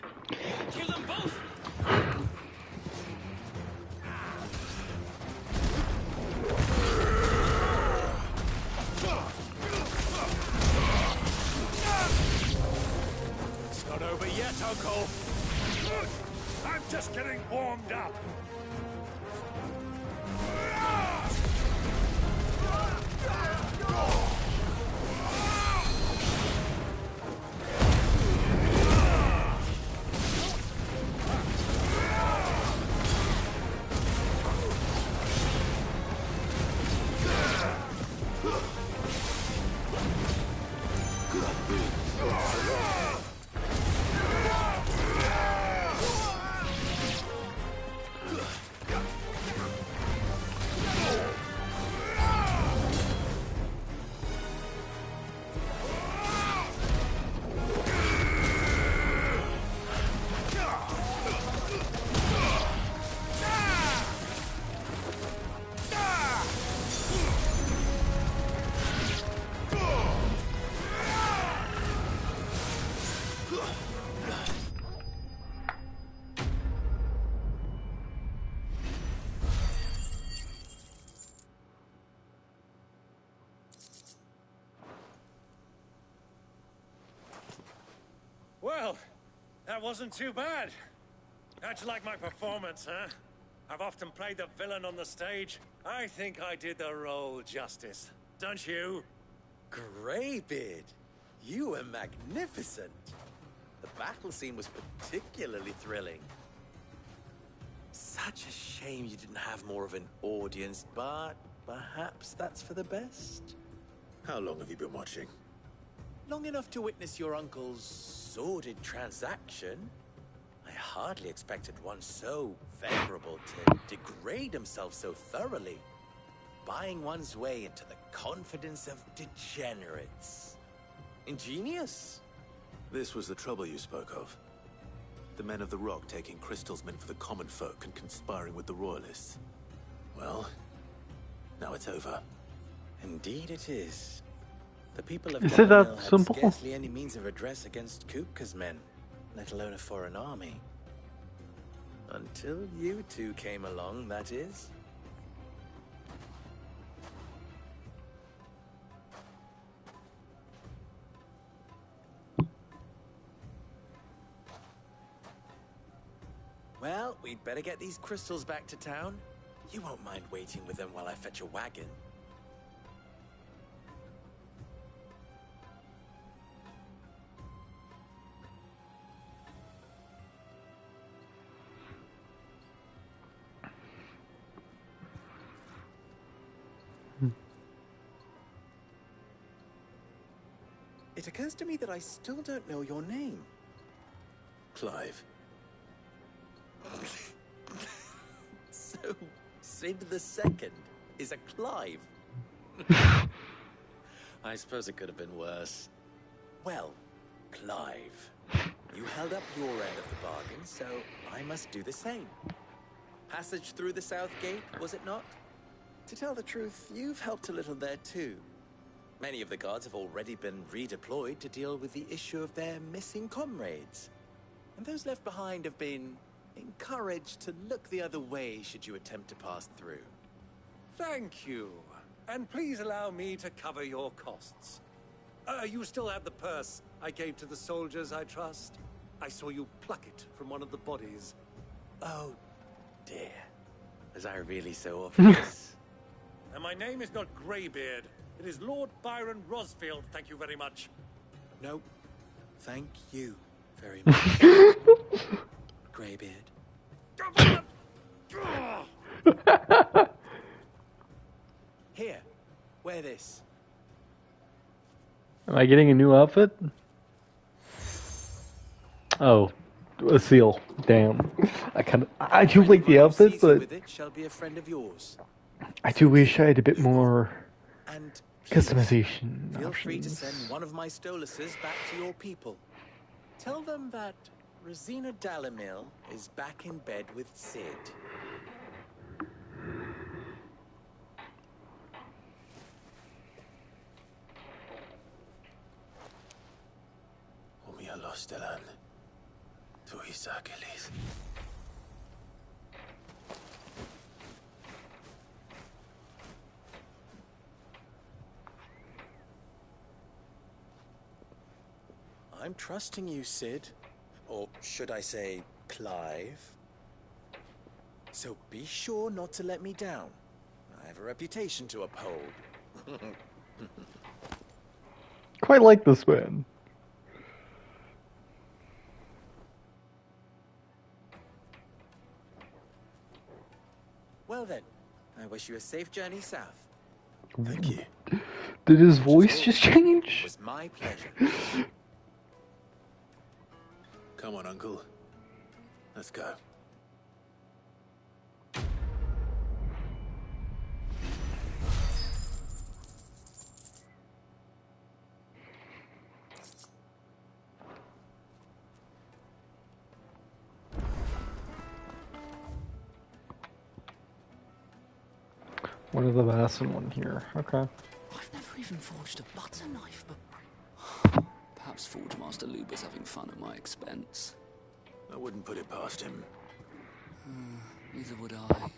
[SPEAKER 20] Kill them both!
[SPEAKER 3] It's not over yet, Uncle. I'm just getting warmed up. Well, that wasn't too bad. How'd you like my performance, huh? I've often played the villain on the stage. I think I did the role justice. Don't you?
[SPEAKER 16] Greybeard, you were magnificent. The battle scene was particularly thrilling. Such a shame you didn't have more of an audience, but perhaps that's for the best.
[SPEAKER 5] How long have you been watching?
[SPEAKER 16] Long enough to witness your uncle's sordid transaction. I hardly expected one so venerable to degrade himself so thoroughly, buying one's way into the confidence of degenerates. Ingenious.
[SPEAKER 5] This was the trouble you spoke of. The men of the Rock taking crystals meant for the common folk and conspiring with the Royalists. Well, now it's over.
[SPEAKER 16] Indeed it is. The people of
[SPEAKER 1] Is it that
[SPEAKER 16] Gallinel had
[SPEAKER 1] simple?
[SPEAKER 16] scarcely any means of redress against Kupka's men, let alone a foreign army. Until you two came along, that is. Well, we'd better get these crystals back to town. You won't mind waiting with them while I fetch a wagon. It occurs to me that I still don't know your name.
[SPEAKER 5] Clive.
[SPEAKER 16] So, Sid the Second is a Clive. I suppose it could have been worse. Well, Clive, you held up your end of the bargain, so I must do the same. Passage through the South Gate, was it not? To tell the truth, you've helped a little there too. Many of the guards have already been redeployed to deal with the issue of their missing comrades. And those left behind have been encouraged to look the other way should you attempt to pass through.
[SPEAKER 3] Thank you. And please allow me to cover your costs. You still have the purse I gave to the soldiers, I trust? I saw you pluck it from one of the bodies.
[SPEAKER 16] Oh, dear. Was I really so obvious?
[SPEAKER 3] And my name is not Greybeard. It is Lord Byron Rosfield, thank you very much.
[SPEAKER 16] No, thank you very much. Greybeard. Here, wear this.
[SPEAKER 1] Am I getting a new outfit? Oh, a seal. Damn. I do like the outfit, but
[SPEAKER 16] With it shall be a friend of yours.
[SPEAKER 1] I do wish I had a bit more
[SPEAKER 16] And
[SPEAKER 1] customization
[SPEAKER 16] feel free to
[SPEAKER 1] options.
[SPEAKER 16] send one of my Stoluses back to your people. Tell them that Rosina Dalamil is back in bed with Sid.
[SPEAKER 5] Omia los Delan. Tu Isakelis.
[SPEAKER 16] I'm trusting you, Sid. Or should I say, Clive. So be sure not to let me down. I have a reputation to uphold.
[SPEAKER 1] Quite like this man.
[SPEAKER 16] Well then, I wish you a safe journey south.
[SPEAKER 5] Thank you.
[SPEAKER 1] Did his voice just change?
[SPEAKER 16] It was my pleasure.
[SPEAKER 5] Come on, Uncle. Let's go.
[SPEAKER 1] One of the bass and one here. Okay.
[SPEAKER 11] I've never even forged a butter knife, but perhaps Forge Master Luber's having fun at my expense.
[SPEAKER 5] I wouldn't put it past him.
[SPEAKER 11] Neither would I.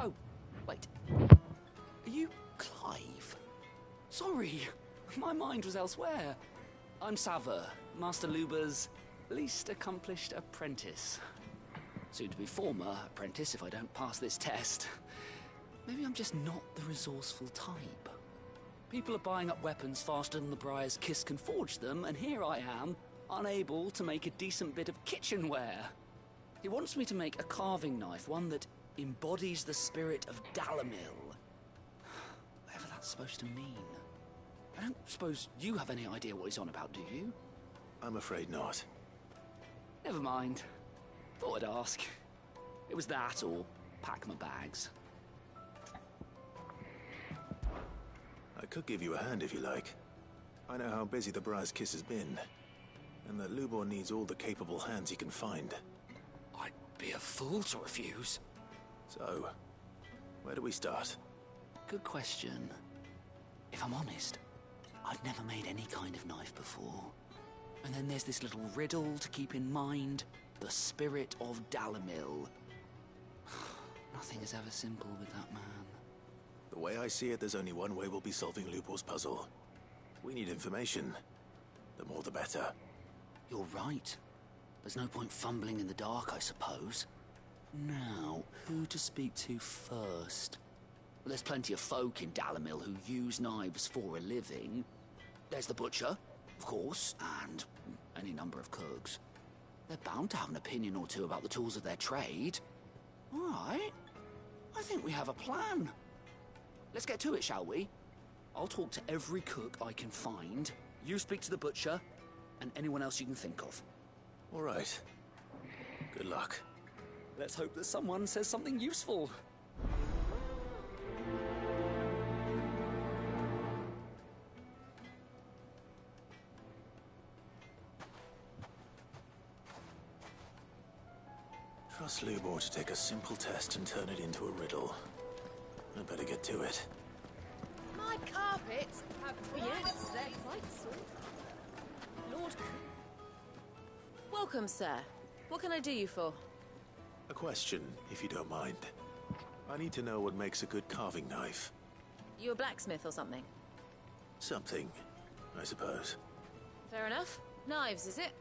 [SPEAKER 11] Oh, wait. Are you Clive? Sorry, my mind was elsewhere. I'm Sava, Master Luber's least accomplished apprentice. Soon to be former apprentice if I don't pass this test. Maybe I'm just not the resourceful type. People are buying up weapons faster than the Briar's Kiss can forge them, and here I am, unable to make a decent bit of kitchenware. He wants me to make a carving knife, one that embodies the spirit of Dalamil. Whatever that's supposed to mean. I don't suppose you have any idea what he's on about, do you?
[SPEAKER 5] I'm afraid not.
[SPEAKER 11] Never mind. Thought I'd ask. It was that or pack my bags.
[SPEAKER 5] I could give you a hand if you like. I know how busy the Briar's Kiss has been, and that Lubor needs all the capable hands he can find.
[SPEAKER 11] I'd be a fool to refuse.
[SPEAKER 5] So, where do we start?
[SPEAKER 11] Good question. If I'm honest, I've never made any kind of knife before. And then there's this little riddle to keep in mind. the spirit of Dalamil. Nothing is ever simple with that man.
[SPEAKER 5] The way I see it, there's only one way we'll be solving Lubor's puzzle. We need information. The more the better.
[SPEAKER 11] You're right. There's no point fumbling in the dark, I suppose. Now, who to speak to first? Well, there's plenty of folk in Dalamil who use knives for a living. There's the butcher, of course, and any number of cooks. They're bound to have an opinion or two about the tools of their trade. All right. I think we have a plan. Let's get to it, shall we? I'll talk to every cook I can find. You speak to the butcher, and anyone else you can think of.
[SPEAKER 5] All right. Good luck.
[SPEAKER 11] Let's hope that someone says something useful.
[SPEAKER 5] Trust Lubor to take a simple test and turn it into a riddle. I better get to it.
[SPEAKER 9] My carpets have... Yes, they're quite soft. Lord... Welcome, sir. What can I do you for?
[SPEAKER 5] A question, if you don't mind. I need to know what makes a good carving knife.
[SPEAKER 9] You a blacksmith or something?
[SPEAKER 5] Something, I suppose.
[SPEAKER 9] Fair enough. Knives, is it?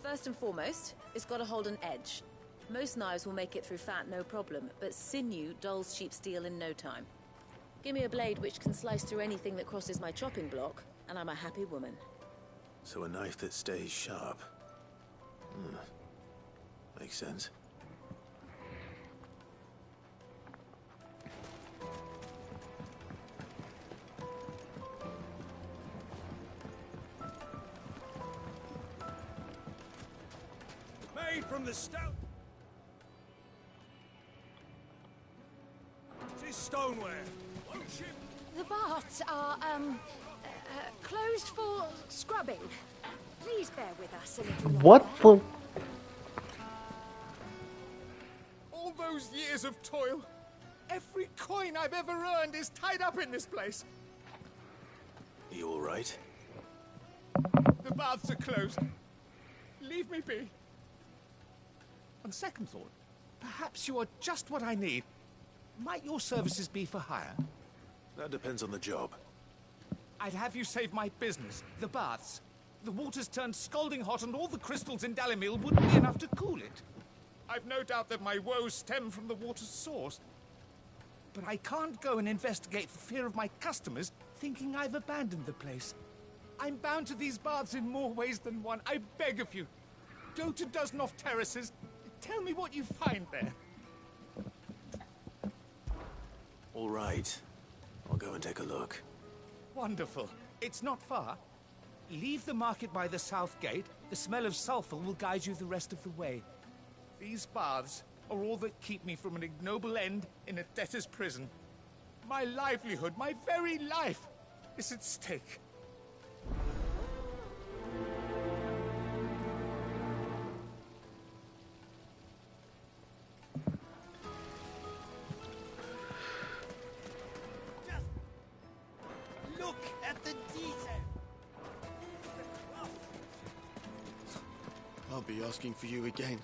[SPEAKER 9] First and foremost, it's got to hold an edge. Most knives will make it through fat, no problem, but sinew dulls cheap steel in no time. Give me a blade which can slice through anything that crosses my chopping block, and I'm a happy woman.
[SPEAKER 5] So a knife that stays sharp. Makes sense.
[SPEAKER 8] Made from the stone. This stoneware. Won't you?
[SPEAKER 13] The baths are, closed for scrubbing. Please bear with us a little longer.
[SPEAKER 1] What the?
[SPEAKER 8] All those years of toil, every coin I've ever earned is tied up in this place.
[SPEAKER 5] You all right?
[SPEAKER 8] The baths are closed. Leave me be. On second thought, perhaps you are just what I need. Might your services be for hire?
[SPEAKER 5] That depends on the job.
[SPEAKER 8] I'd have you save my business, the baths. The water's turned scalding hot and all the crystals in Dalamil wouldn't be enough to cool it. I've no doubt that my woes stem from the water's source. But I can't go and investigate for fear of my customers thinking I've abandoned the place. I'm bound to these baths in more ways than one. I beg of you. Go to Dusnoff Terraces. Tell me what you find there.
[SPEAKER 5] All right. I'll go and take a look.
[SPEAKER 8] Wonderful. It's not far. Leave the market by the south gate. The smell of sulfur will guide you the rest of the way. These baths are all that keep me from an ignoble end in a debtor's prison. My livelihood, my very life, is at stake.
[SPEAKER 20] Look at the detail.
[SPEAKER 6] I'll be asking for you again.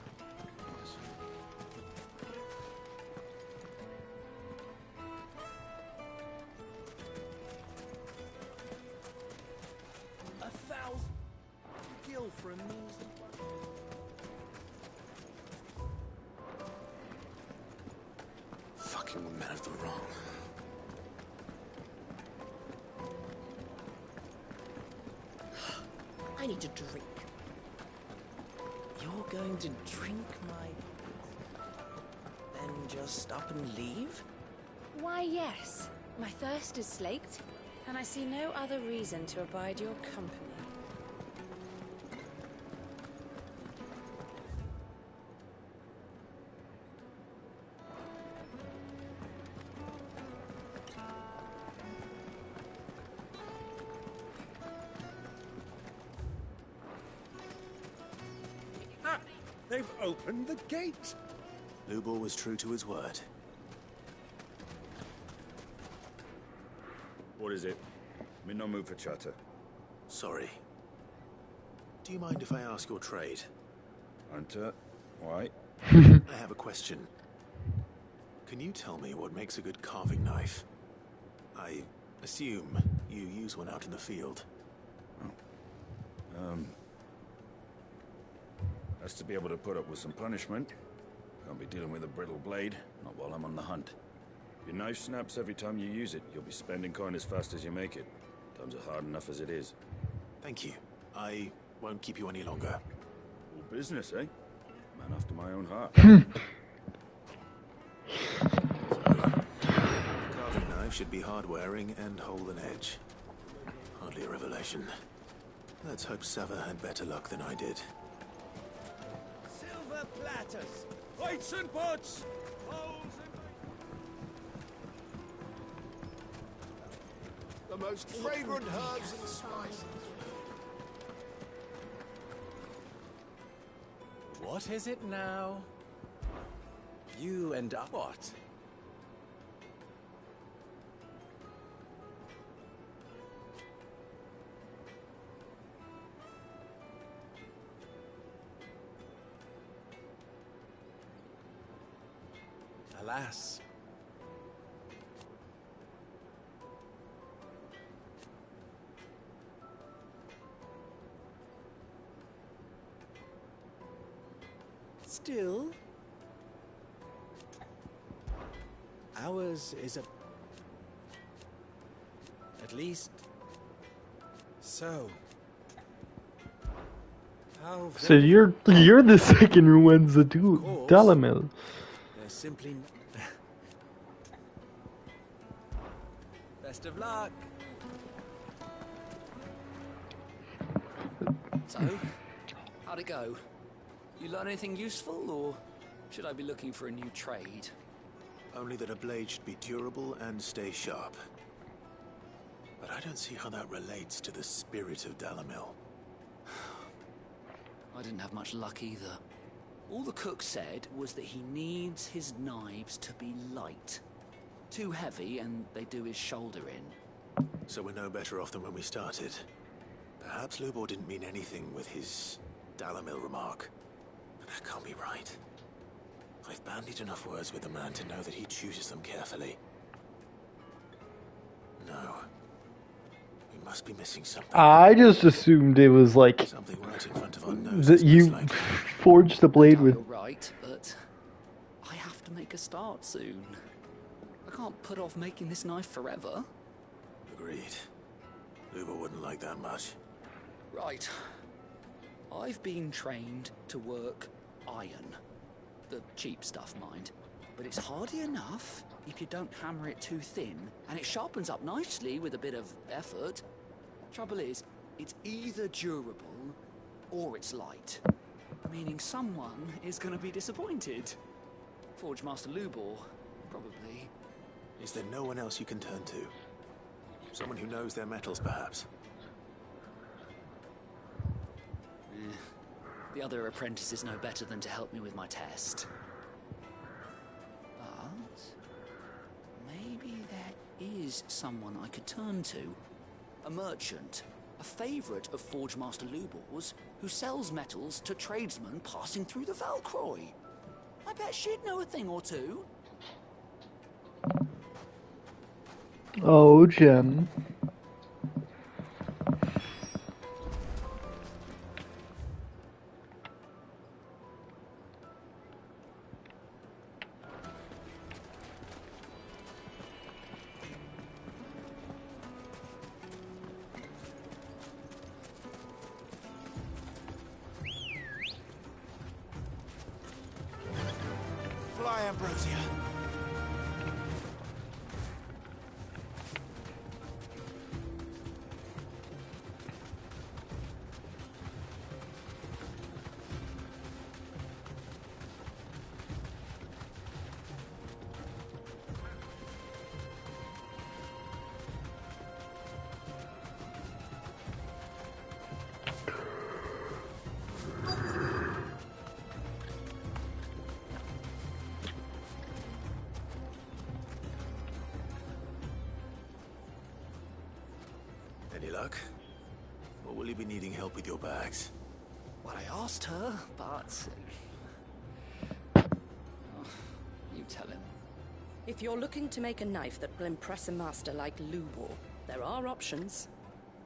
[SPEAKER 20] Gil for a measly
[SPEAKER 5] Fucking men of the wrong.
[SPEAKER 9] I need a drink.
[SPEAKER 16] You're going to drink my... then just up and leave?
[SPEAKER 13] Why, yes. My thirst is slaked, and I see no other reason to abide your company.
[SPEAKER 8] They've opened the gate.
[SPEAKER 5] Lubor was true to his word.
[SPEAKER 14] What is it? I'm in no mood for chatter.
[SPEAKER 5] Sorry. Do you mind if I ask your trade?
[SPEAKER 14] Hunter, Why?
[SPEAKER 5] I have a question. Can you tell me what makes a good carving knife? I assume you use one out in the field.
[SPEAKER 14] Has to be able to put up with some punishment. Can't be dealing with a brittle blade, not while I'm on the hunt. Your knife snaps every time you use it. You'll be spending coin as fast as you make it. Times are hard enough as it is.
[SPEAKER 5] Thank you. I won't keep you any longer.
[SPEAKER 14] All business, eh? Man after my own heart.
[SPEAKER 5] Carving knife should be hard-wearing and hold an edge. Hardly a revelation. Let's hope Sava had better luck than I did.
[SPEAKER 16] Silver platters, plates and pots, bowls and...
[SPEAKER 6] The most fragrant herbs and spices.
[SPEAKER 16] What is it now? You and I... What? Alas. Still, ours is a... At least... So... How
[SPEAKER 1] So you're the second Ruenza too, Dalamel.
[SPEAKER 16] There's simply... Best of luck!
[SPEAKER 11] So, how'd it go? You learn anything useful, or should I be looking for a new trade?
[SPEAKER 5] Only that a blade should be durable and stay sharp. But I don't see how that relates to the spirit of Dalamil.
[SPEAKER 11] I didn't have much luck either. All the cook said was that he needs his knives to be light. Too heavy, and they do his shoulder in.
[SPEAKER 5] So we're no better off than when we started. Perhaps Lubor didn't mean anything with his Dalamil remark. But that can't be right. I've bandied enough words with the man to know that he chooses them carefully. No. We must be missing something.
[SPEAKER 1] I just assumed it was like
[SPEAKER 5] Something right in front of our noses.
[SPEAKER 1] that you forged the blade with.
[SPEAKER 11] You're right, but I have to make a start soon. I can't put off making this knife forever.
[SPEAKER 5] Agreed. Lubor wouldn't like that much.
[SPEAKER 11] Right. I've been trained to work iron. The cheap stuff, mind. But it's hardy enough if you don't hammer it too thin, and it sharpens up nicely with a bit of effort. Trouble is, it's either durable or it's light. Meaning someone is going to be disappointed. Forge Master Lubor, probably.
[SPEAKER 5] Is there no one else you can turn to? Someone who knows their metals, perhaps?
[SPEAKER 11] The other apprentices know better than to help me with my test. But maybe there is someone I could turn to. A merchant, a favorite of Forge Master Lubor's, who sells metals to tradesmen passing through the Valcroy. I bet she'd know a thing or two.
[SPEAKER 1] Oh, Jen.
[SPEAKER 6] Fly, Ambrosia.
[SPEAKER 5] Any luck? Or will you be needing help with your bags?
[SPEAKER 11] Well, I asked her, but you tell him?
[SPEAKER 7] If you're looking to make a knife that will impress a master like Lubor, there are options.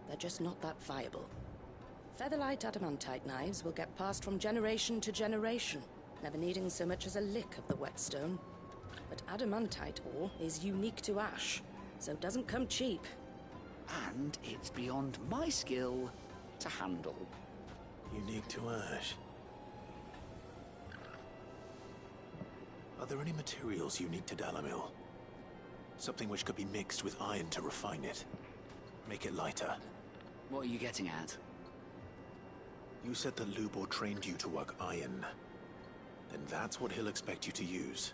[SPEAKER 7] They're just not that viable. Featherlight adamantite knives will get passed from generation to generation, never needing so much as a lick of the whetstone. But adamantite ore is unique to ash, so it doesn't come cheap.
[SPEAKER 11] And it's beyond my skill to handle.
[SPEAKER 5] Unique to ash. Are there any materials unique to Dalamil? Something which could be mixed with iron to refine it. Make it lighter.
[SPEAKER 11] What are you getting at?
[SPEAKER 5] You said that Lubor trained you to work iron. Then that's what he'll expect you to use.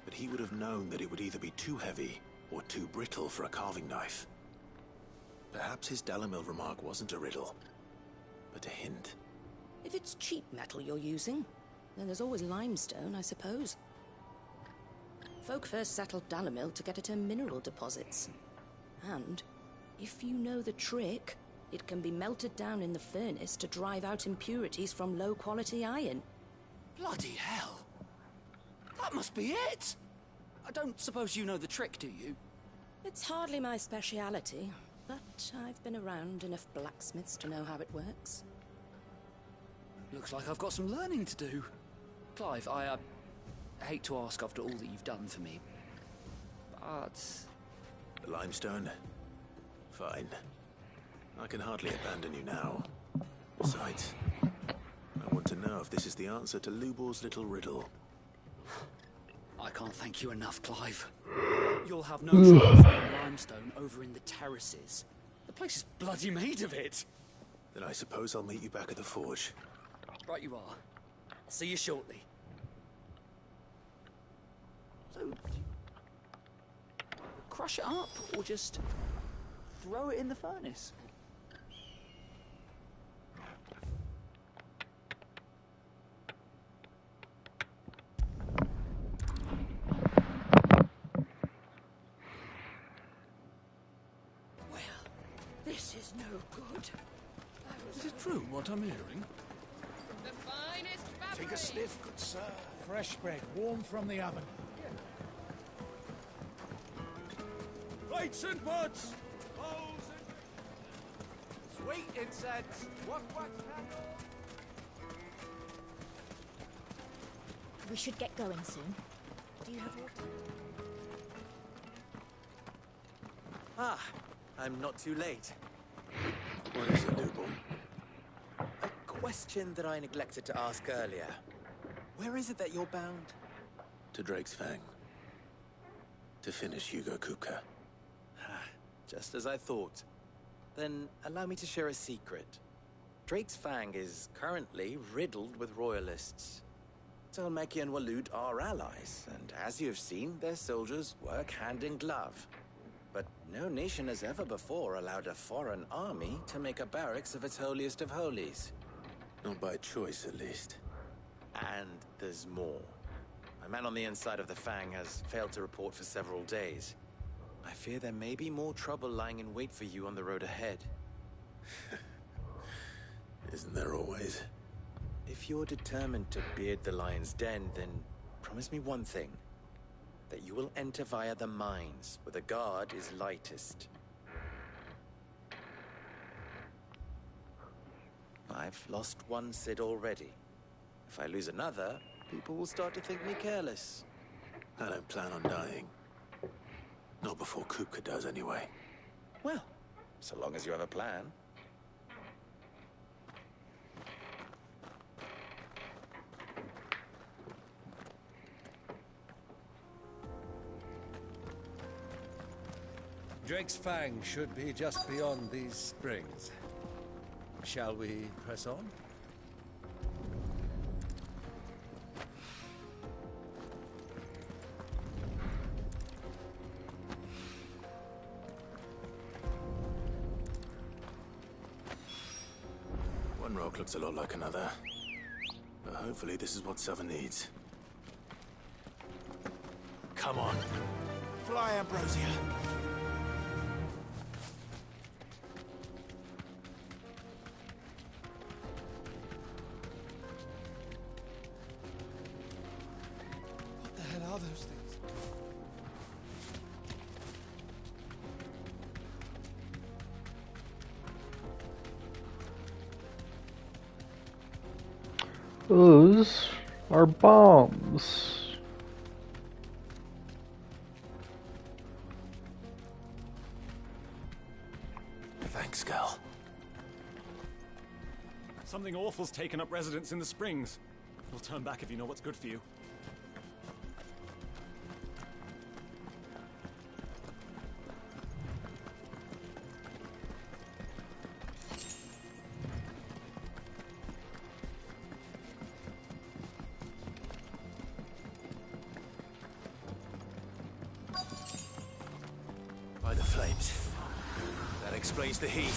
[SPEAKER 5] But he would have known that it would either be too heavy or too brittle for a carving knife. Perhaps his Dalamil remark wasn't a riddle, but a hint.
[SPEAKER 7] If it's cheap metal you're using, then there's always limestone, I suppose. Folk first settled Dalamil to get at her mineral deposits. And, if you know the trick, it can be melted down in the furnace to drive out impurities from low-quality iron.
[SPEAKER 11] Bloody hell! That must be it! I don't suppose you know the trick, do you?
[SPEAKER 7] It's hardly my speciality, but I've been around enough blacksmiths to know how it works.
[SPEAKER 11] Looks like I've got some learning to do. Clive, I hate to ask after all that you've done for me, but...
[SPEAKER 5] The limestone? Fine. I can hardly abandon you now. Besides, I want to know if this is the answer to Lubor's little riddle.
[SPEAKER 11] I can't thank you enough, Clive. You'll have no trouble finding limestone over in the terraces. The place is bloody made of it.
[SPEAKER 5] Then I suppose I'll meet you back at the forge.
[SPEAKER 11] Right you are. See you shortly. So, crush it up, or just throw it in the furnace?
[SPEAKER 7] Well, this is no good.
[SPEAKER 21] Is it true what I'm hearing?
[SPEAKER 6] The finest fabric.
[SPEAKER 3] Take a sniff, good sir.
[SPEAKER 6] Fresh bread, warm from the oven.
[SPEAKER 3] Plates and pots! Bowls and... Sweet incense! What candle?
[SPEAKER 15] We should get going soon. Do you have water?
[SPEAKER 16] Ah, I'm not too late.
[SPEAKER 5] What is it, Lubor?
[SPEAKER 16] A question that I neglected to ask earlier. Where is it that you're bound?
[SPEAKER 5] To Drake's Fang. To finish Hugo Kupka.
[SPEAKER 16] Just as I thought. Then allow me to share a secret. Drake's Fang is currently riddled with royalists. Telmeki and Walud are allies, and as you have seen, their soldiers work hand in glove. But no nation has ever before allowed a foreign army to make a barracks of its holiest of holies.
[SPEAKER 5] Not by choice, at least.
[SPEAKER 16] And there's more. My man on the inside of the Fang has failed to report for several days. I fear there may be more trouble lying in wait for you on the road ahead.
[SPEAKER 5] Isn't there always?
[SPEAKER 16] If you're determined to beard the lion's den, then promise me one thing. That you will enter via the mines, where the guard is lightest. I've lost one Cid already. If I lose another, people will start to think me careless.
[SPEAKER 5] I don't plan on dying. Not before Kupka does, anyway.
[SPEAKER 16] Well, so long as you have a plan.
[SPEAKER 3] Drake's Fang should be just beyond these springs. Shall we press on?
[SPEAKER 5] One rock looks a lot like another. But hopefully this is what Southern needs. Come on.
[SPEAKER 6] Fly, Ambrosia.
[SPEAKER 19] What the hell are those things?
[SPEAKER 1] Those are bombs.
[SPEAKER 5] Thanks, Gal.
[SPEAKER 2] Something awful's taken up residence in the springs. You'll turn back if you know what's good for you.
[SPEAKER 5] By the flames. That explains the heat.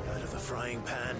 [SPEAKER 5] Out of the frying pan.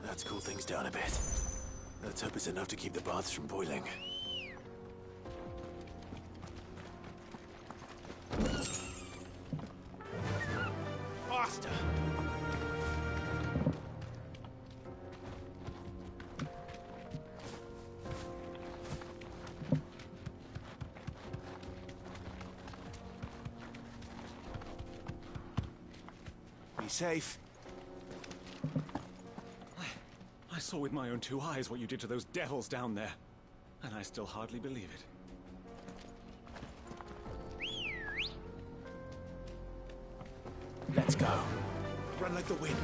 [SPEAKER 5] Let's cool things down a bit. Let's hope it's enough to keep the baths from boiling.
[SPEAKER 2] Faster!
[SPEAKER 5] Be safe.
[SPEAKER 2] I saw with my own two eyes what you did to those devils down there, and I still hardly believe it.
[SPEAKER 5] Let's go. Run like the wind.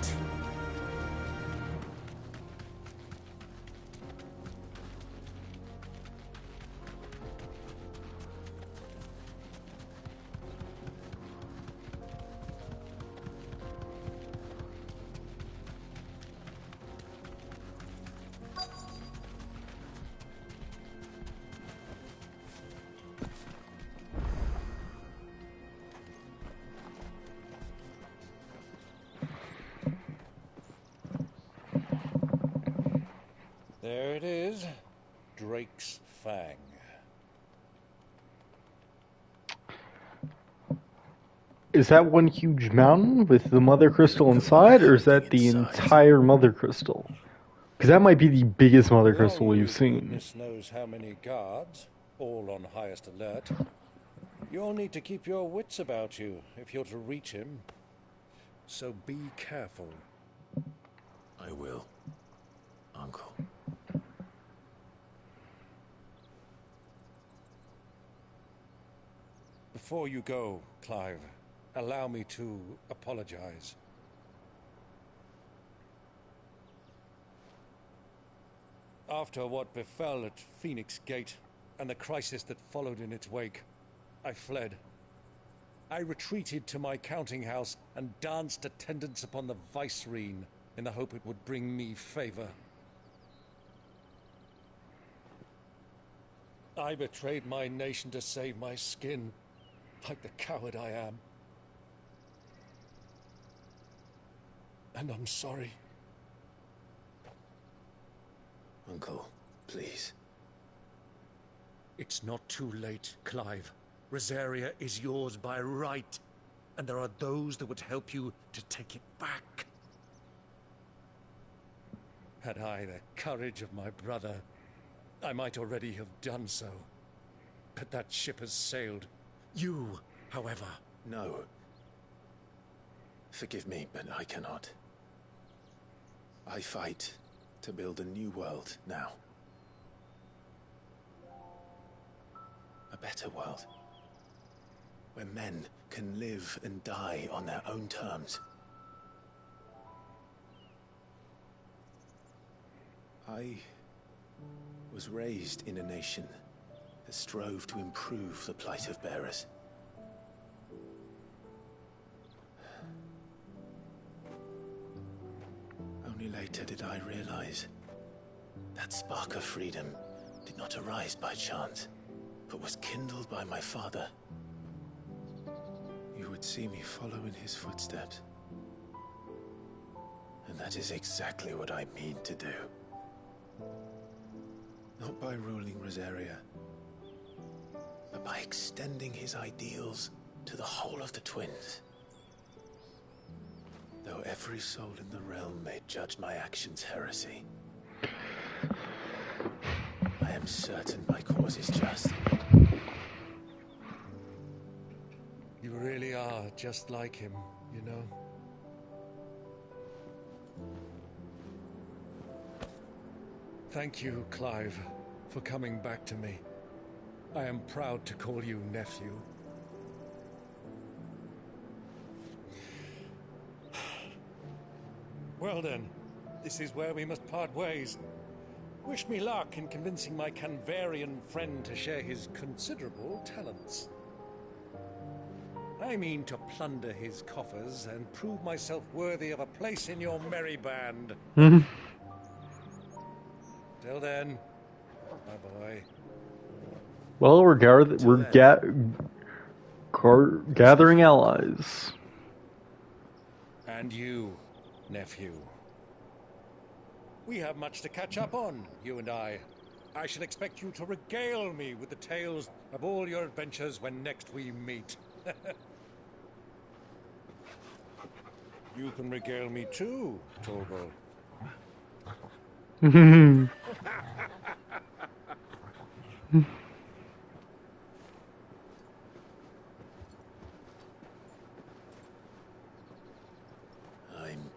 [SPEAKER 3] There it is. Drake's Fang.
[SPEAKER 1] Is that one huge mountain with the Mother Crystal inside, or is that the entire Mother Crystal? Because that might be the biggest Mother Crystal we've seen.
[SPEAKER 3] Goodness knows how many guards, all on highest alert. You'll need to keep your wits about you if you're to reach him. So be careful.
[SPEAKER 5] I will, Uncle.
[SPEAKER 3] Before you go, Clive, allow me to apologize. After what befell at Phoenix Gate and the crisis that followed in its wake, I fled. I retreated to my counting house and danced attendance upon the vicereine in the hope it would bring me favor. I betrayed my nation to save my skin, like the coward I am. And I'm sorry.
[SPEAKER 5] Uncle, please.
[SPEAKER 3] It's not too late, Clive. Rosaria is yours by right, and there are those that would help you to take it back. Had I the courage of my brother, I might already have done so. But that ship has sailed. You, however...
[SPEAKER 5] No. Forgive me, but I cannot. I fight to build a new world now. A better world. Where men can live and die on their own terms. I was raised in a nation that strove to improve the plight of bearers. Only later did I realize that spark of freedom did not arise by chance, but was kindled by my father. You would see me follow in his footsteps. And that is exactly what I mean to do. Not by ruling Rosaria, but by extending his ideals to the whole of the twins. Though every soul in the realm may judge my actions heresy, I am certain my cause is just.
[SPEAKER 3] You really are just like him, you know? Thank you, Clive, for coming back to me. I am proud to call you nephew. Well then, this is where we must part ways. Wish me luck in convincing my Canvarian friend to share his considerable talents. I mean to plunder his coffers and prove myself worthy of a place in your merry band. Till then, bye-bye.
[SPEAKER 1] Well, we're gathering allies.
[SPEAKER 3] And you, nephew. We have much to catch up on, you and I. I shall expect you to regale me with the tales of all your adventures when next we meet. You can regale me too, Torgal.
[SPEAKER 5] I'm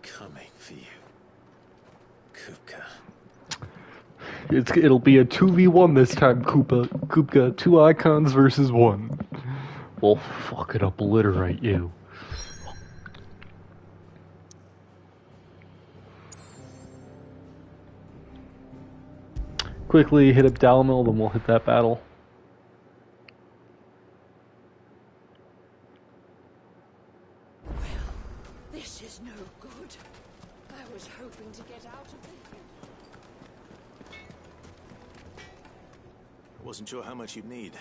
[SPEAKER 5] coming for you, Kupka.
[SPEAKER 1] It'll be a 2v1 this time, Kupka. 2 icons versus 1. We'll fucking obliterate you. Quickly hit up Dalamil, then we'll hit that battle.
[SPEAKER 4] This is no good. I was hoping to get out of it.
[SPEAKER 5] I wasn't sure how much you'd need,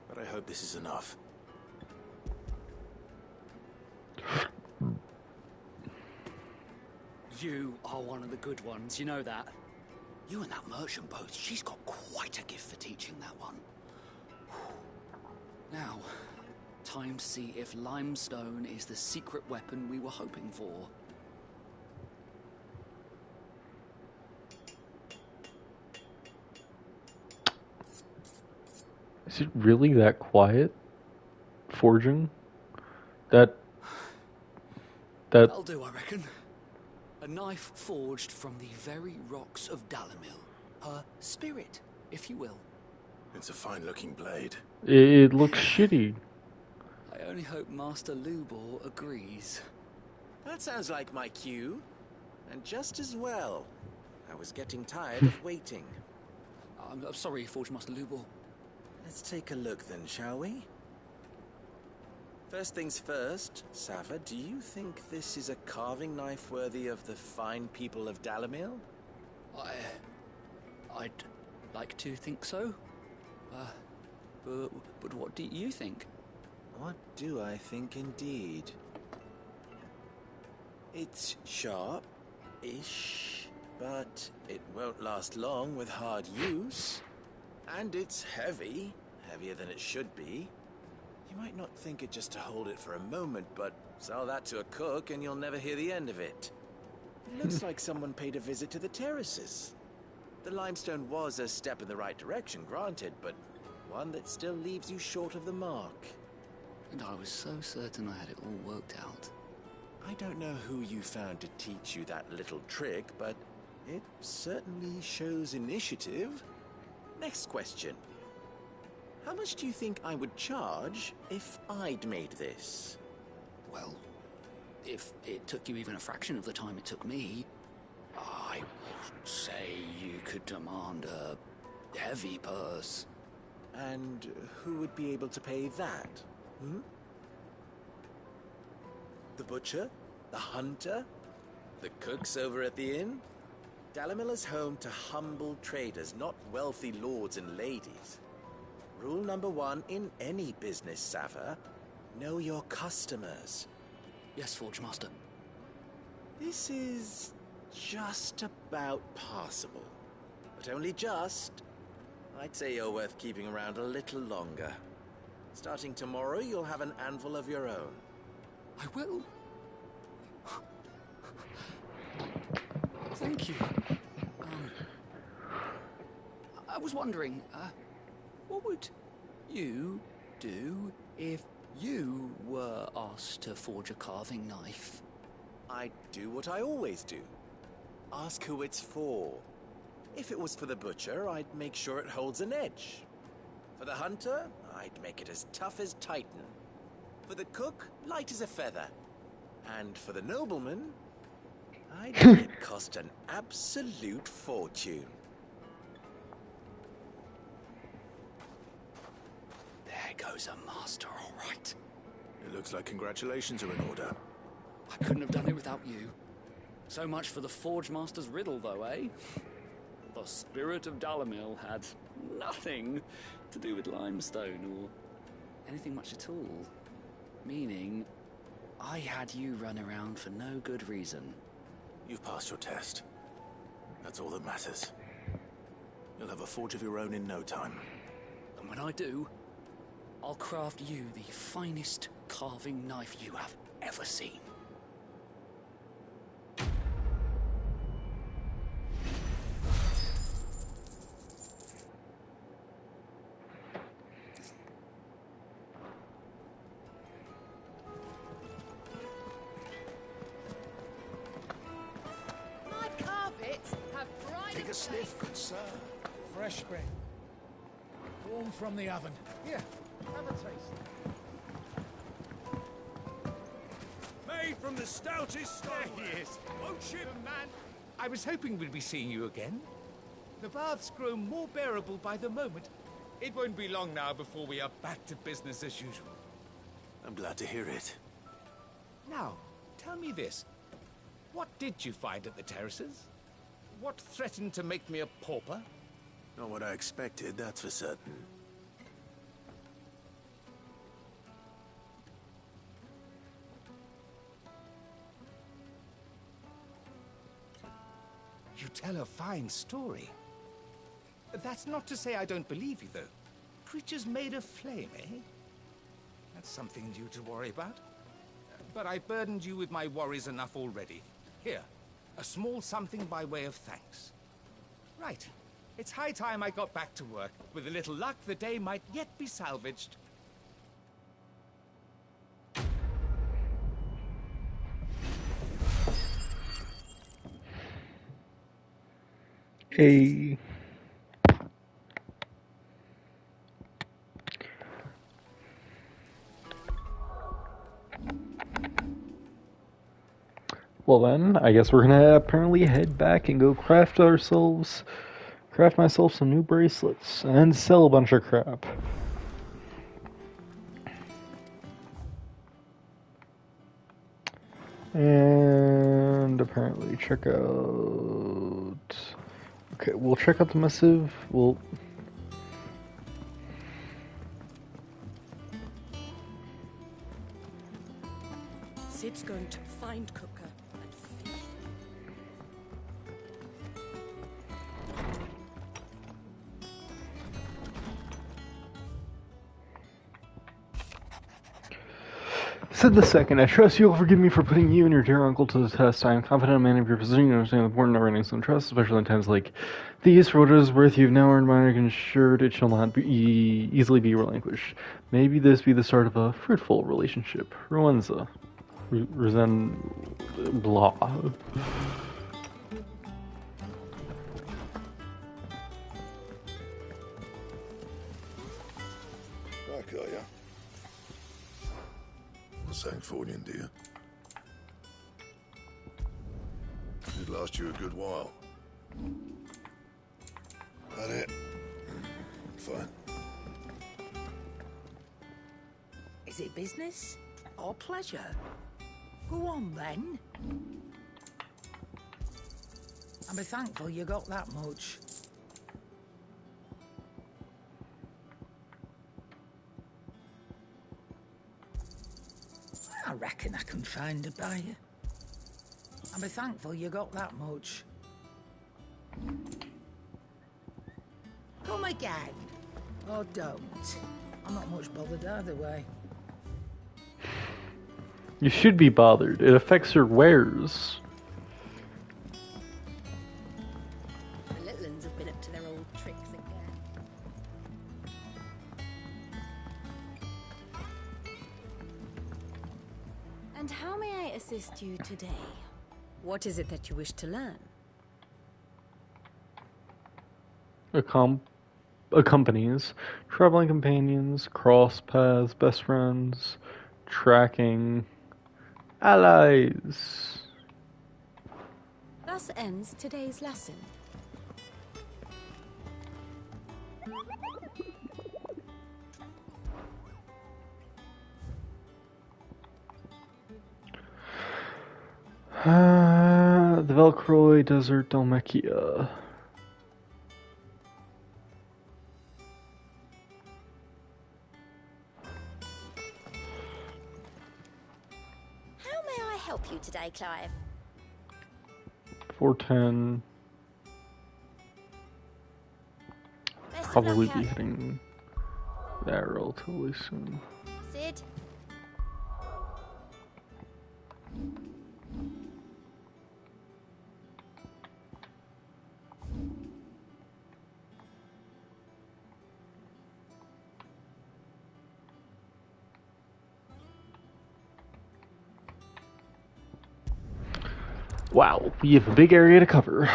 [SPEAKER 5] but I hope this is enough.
[SPEAKER 11] You are one of the good ones, you know that? You and that merchant both, she's got quite a gift for teaching that one. Now, time to see if limestone is the secret weapon we were hoping for.
[SPEAKER 1] Is it really that quiet? Forging?
[SPEAKER 11] That'll do, I reckon. A knife forged from the very rocks of Dalamil. Her spirit, if you will.
[SPEAKER 5] It's a fine-looking blade.
[SPEAKER 1] It looks shitty.
[SPEAKER 11] I only hope Master Lubor agrees.
[SPEAKER 16] That sounds like my cue. And just as well. I was getting tired of waiting.
[SPEAKER 11] I'm sorry, Forge Master Lubor.
[SPEAKER 16] Let's take a look then, shall we? First things first, Sava, do you think this is a carving knife worthy of the fine people of Dalamil?
[SPEAKER 11] I'd like to think so. But what do you think?
[SPEAKER 16] What do I think indeed? It's sharp-ish, but it won't last long with hard use. And it's heavy, heavier than it should be. You might not think it just to hold it for a moment, but sell that to a cook and you'll never hear the end of it. It looks like someone paid a visit to the terraces. The limestone was a step in the right direction, granted, but one that still leaves you short of the mark.
[SPEAKER 11] And I was so certain I had it all worked out.
[SPEAKER 16] I don't know who you found to teach you that little trick, but it certainly shows initiative. Next question. How much do you think I would charge if I'd made this?
[SPEAKER 11] Well, if it took you even a fraction of the time it took me, I would say you could demand a heavy purse.
[SPEAKER 16] And who would be able to pay that? Hmm? The butcher? The hunter? The cooks over at the inn? Dalamilla's home to humble traders, not wealthy lords and ladies. Rule number 1 in any business, Sava: know your customers.
[SPEAKER 11] Yes, Forge Master.
[SPEAKER 16] This is just about passable. But only just. I'd say you're worth keeping around a little longer. Starting tomorrow, you'll have an anvil of your own.
[SPEAKER 11] I will. Thank you. I was wondering, what would you do if you were asked to forge a carving knife?
[SPEAKER 16] I'd do what I always do. Ask who it's for. If it was for the butcher, I'd make sure it holds an edge. For the hunter, I'd make it as tough as Titan. For the cook, light as a feather. And for the nobleman, I'd make it cost an absolute fortune.
[SPEAKER 11] There goes a master, all right.
[SPEAKER 21] It looks like congratulations are in order.
[SPEAKER 11] I couldn't have done it without you. So much for the Forge Master's riddle, though, eh? The spirit of Dalamil had nothing to do with limestone or anything much at all. Meaning, I had you run around for no good reason.
[SPEAKER 5] You've passed your test. That's all that matters. You'll have a forge of your own in no time.
[SPEAKER 11] And when I do, I'll craft you the finest carving knife you have ever seen.
[SPEAKER 6] My carpets have bright. Take a sniff, good sir. Fresh spring. Warm from the oven. Here, have a taste.
[SPEAKER 3] Made from the stoutest stone.
[SPEAKER 10] There he is.
[SPEAKER 3] Won't ship.
[SPEAKER 10] Man, I was hoping we'd be seeing you again. The baths grow more bearable by the moment. It won't be long now before we are back to business as usual.
[SPEAKER 5] I'm glad to hear it.
[SPEAKER 10] Now, tell me this. What did you find at the terraces? What threatened to make me a pauper?
[SPEAKER 5] Not what I expected, that's for certain.
[SPEAKER 10] You tell a fine story. That's not to say I don't believe you, though. Creatures made of flame, eh? That's something new to worry about. But I burdened you with my worries enough already. Here, a small something by way of thanks. Right. It's high time I got back to work. With a little luck, the day might yet be salvaged.
[SPEAKER 1] Hey. Well then, I guess we're gonna apparently head back and go craft myself some new bracelets and sell a bunch of crap. And apparently check out... Okay, we'll check out the missive.
[SPEAKER 7] Sid's going to find Cooker and feed
[SPEAKER 1] Said the second, I trust you will forgive me for putting you and your dear uncle to the test. I am confident a man of your position you understand the importance of earning some trust, especially in times like these. For what it is worth, you have now earned mine, I can assure it shall not be easily be relinquished. Maybe this be the start of a fruitful relationship. Ruenza. Blah.
[SPEAKER 12] Back, are ya? Sangfornian, do you? Did last you a good while. That it? Fine.
[SPEAKER 6] Is it business or pleasure? Go on, then. And be thankful you got that much. I reckon I can find a buyer. And be thankful you got that much. Come again. Or don't. I'm not much bothered either way.
[SPEAKER 1] You should be bothered. It affects your wares.
[SPEAKER 7] The little uns have been up to their old tricks again.
[SPEAKER 15] And how may I assist you today?
[SPEAKER 7] What is it that you wish to learn?
[SPEAKER 1] Accompanies, traveling companions, cross paths, best friends, tracking, allies.
[SPEAKER 15] Thus ends today's lesson.
[SPEAKER 1] The Velcroy Desert Dalmatia.
[SPEAKER 15] How may I help you today, Clive?
[SPEAKER 1] 410.
[SPEAKER 15] Best of
[SPEAKER 1] Probably
[SPEAKER 15] luck
[SPEAKER 1] be
[SPEAKER 15] out there.
[SPEAKER 1] hitting that relatively soon.
[SPEAKER 15] Sid?
[SPEAKER 1] Wow, we have a big area to cover.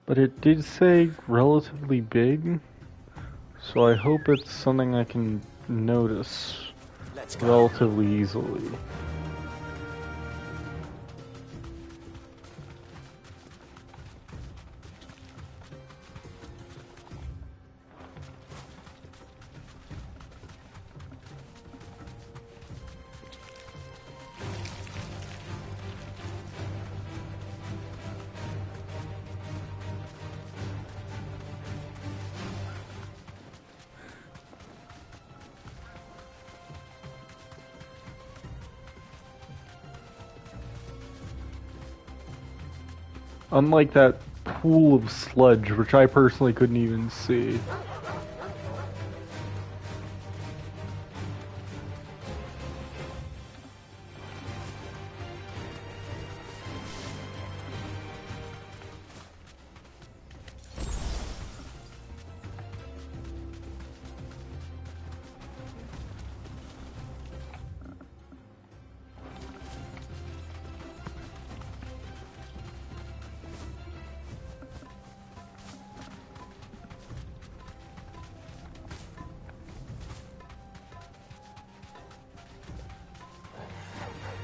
[SPEAKER 1] But it did say relatively big, so I hope it's something I can notice relatively easily. Unlike that pool of sludge, which I personally couldn't even see.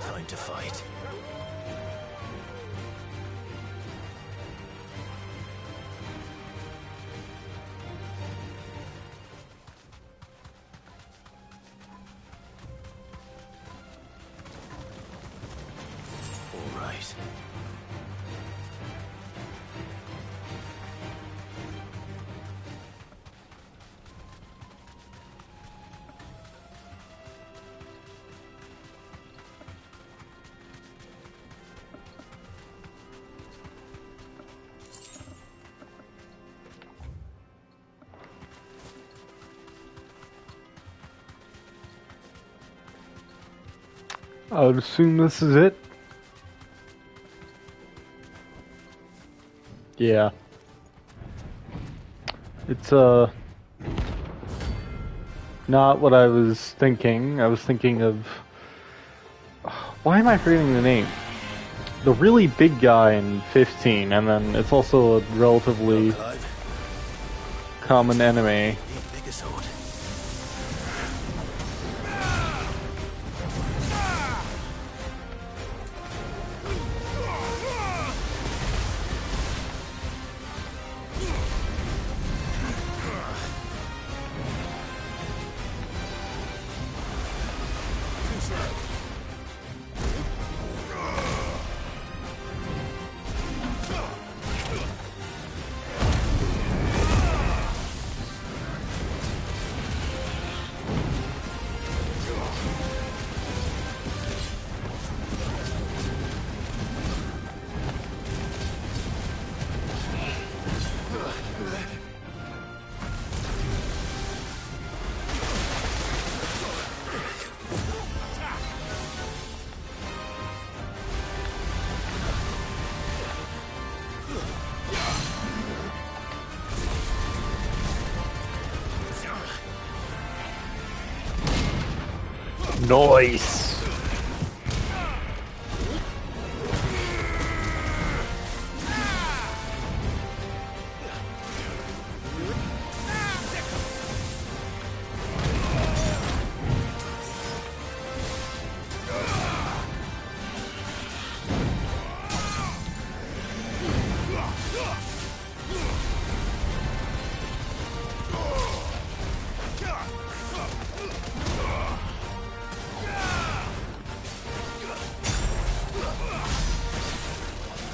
[SPEAKER 16] Time to fight. All right.
[SPEAKER 1] I would assume this is it. Yeah. It's, not what I was thinking. I was thinking of... Why am I forgetting the name? The really big guy in 15, and then it's also a relatively common enemy. Nice.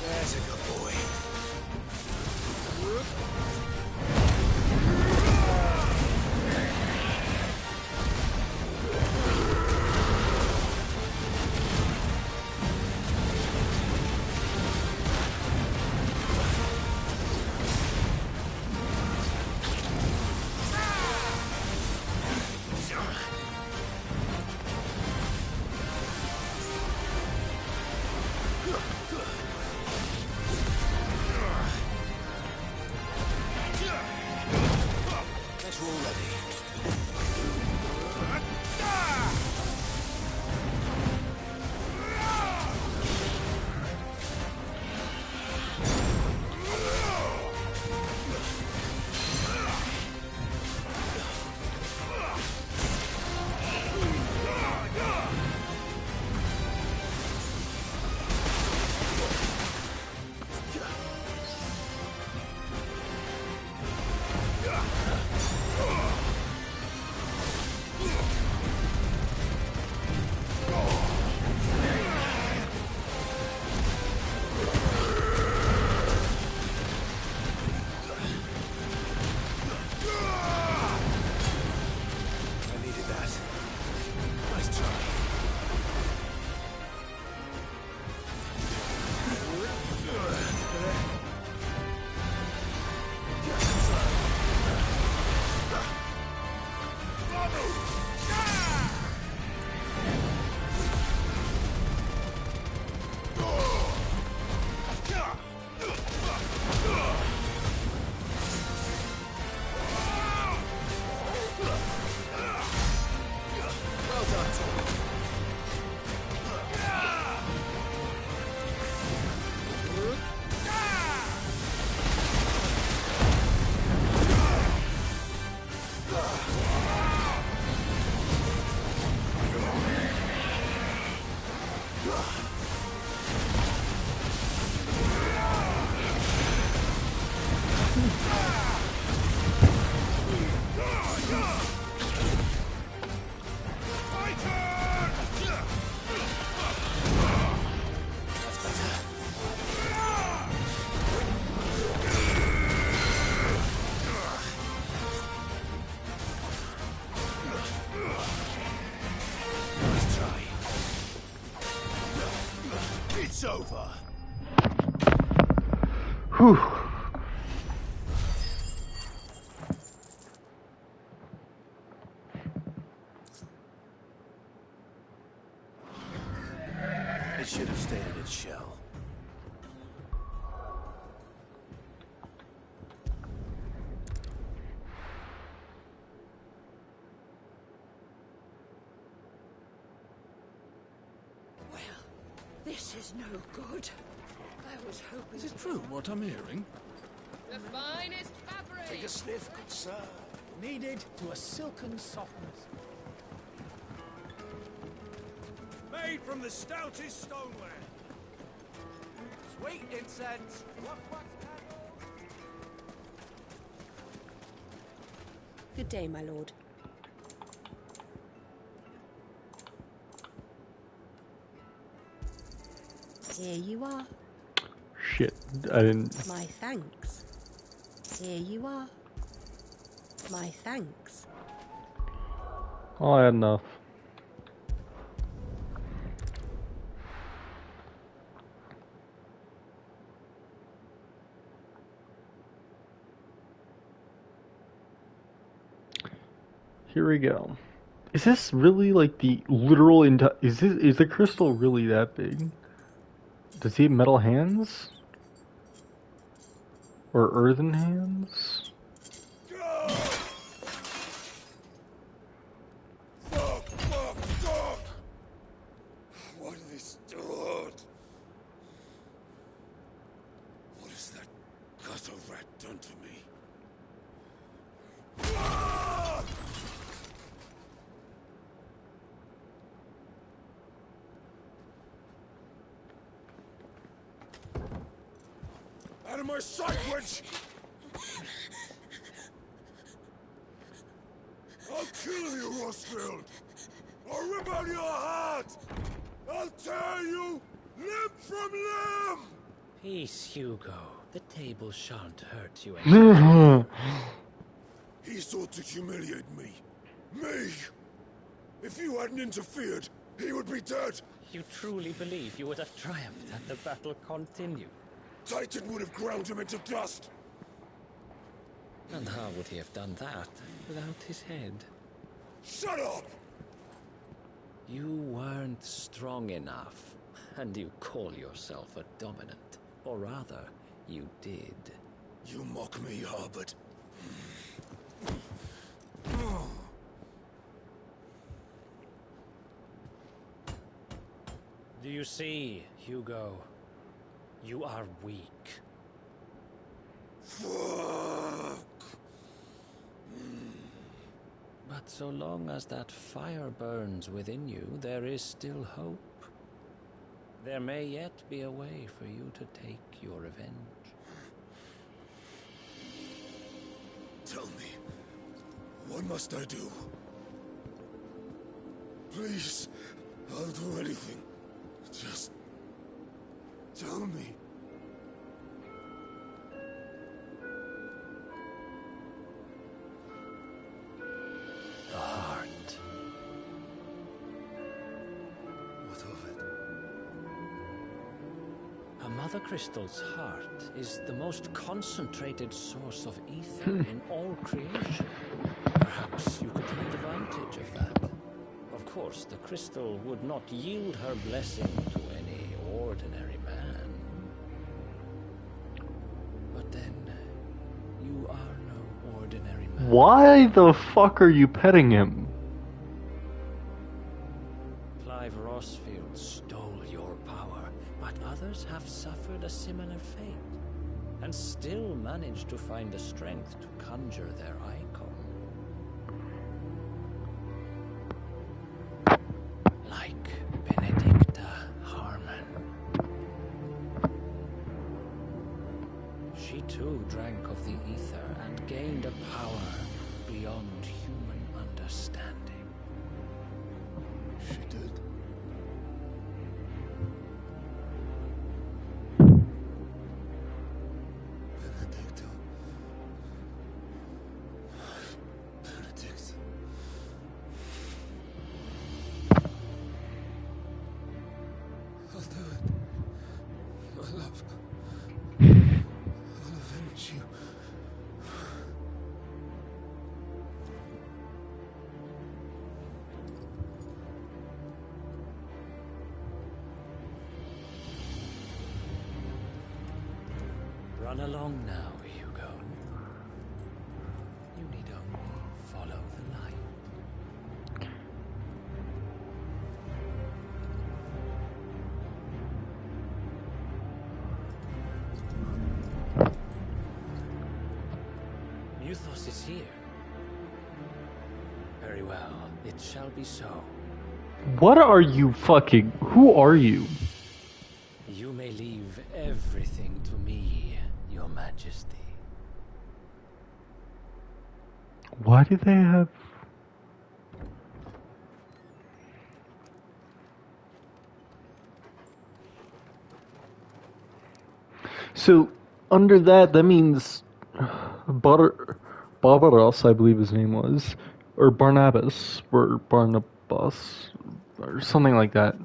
[SPEAKER 16] There's a good boy. Let's roll ready. I needed that. Nice try. Well done, Tom. That's better. Nice try. It's over.
[SPEAKER 1] Whew.
[SPEAKER 5] It should have stayed in its shell.
[SPEAKER 4] Well, this is no good. I was hoping.
[SPEAKER 19] Is it true what I'm hearing?
[SPEAKER 9] The finest fabric!
[SPEAKER 6] Take a sniff, good sir. Needed to a silken softness.
[SPEAKER 14] Made from the stoutest stoneware.
[SPEAKER 6] Sweet incense.
[SPEAKER 7] Good day, my lord. Here you are.
[SPEAKER 1] Shit, I didn't.
[SPEAKER 7] My thanks. Here you are. My thanks.
[SPEAKER 1] Oh, I had enough. Here we go. Is this really like the literal is the crystal really that big? Does he have metal hands? Or earthen hands?
[SPEAKER 12] Fuck! Why do they still hurt? What has that gutter rat done to me? Out of my sight, witch! I'll kill you, Rosfield! I'll rip out your heart! I'll tear you limb from limb!
[SPEAKER 17] Peace, Hugo. The table shan't hurt you anymore.
[SPEAKER 12] He sought to humiliate me. Me! If you hadn't interfered, he would be dead!
[SPEAKER 17] You truly believe you would have triumphed had the battle continued?
[SPEAKER 12] Titan would have ground him into dust!
[SPEAKER 17] And how would he have done that without his head?
[SPEAKER 12] Shut up!
[SPEAKER 17] You weren't strong enough, and you call yourself a dominant. Or rather, you did.
[SPEAKER 12] You mock me, Harbert.
[SPEAKER 17] Do you see, Hugo? You are weak.
[SPEAKER 12] Fuck!
[SPEAKER 17] But so long as that fire burns within you, there is still hope. There may yet be a way for you to take your revenge.
[SPEAKER 12] Tell me, what must I do? Please, I'll do anything. Just tell me.
[SPEAKER 17] The heart.
[SPEAKER 12] What of it?
[SPEAKER 17] A mother crystal's heart is the most concentrated source of ether in all creation. Perhaps you could take advantage of that. Of course, the crystal would not yield her blessing to any ordinary man. But then, you are no ordinary man.
[SPEAKER 1] Why the fuck are you petting him?
[SPEAKER 17] Clive Rosfield stole your power, but others have suffered a similar fate, and still managed to find the strength to conjure their icon. Like Benedicta Harmon. She too drank of the ether and gained a power beyond human understanding.
[SPEAKER 12] She did. Benedicta.
[SPEAKER 17] Run along now, Hugo. You need only follow the light. Muthos is here. Very well, it shall be so.
[SPEAKER 1] What are you fucking... Who are you?
[SPEAKER 17] You may leave everything to me, Your Majesty.
[SPEAKER 1] Why do they have... So, under that means... Barbaros, I believe his name was, or Barnabas, or Barnabas, or something like that,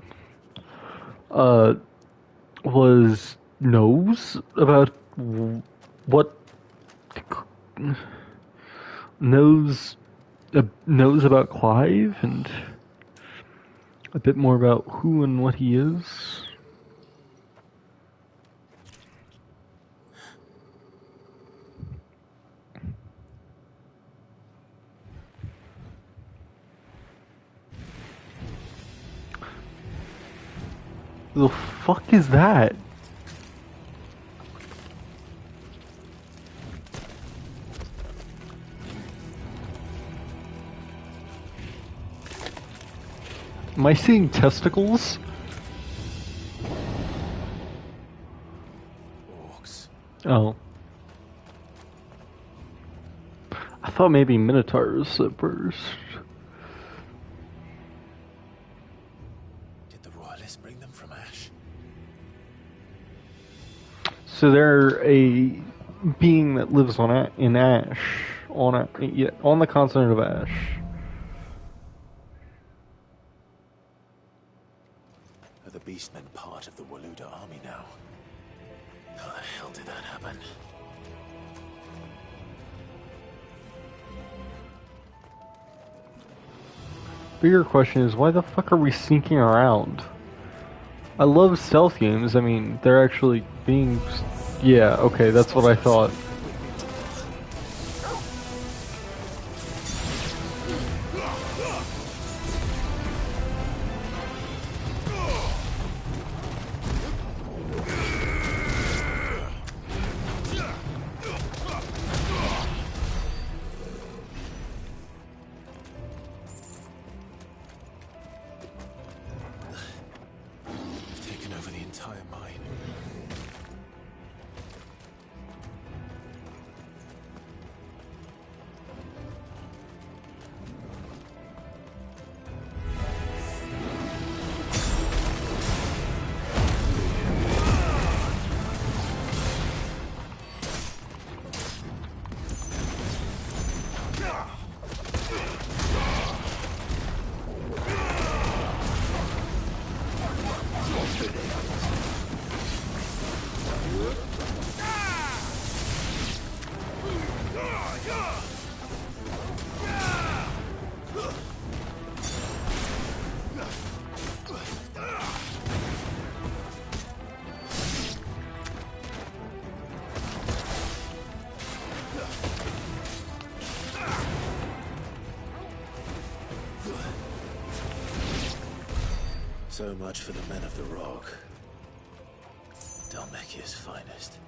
[SPEAKER 1] knows about what knows about Clive and a bit more about who and what he is. The fuck is that? Am I seeing testicles?
[SPEAKER 5] Orcs.
[SPEAKER 1] Oh. I thought maybe minotaurs at first.
[SPEAKER 5] Did the royalists bring them from Ash?
[SPEAKER 1] So they're a being that lives in Ash, on the continent of Ash.
[SPEAKER 5] Are the Beastmen part of the Waluda army now? How the hell did that happen?
[SPEAKER 1] Bigger question is, why the fuck are we sneaking around? I love stealth games. I mean, they're actually being... Yeah, okay, that's what I thought.
[SPEAKER 5] Taken over the entire mine. So much for the men of the Rock. Dalmekia's finest.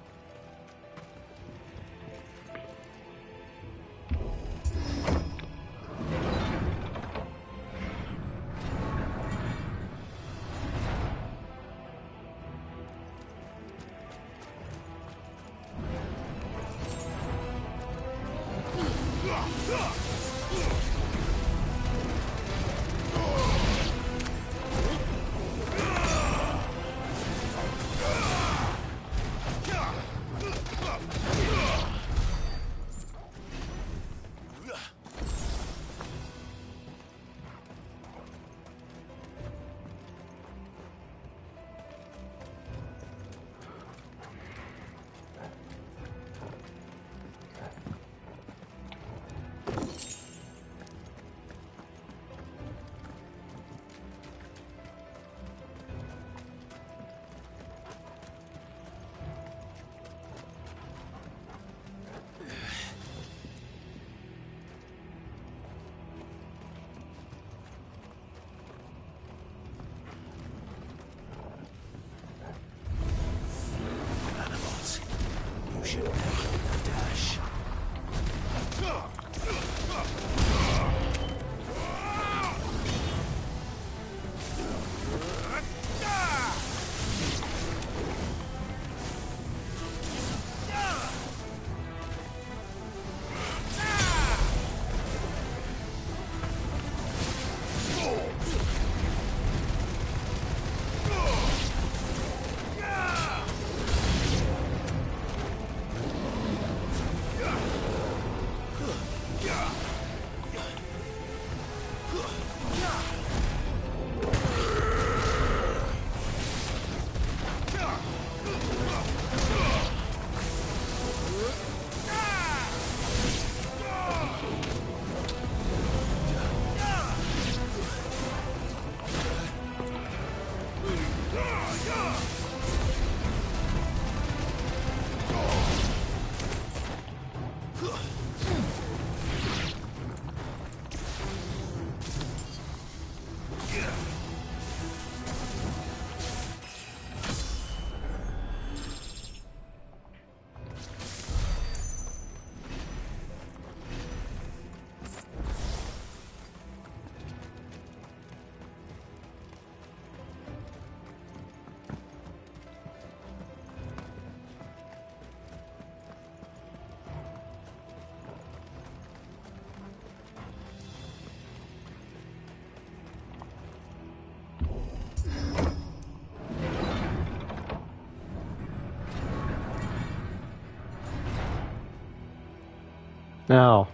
[SPEAKER 1] Now,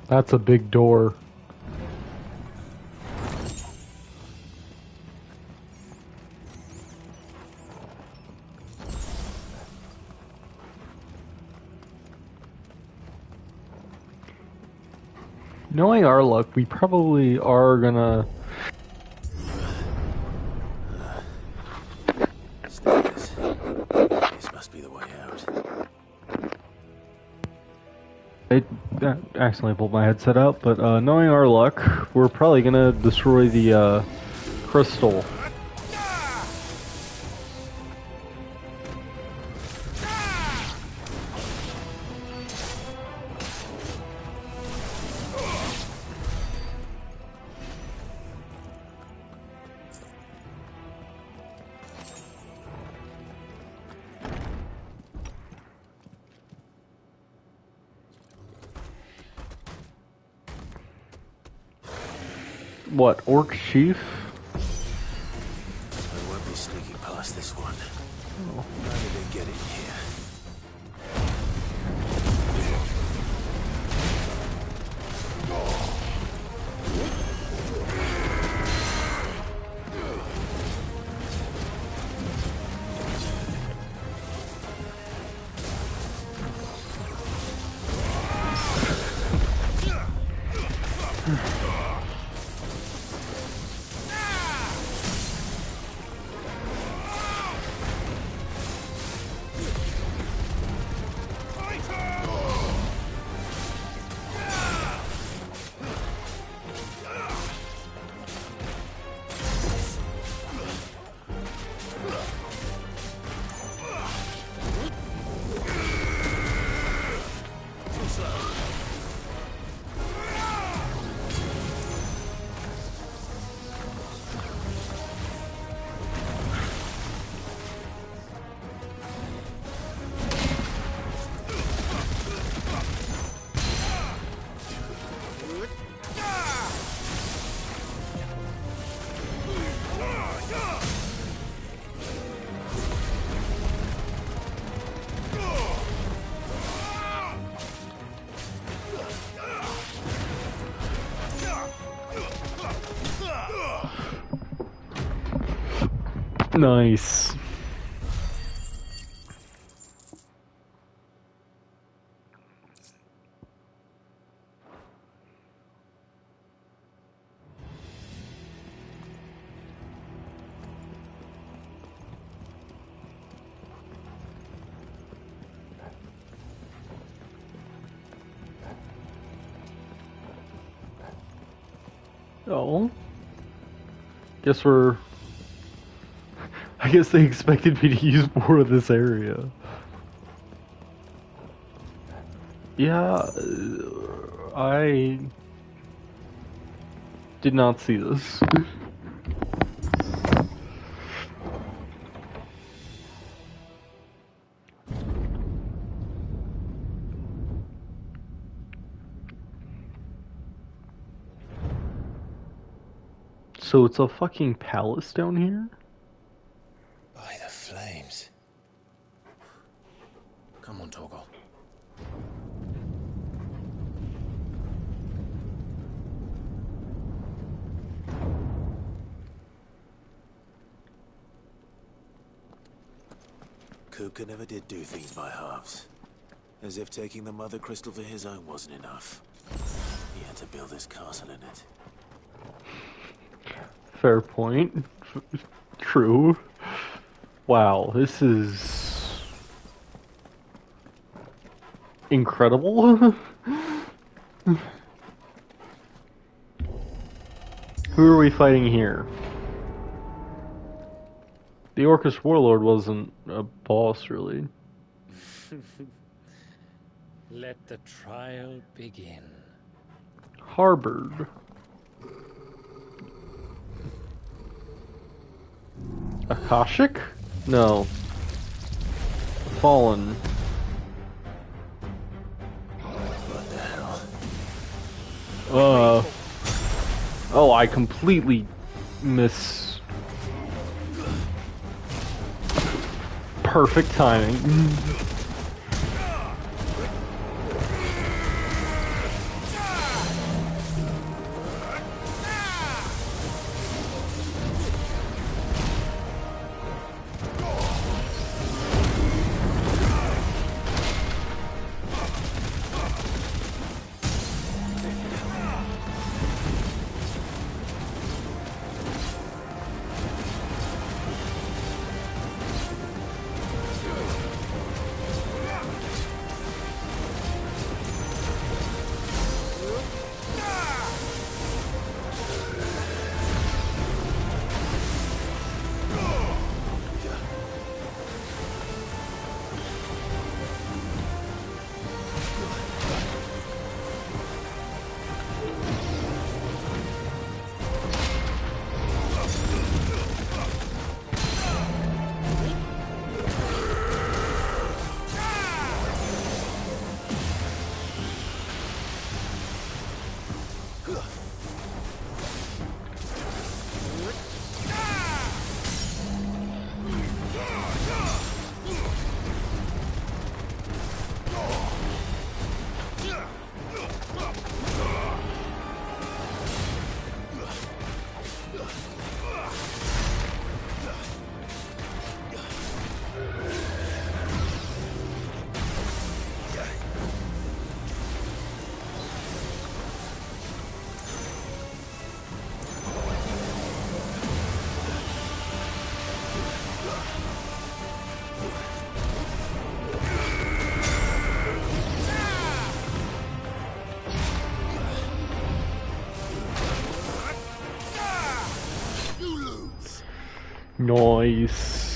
[SPEAKER 1] that's a big door. Knowing our luck, we probably are gonna...
[SPEAKER 5] Stairs. This must be the way out.
[SPEAKER 1] I accidentally pulled my headset out, but knowing our luck, we're probably gonna destroy the crystal. What, Orc Chief?
[SPEAKER 5] I won't be sneaking past this one. Oh. How did they get in here?
[SPEAKER 1] Nice. Oh. Guess we're... I guess they expected me to use more of this area. Yeah, I did not see this. So it's a fucking palace down here?
[SPEAKER 5] By the flames. Come on, Torgal. Kupka never did do things by halves. As if taking the Mother Crystal for his own wasn't enough. He had to build his castle in it.
[SPEAKER 1] Fair point. True. Wow, this is... incredible. Who are we fighting here? The Orcish Warlord wasn't a boss, really.
[SPEAKER 17] Let the trial begin.
[SPEAKER 1] Harbored. Akashic? No. Fallen.
[SPEAKER 5] What the hell?
[SPEAKER 1] Oh, I completely miss... Perfect timing. Nice.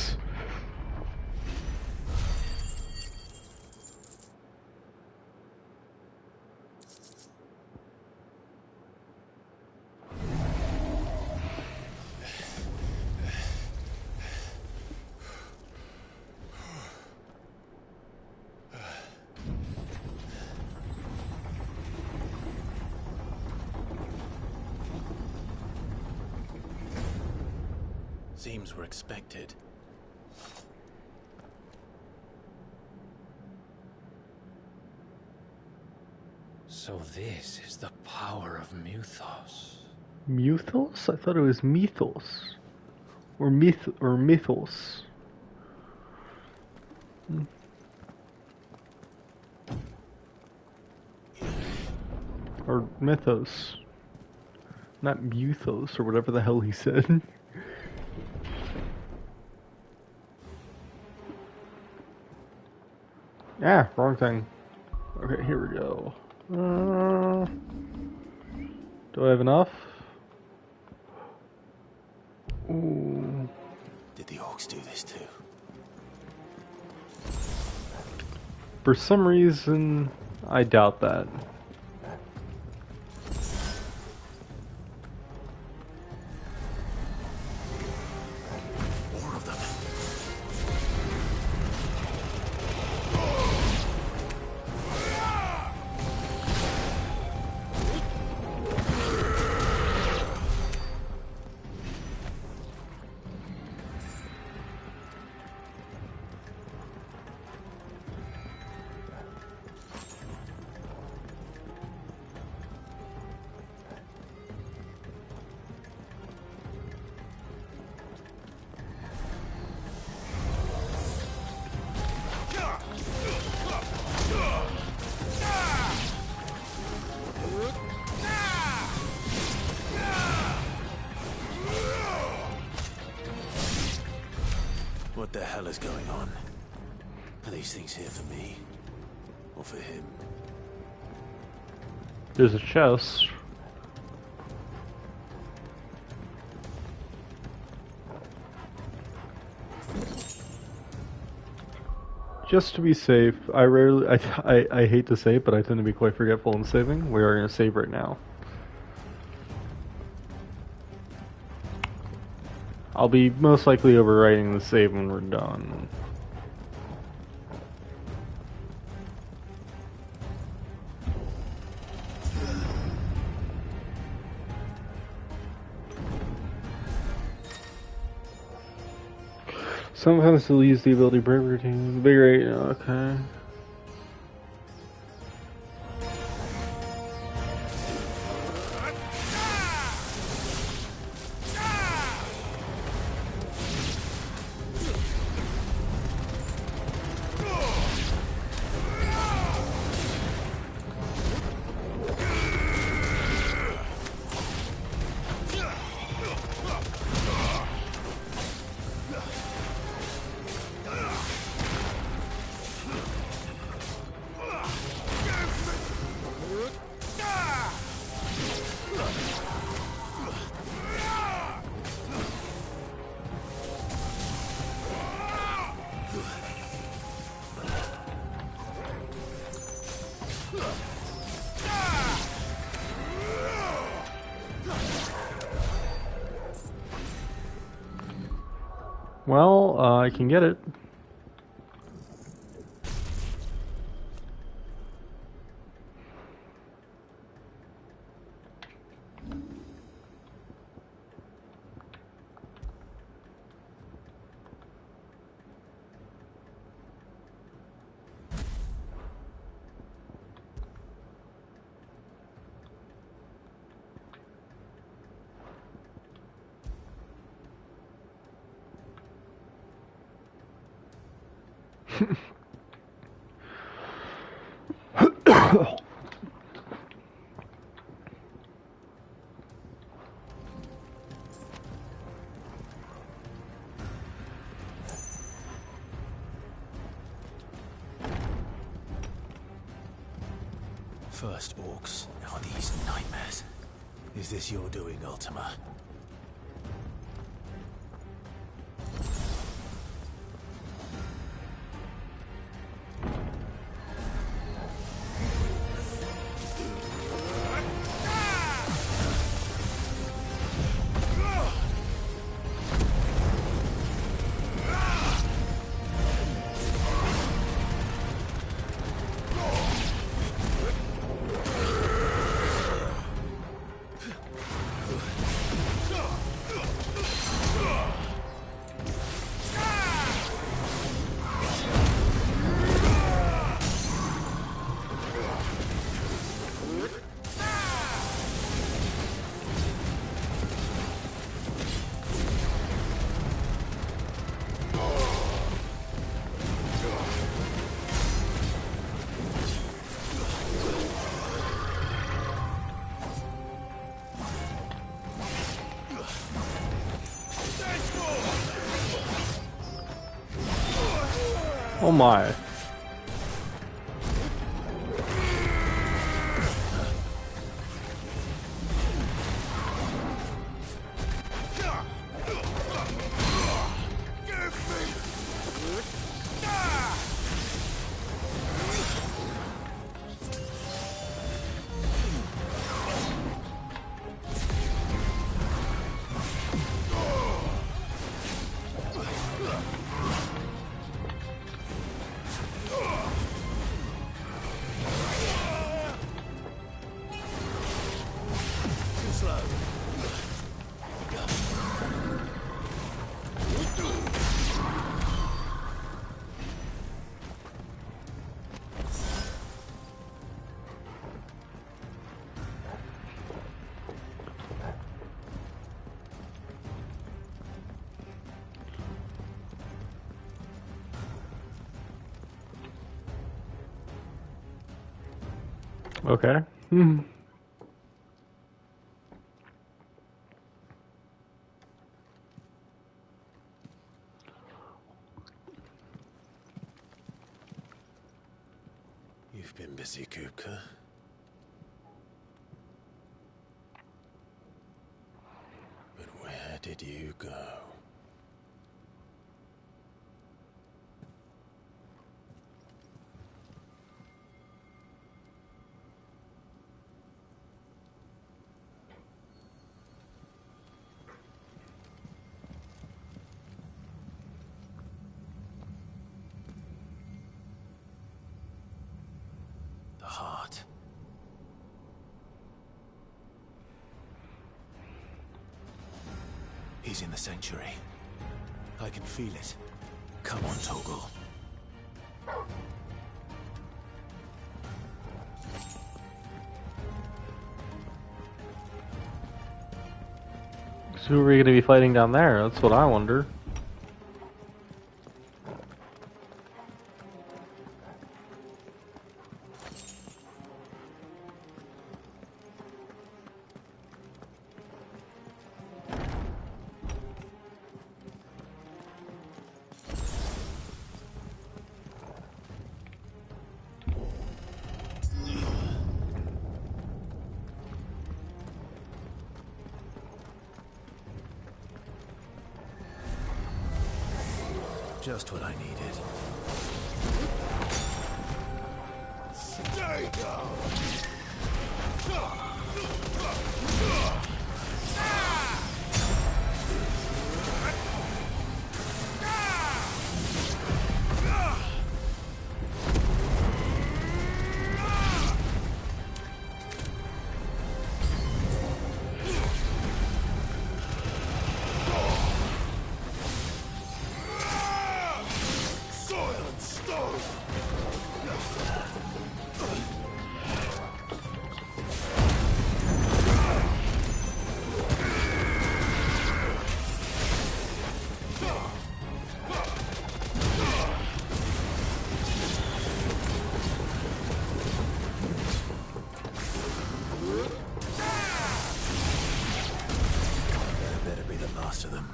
[SPEAKER 5] Seems we're expected.
[SPEAKER 17] So this is the power of Mythos.
[SPEAKER 1] Mythos? I thought it was Mythos. Or Mythos. Or Mythos. Not Mythos, or whatever the hell he said. Ah, wrong thing. Okay, here we go. Do I have enough? Ooh.
[SPEAKER 5] Did the orcs do this too?
[SPEAKER 1] For some reason, I doubt that.
[SPEAKER 5] More of them. What the hell is going on? Are these things here for me? Or for him?
[SPEAKER 1] There's a chest. Just to be safe, I hate to say it, but I tend to be quite forgetful in saving. We are going to save right now. I'll be most likely overwriting the save when we're done. Sometimes still use the ability bravery to invigorate. Okay. Well, I can get it.
[SPEAKER 5] First orcs, now these nightmares. Is this your doing, Ultima?
[SPEAKER 1] Oh my. Okay.
[SPEAKER 5] You've been busy, Kupka. But where did you go? The heart. He's in the sanctuary. I can feel it. Come on, Toggle.
[SPEAKER 1] So who are we going to be fighting down there? That's what I wonder.
[SPEAKER 5] Just what I needed.
[SPEAKER 12] Stay down!
[SPEAKER 5] To them.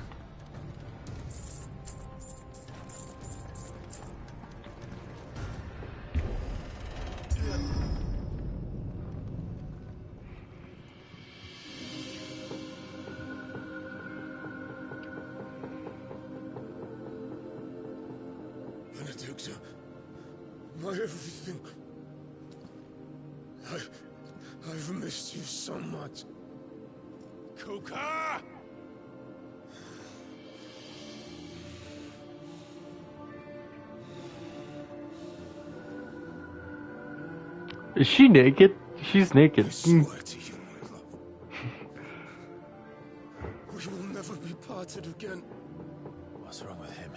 [SPEAKER 12] Benedicta, my everything. I've missed you so much. Kuka!
[SPEAKER 1] Is she naked? She's naked.
[SPEAKER 12] I swear to you, my love. We will never be parted again.
[SPEAKER 5] What's wrong with him?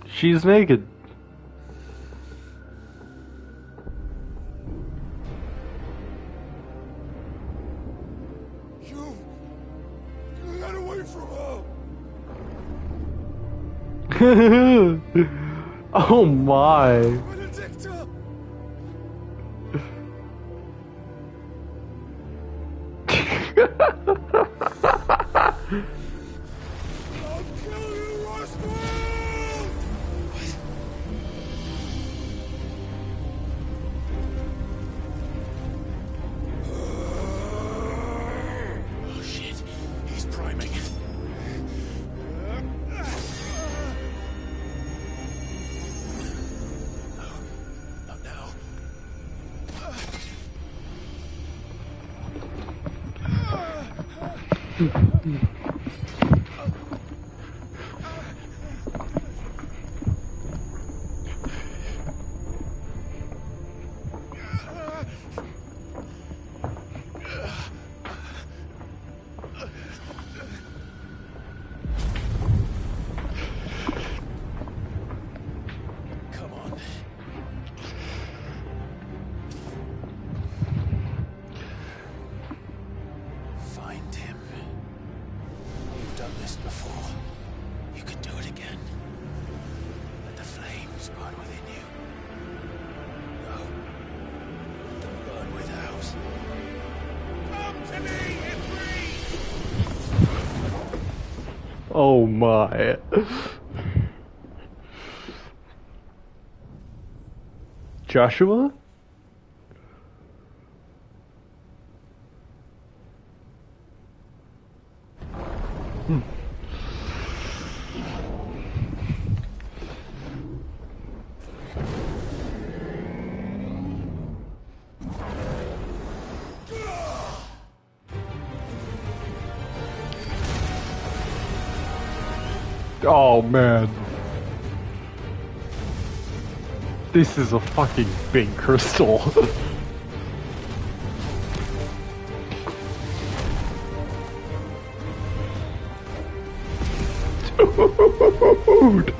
[SPEAKER 1] She's naked.
[SPEAKER 12] You got away from her.
[SPEAKER 1] Oh my.
[SPEAKER 12] Benedicta!
[SPEAKER 5] Find him. You've done this before. You can do it again. Let the flames burn within you. No. Let them burn without. Come to me, Ifrit!
[SPEAKER 1] Oh my. Joshua? Oh man. This is a fucking big crystal. Dude.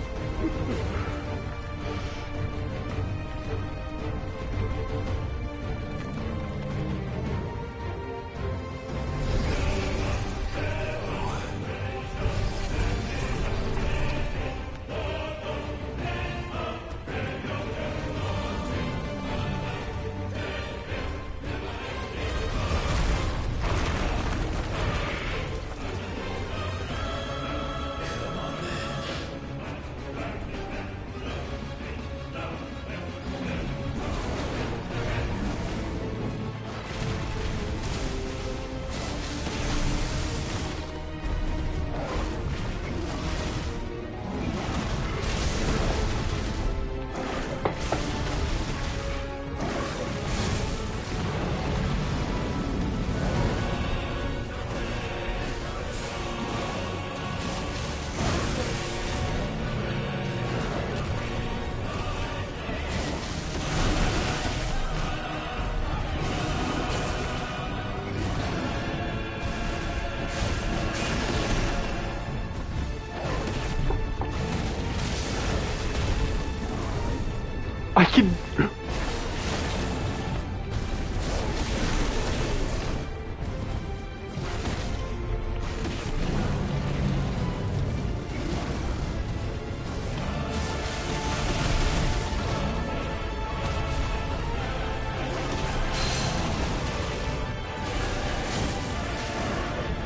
[SPEAKER 1] I can...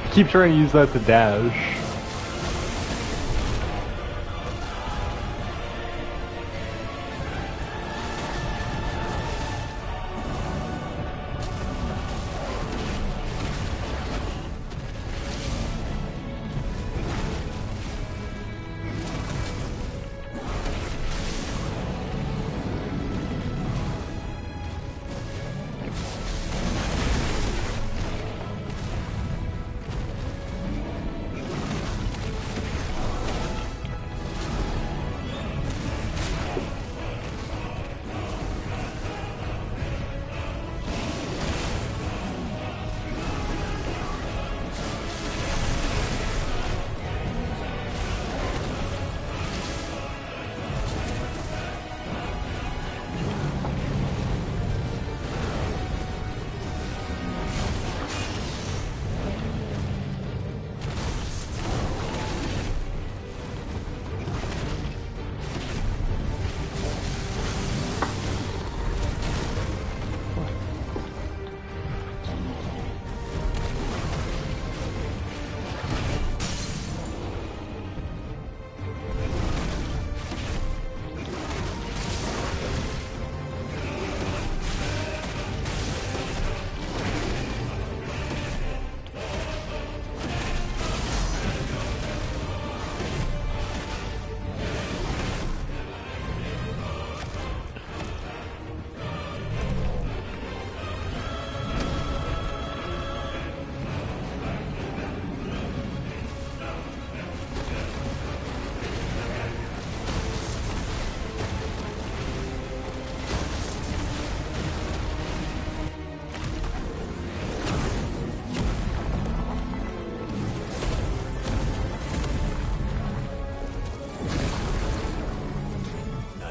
[SPEAKER 1] I keep trying to use that to dash.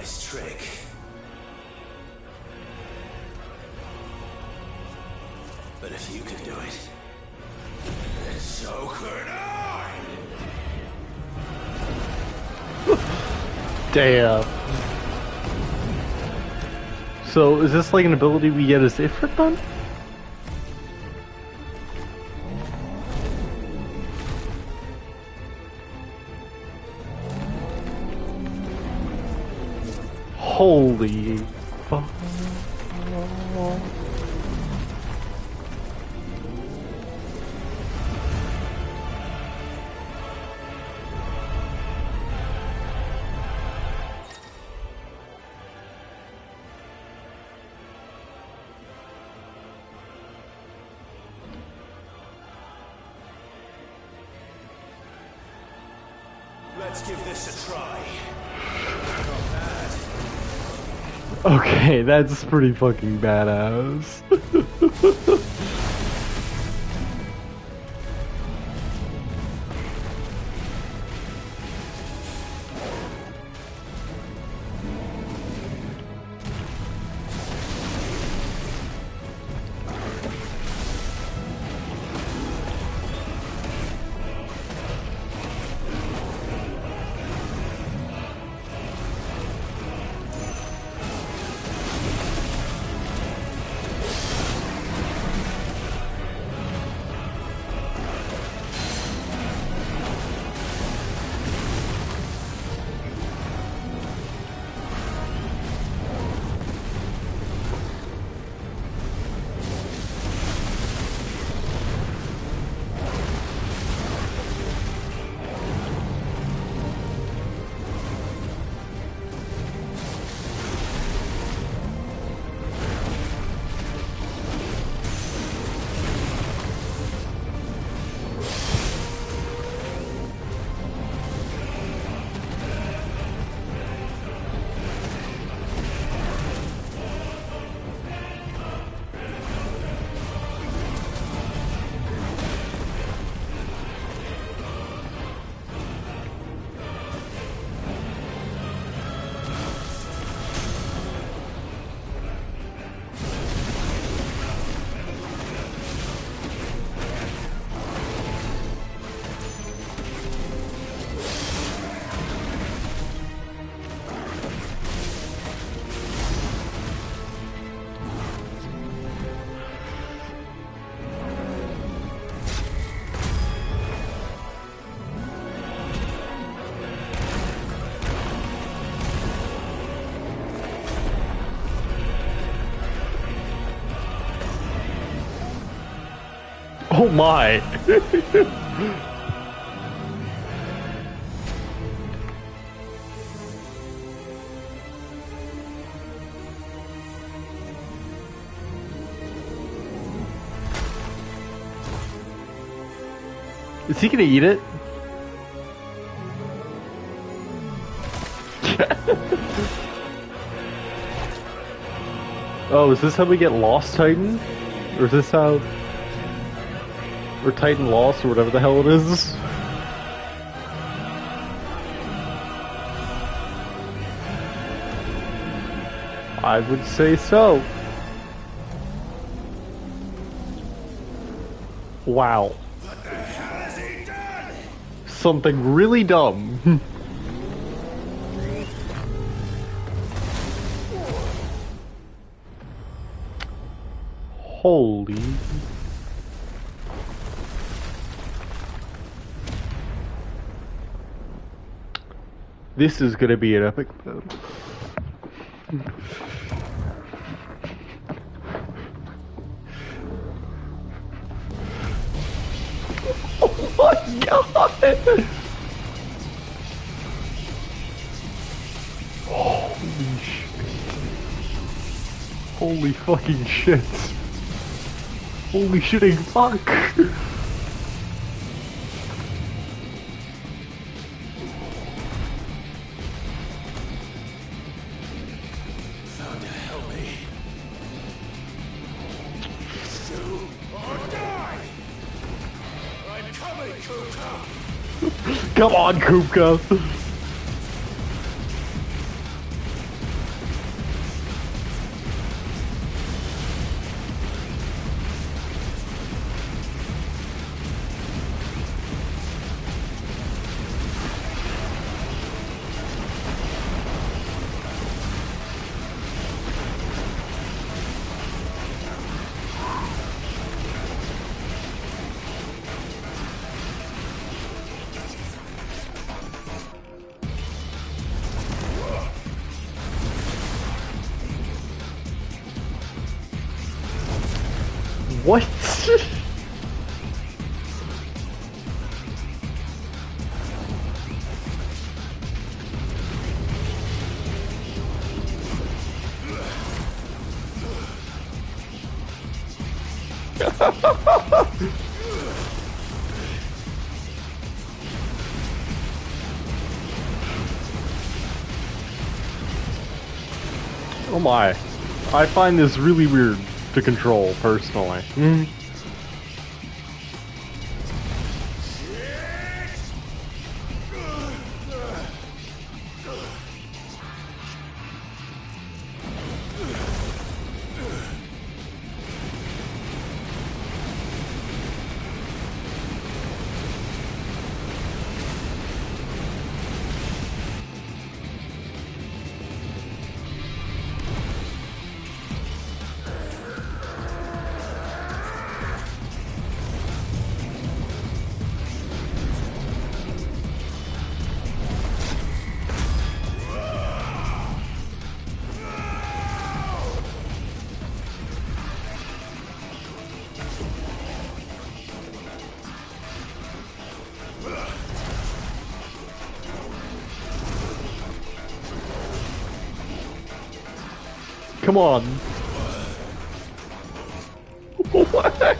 [SPEAKER 5] nice trick. But if you can do it, then so could I!
[SPEAKER 1] Damn. So, is this like an ability we get as Ifrit then? Holy fuck.
[SPEAKER 5] Let's give this a try.
[SPEAKER 1] Okay, that's pretty fucking badass. Oh my! Is he gonna eat it? Oh, is this how we get Lost Titan? Or is this how... Or Titan Lost, or whatever the hell it is? I would say so. Wow.
[SPEAKER 12] What the hell has he done?
[SPEAKER 1] Something really dumb. Holy... This is gonna be an epic battle. Oh my god! Holy shit. Holy fucking shit. Holy shitting fuck! Come on, Kupka! What? Oh my. I find this really weird to control, personally. Come on. Oh my God.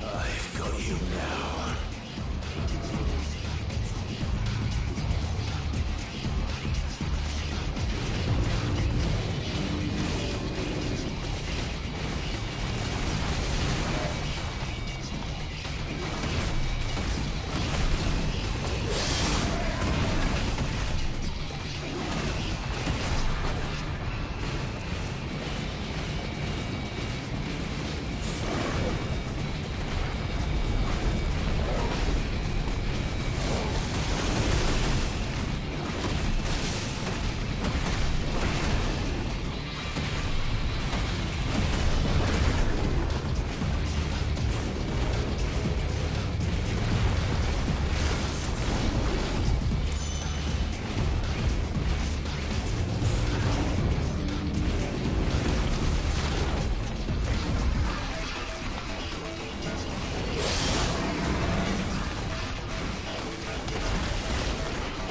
[SPEAKER 12] I've got you now.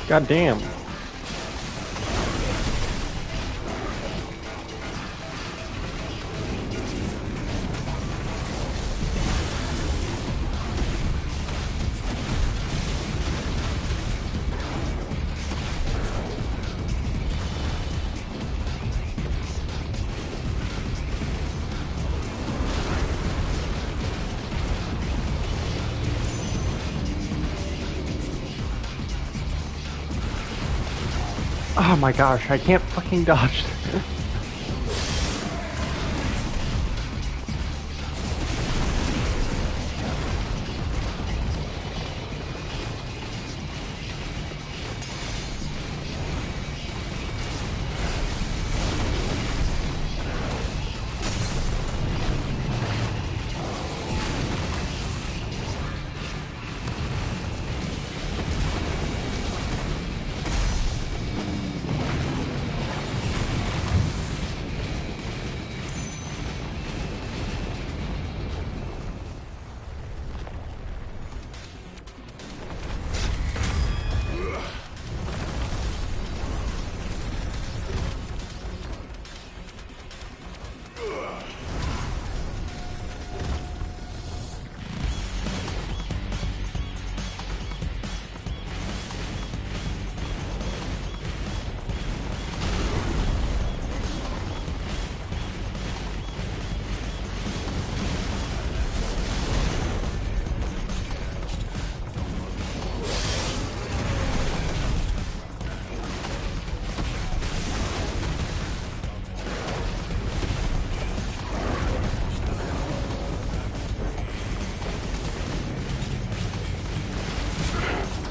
[SPEAKER 1] God damn. Oh my gosh, I can't fucking dodge.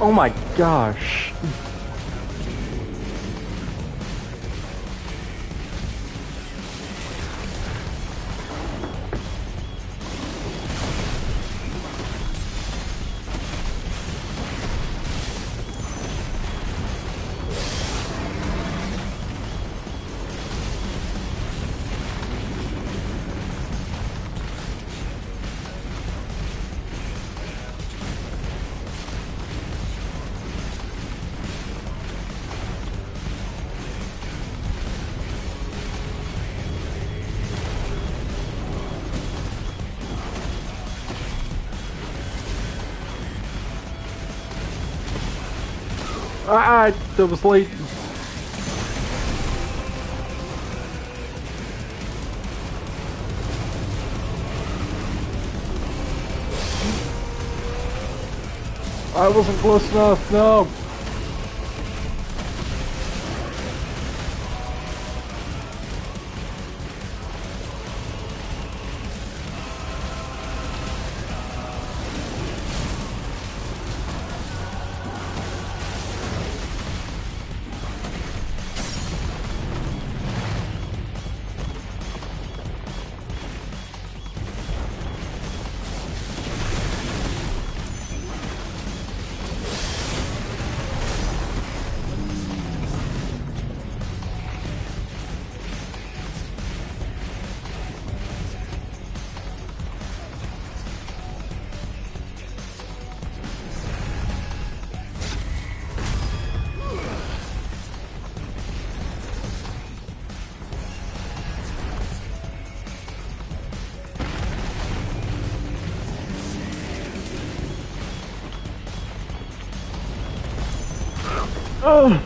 [SPEAKER 1] Oh my gosh. Ah, that was late. I wasn't close enough, no. Oh.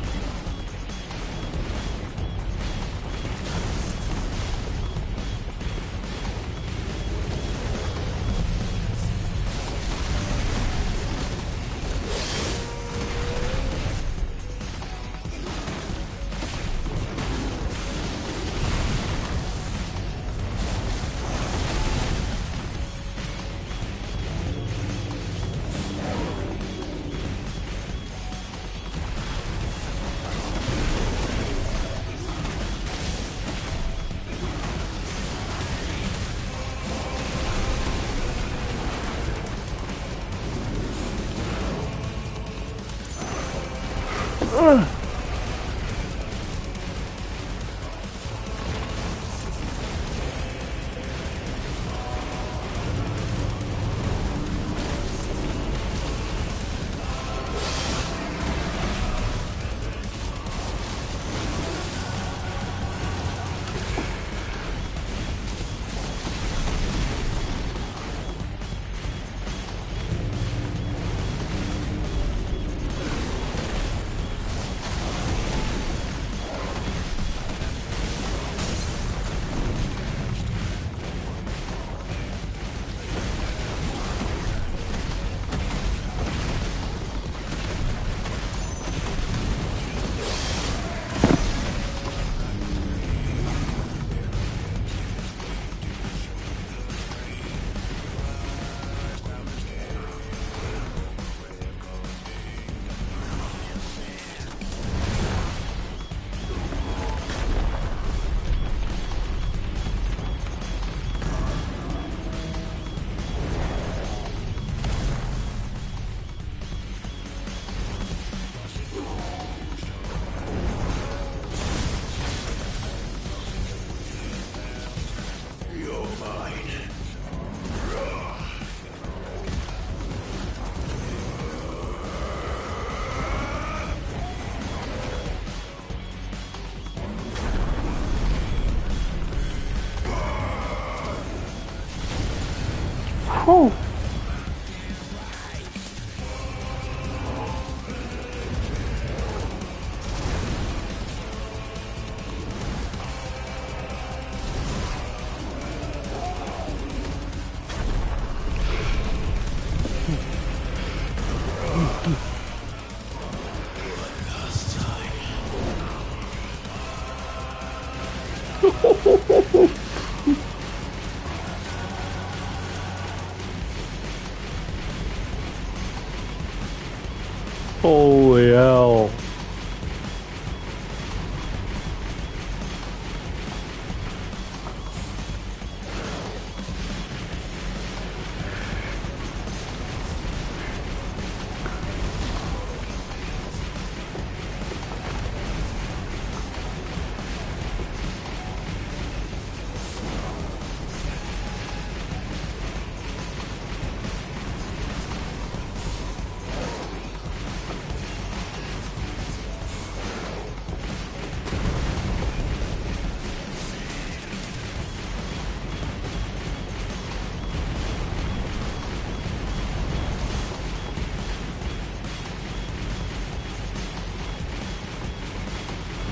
[SPEAKER 1] Whew. Holy hell.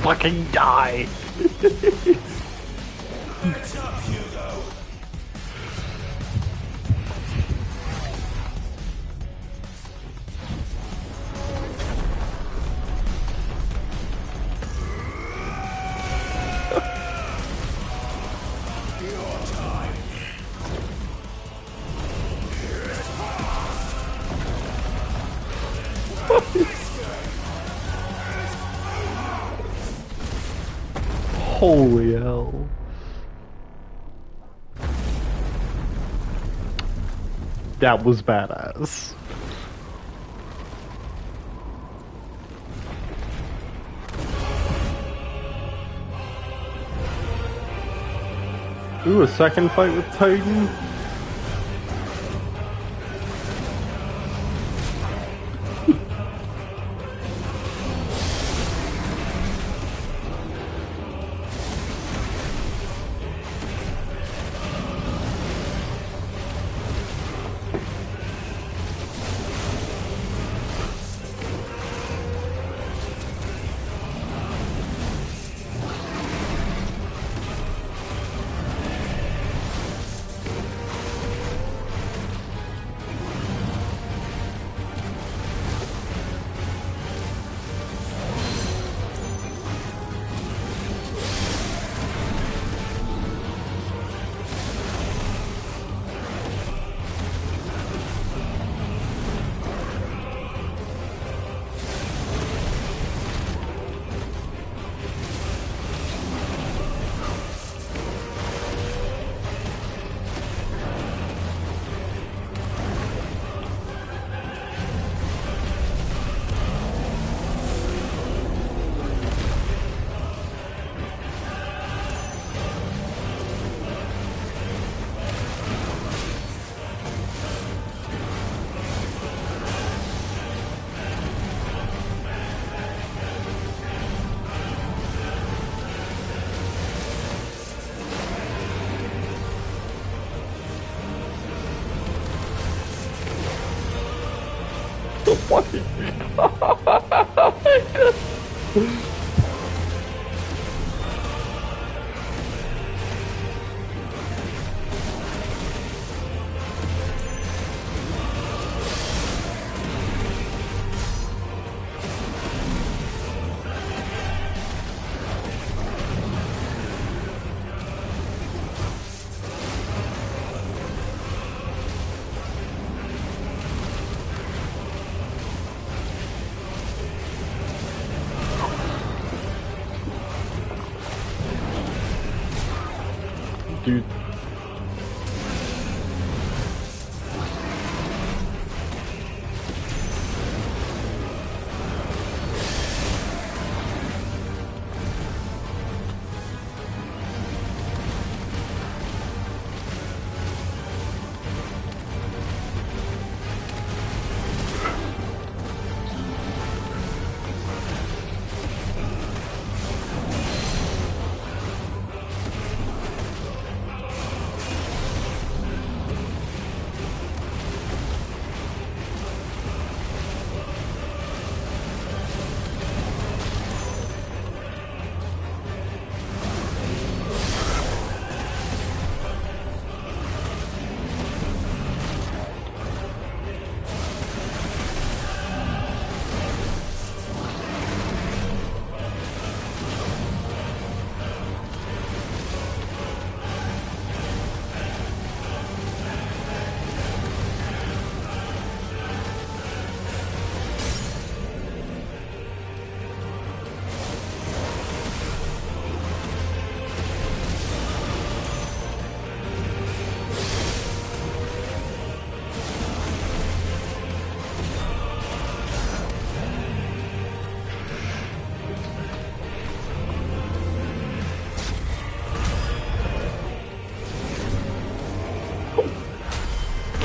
[SPEAKER 1] fucking die.
[SPEAKER 12] Heads up, Hugo. Your time.
[SPEAKER 1] Holy hell. That was badass. Ooh, a second fight with Titan? Dude.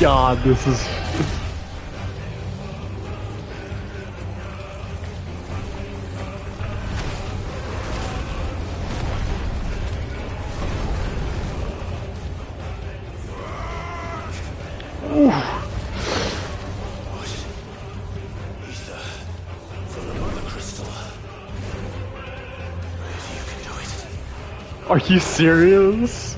[SPEAKER 1] God, this is... Are you serious?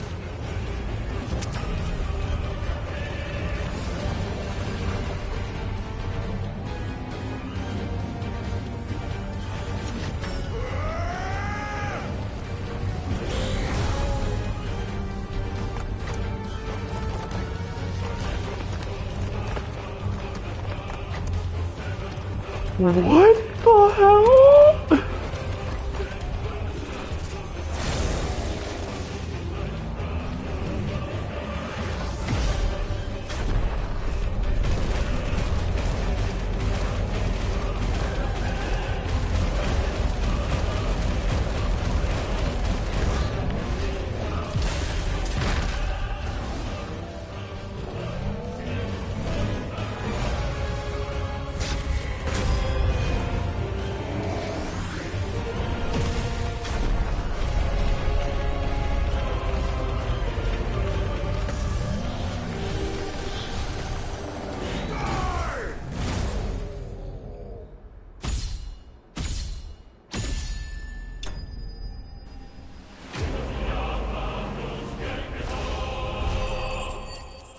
[SPEAKER 1] What the hell?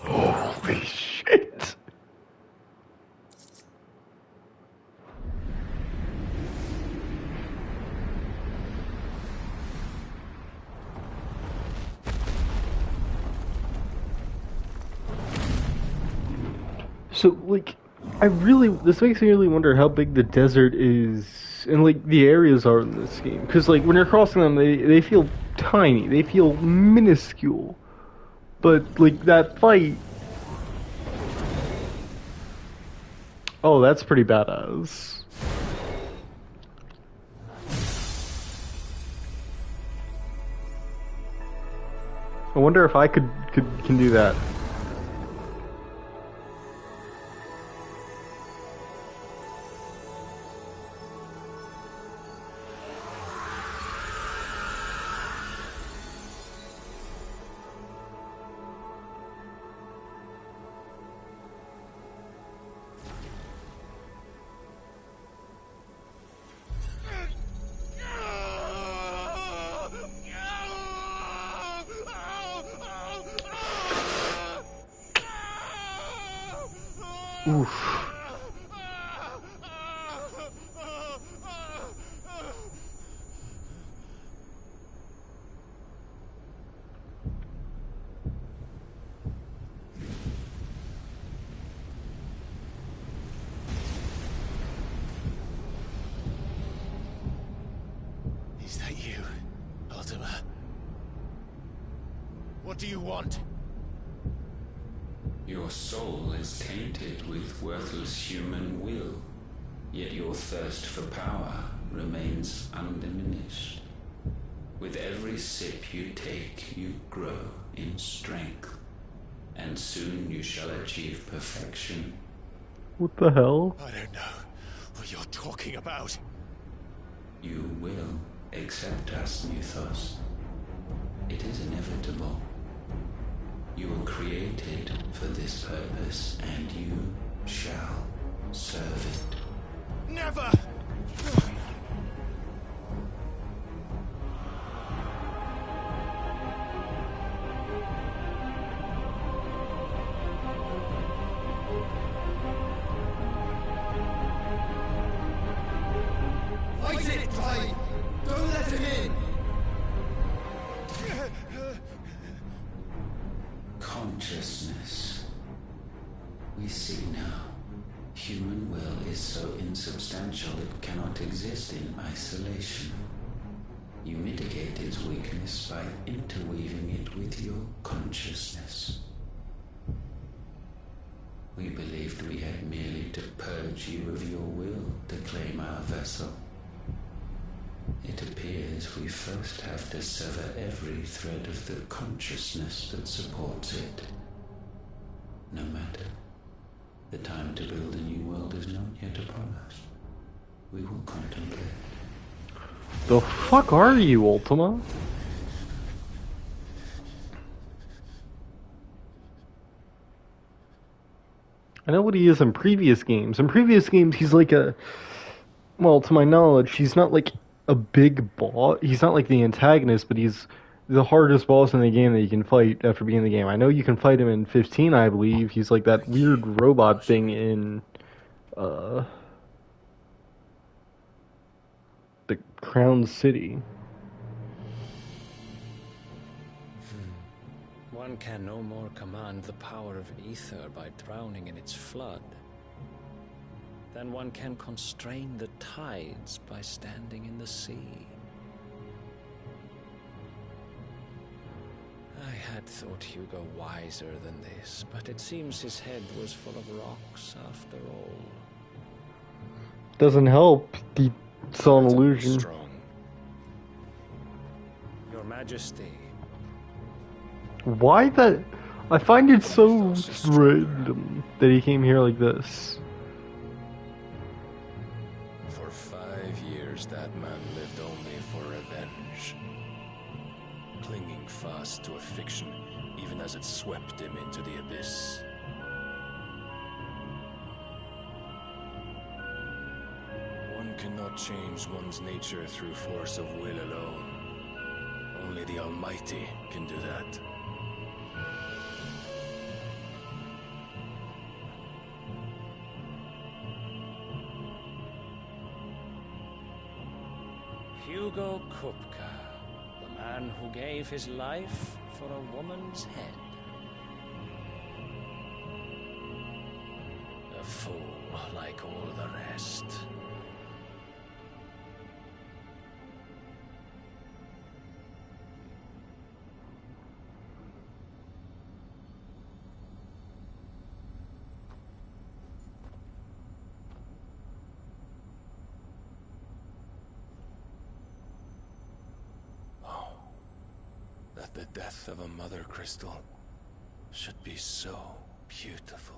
[SPEAKER 1] Holy shit. So, like, this makes me really wonder how big the desert is, and, like, the areas are in this game. Because, like, when you're crossing them, they feel tiny, they feel minuscule. But, like, that fight... Oh, that's pretty badass. I wonder if I can do that. Oof.
[SPEAKER 10] Is that you, Ultima? What do you want?
[SPEAKER 18] Your soul is tainted with worthless human will, yet your thirst for power remains undiminished. With every sip you take, you grow in strength, and soon you shall achieve perfection.
[SPEAKER 1] What the hell?
[SPEAKER 10] I don't know what you're talking about.
[SPEAKER 18] You will accept us, Mythos. It is inevitable. You were created for this purpose, and you shall serve it.
[SPEAKER 10] Never!
[SPEAKER 12] Fight it, Clyde! Don't let him in!
[SPEAKER 18] Consciousness. We see now. Human will is so insubstantial it cannot exist in isolation. You mitigate its weakness by interweaving it with your consciousness. We believed we had merely to purge you of your will to claim our vessel. It appears we first have to sever every thread of the consciousness that supports it. No matter. The time to build a new world is not yet upon us. We will contemplate.
[SPEAKER 1] The fuck are you, Ultima? I know what he is in previous games. In previous games, he's like a... Well, to my knowledge, he's not like a big boss. He's not like the antagonist, but he's the hardest boss in the game that you can fight after being in the game. I know you can fight him in 15, I believe. He's like that weird robot thing in the Crown City.
[SPEAKER 17] One can no more command the power of ether by drowning in its flood than one can constrain the tides by standing in the sea. I had thought Hugo wiser than this, but it seems his head was full of rocks after all.
[SPEAKER 1] Doesn't help. He saw an illusion.
[SPEAKER 17] Strong. Your Majesty.
[SPEAKER 1] Why that? I find it so random that he came here like this.
[SPEAKER 14] For 5 years, that man lived only for revenge. Clinging fast to a fiction, even as it swept him into the abyss. One cannot change one's nature through force of will alone. Only the Almighty can do that.
[SPEAKER 17] Hugo Kupka, the man who gave his life for a woman's head. A fool like all the rest.
[SPEAKER 14] That the death of a mother crystal should be so beautiful.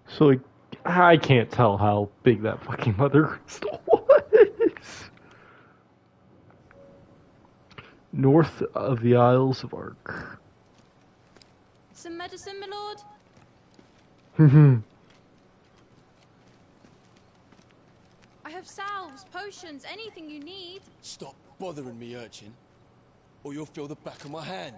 [SPEAKER 1] So, like, I can't tell how big that fucking mother crystal was. North of the Isles of Ark.
[SPEAKER 15] Some medicine, my lord? I have salves, potions, anything you need.
[SPEAKER 20] Stop bothering me, urchin, or you'll feel the back of my hand.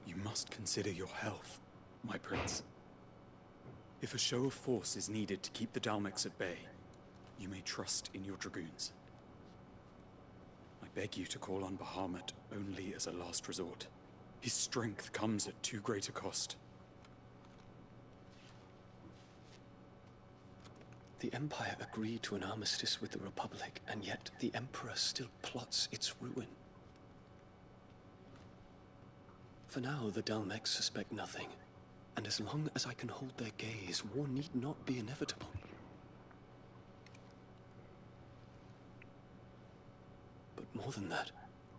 [SPEAKER 2] You must consider your health, my prince. If a show of force is needed to keep the Dalmex at bay, you may trust in your dragoons. I beg you to call on Bahamut only as a last resort. His strength comes at too great a cost.
[SPEAKER 22] The Empire agreed to an armistice with the Republic, and yet the Emperor still plots its ruin. For now, the Dalmex suspect nothing, and as long as I can hold their gaze, war need not be inevitable. But more than that,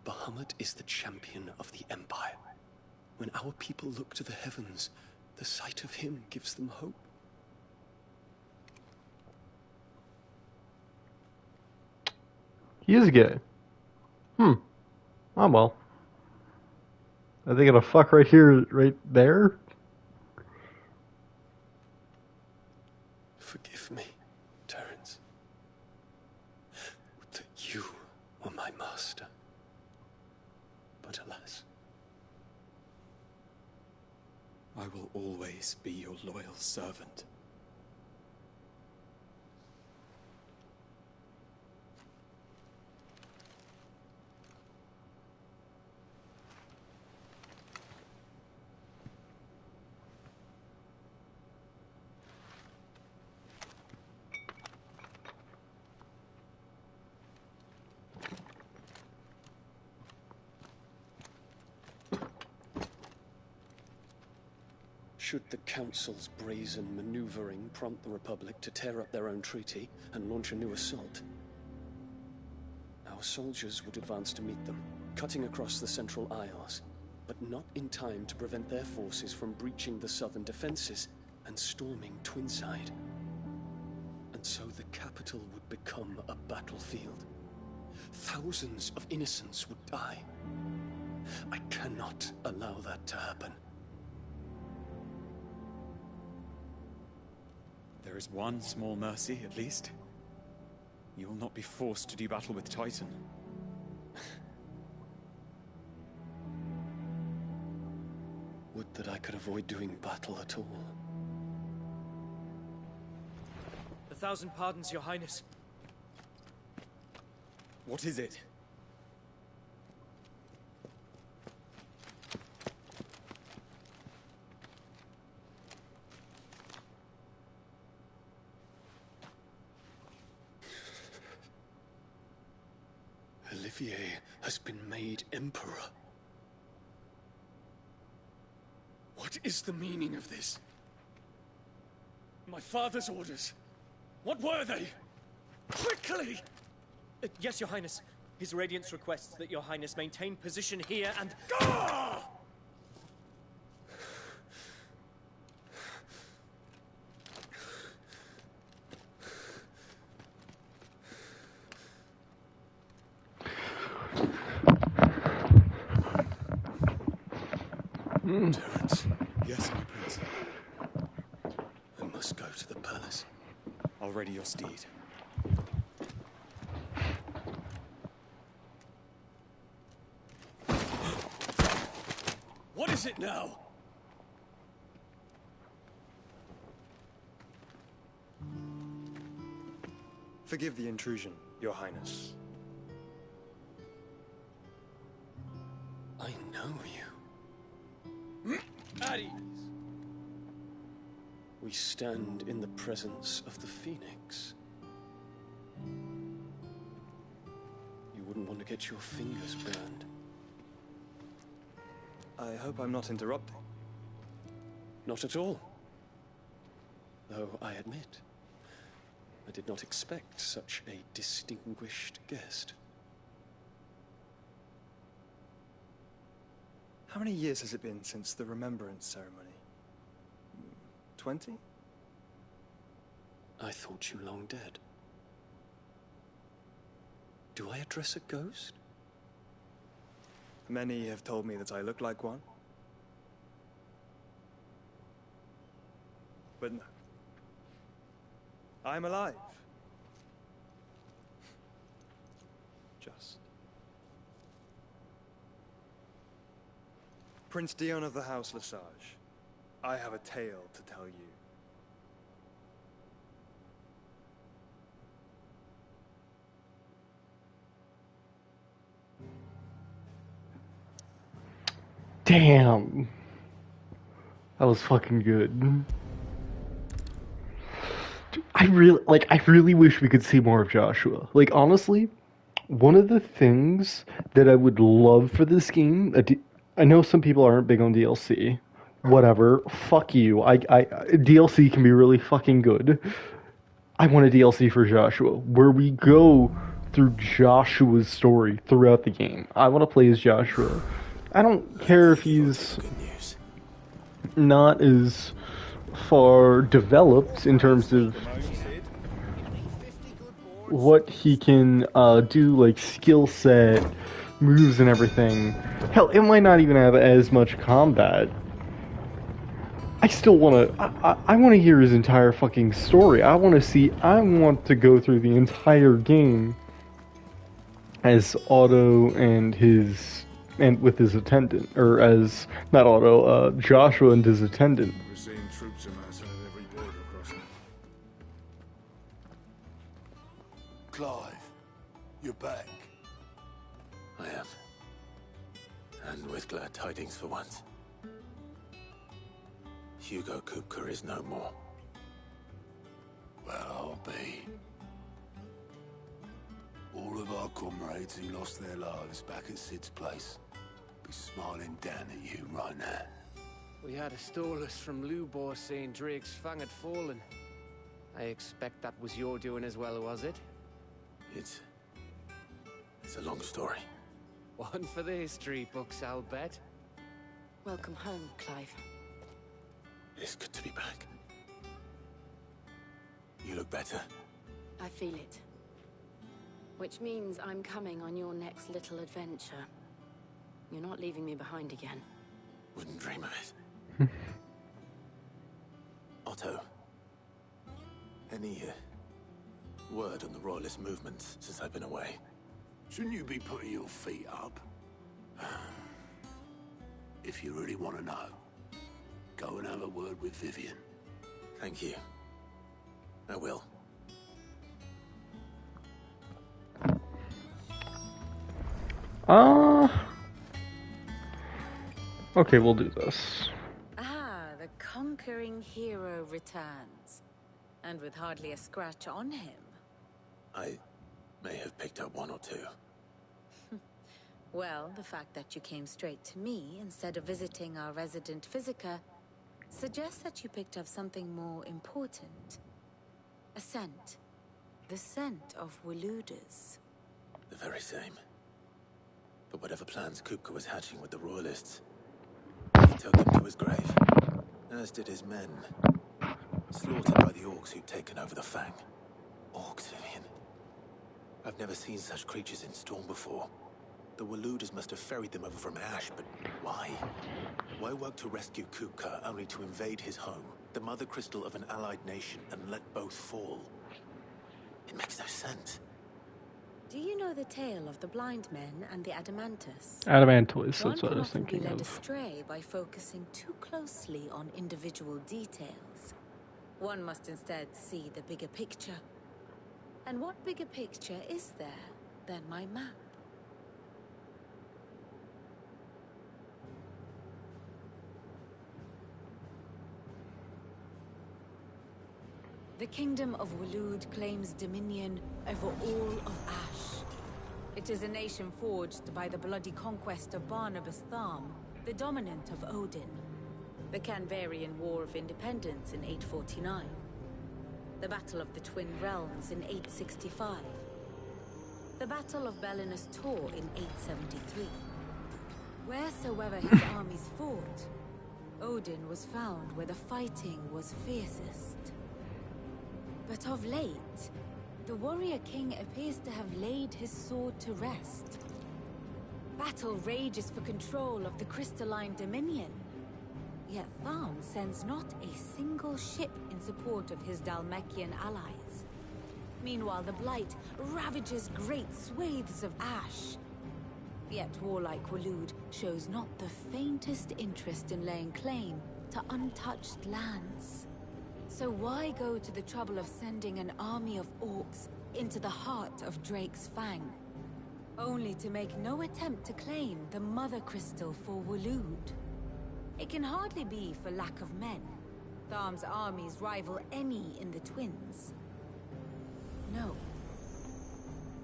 [SPEAKER 22] Bahamut is the champion of the Empire. When our people look to the heavens, the sight of him gives them hope.
[SPEAKER 1] He is gay. Oh well. Are they gonna fuck right here, right there?
[SPEAKER 22] Forgive me, Terence. Would that you were my master. But alas.
[SPEAKER 2] I will always be your loyal servant.
[SPEAKER 22] Should the Council's brazen maneuvering prompt the Republic to tear up their own treaty and launch a new assault, our soldiers would advance to meet them, cutting across the Central Isles, but not in time to prevent their forces from breaching the southern defenses and storming Twinside. And so the capital would become a battlefield. Thousands of innocents would die. I cannot allow that to happen.
[SPEAKER 2] There is one small mercy, at least. You will not be forced to do battle with Titan.
[SPEAKER 22] Would that I could avoid doing battle at all.
[SPEAKER 8] 1,000 pardons, Your Highness.
[SPEAKER 2] What is it?
[SPEAKER 22] Olivier has been made Emperor. What is the meaning of this? My father's orders. What were they? Quickly!
[SPEAKER 8] Yes, Your Highness. His Radiance requests that Your Highness maintain position here and...
[SPEAKER 22] Ah! Terence.
[SPEAKER 2] Yes, my prince.
[SPEAKER 22] I must go to the palace.
[SPEAKER 2] I'll ready your steed.
[SPEAKER 22] What is it now?
[SPEAKER 13] Forgive the intrusion, Your Highness.
[SPEAKER 22] I know you.
[SPEAKER 8] At ease.
[SPEAKER 22] We stand in the presence of the Phoenix. You wouldn't want to get your fingers burned.
[SPEAKER 13] I hope I'm not interrupting.
[SPEAKER 22] Not at all. Though I admit, I did not expect such a distinguished guest.
[SPEAKER 13] How many years has it been since the Remembrance ceremony? 20?
[SPEAKER 22] I thought you long dead. Do I address a ghost?
[SPEAKER 13] Many have told me that I look like one. But no. I'm alive. Just. Prince Dion of the House Lesage, I have a tale to tell you.
[SPEAKER 1] Damn. That was fucking good. I really wish we could see more of Joshua. Like, honestly, one of the things that I would love for this game, I know some people aren't big on DLC. Whatever. Fuck you. DLC can be really fucking good. I want a DLC for Joshua, where we go through Joshua's story throughout the game. I want to play as Joshua. I don't care if he's not as far developed in terms of what he can do, like skill set, moves and everything. Hell, it might not even have as much combat. I still want to, I want to hear his entire fucking story. I want to go through the entire game as Otto and with his attendant, or as, not Otto, Joshua and his attendant.
[SPEAKER 12] We're seeing troops amassing at every border crossing. Clive, you're back.
[SPEAKER 5] I am. And with glad tidings for once. Hugo Kupka is no more.
[SPEAKER 12] Well, I'll be. All of our comrades who lost their lives back at Sid's place be smiling down at you right now.
[SPEAKER 23] We had a stolus from Lubor saying Drake's fang had fallen. I expect that was your doing as well, was it?
[SPEAKER 5] It's a long story.
[SPEAKER 23] One for the history books, I'll bet.
[SPEAKER 7] Welcome home, Clive.
[SPEAKER 5] It's good to be back. You look better.
[SPEAKER 7] I feel it. Which means I'm coming on your next little adventure.
[SPEAKER 9] You're not leaving me behind again.
[SPEAKER 5] Wouldn't dream of it. Otto, any word on the Royalist movements since I've been away?
[SPEAKER 12] Shouldn't you be putting your feet up? If you really want to know, go and have a word with Vivian.
[SPEAKER 5] Thank you. I will.
[SPEAKER 1] Okay, we'll do this.
[SPEAKER 9] Ah, the conquering hero returns. And with hardly a scratch on him.
[SPEAKER 5] I may have picked up one or two.
[SPEAKER 9] Well, the fact that you came straight to me instead of visiting our resident Physica suggests that you picked up something more important. A scent. The scent of Walooders.
[SPEAKER 5] The very same. But whatever plans Kupka was hatching with the Royalists, he took them to his grave, as did his men. Slaughtered by the orcs who'd taken over the Fang. Orcs, Vivian. I've never seen such creatures in Storm before. The Walooders must have ferried them over from Ash, but why? Why work to rescue Kupka only to invade his home, the mother crystal of an allied nation, and let both fall? It makes no sense.
[SPEAKER 9] Do you know the tale of the blind men and the Adamantus?
[SPEAKER 1] Adamantoise,
[SPEAKER 9] One
[SPEAKER 1] that's what I
[SPEAKER 9] can
[SPEAKER 1] was
[SPEAKER 9] often be
[SPEAKER 1] thinking
[SPEAKER 9] led
[SPEAKER 1] of.
[SPEAKER 9] astray by focusing too closely on individual details. One must instead see the bigger picture. And what bigger picture is there than my map? The Kingdom of Walood claims dominion over all of Ash. It is a nation forged by the bloody conquest of Barnabas Tharm, the dominant of Odin. The Canvarian War of Independence in 849. The Battle of the Twin Realms in 865. The Battle of Belinus Tor in 873. Wheresoever his armies fought, Odin was found where the fighting was fiercest. But of late, the warrior king appears to have laid his sword to rest. Battle rages for control of the crystalline dominion. Yet Tharm sends not a single ship in support of his Dhalmekian allies. Meanwhile, the Blight ravages great swathes of Ash. Yet warlike Walood shows not the faintest interest in laying claim to untouched lands. So why go to the trouble of sending an army of orcs into the heart of Drake's Fang, only to make no attempt to claim the Mother Crystal for Walood? It can hardly be for lack of men. Tharm's armies rival any in the Twins. No.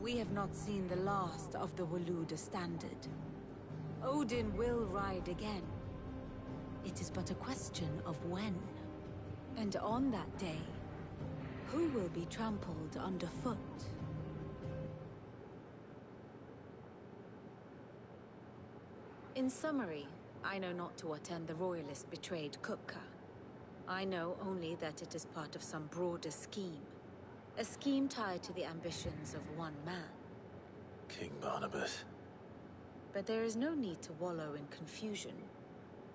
[SPEAKER 9] We have not seen the last of the Walooder standard. Odin will ride again. It is but a question of when. And on that day, who will be trampled underfoot? In summary, I know not to what end the Royalists betrayed Kupka. I know only that it is part of some broader scheme. A scheme tied to the ambitions of one man.
[SPEAKER 5] King Barnabas.
[SPEAKER 9] But there is no need to wallow in confusion.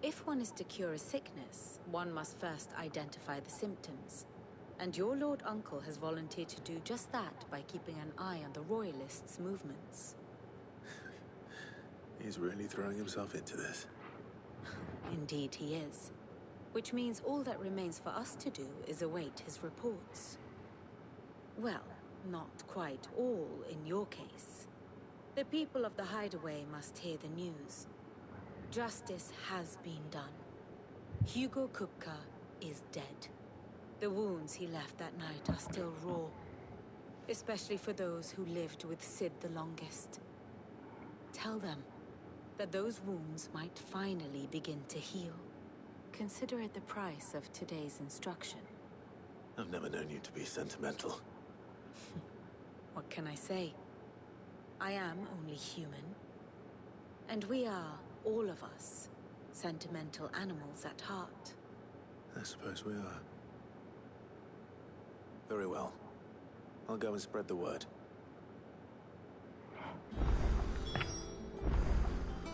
[SPEAKER 9] If one is to cure a sickness, one must first identify the symptoms. And your Lord Uncle has volunteered to do just that by keeping an eye on the Royalists' movements.
[SPEAKER 5] He's really throwing himself into this.
[SPEAKER 9] Indeed he is. Which means all that remains for us to do is await his reports. Well, not quite all in your case. The people of the Hideaway must hear the news. Justice has been done. Hugo Kupka is dead. The wounds he left that night are still raw, especially for those who lived with Sid the longest. Tell them that those wounds might finally begin to heal. Consider it the price of today's instruction.
[SPEAKER 5] I've never known you to be sentimental.
[SPEAKER 9] What can I say? I am only human. And we are, all of us, sentimental animals at heart.
[SPEAKER 5] I suppose we are. Very well. I'll go and spread the word.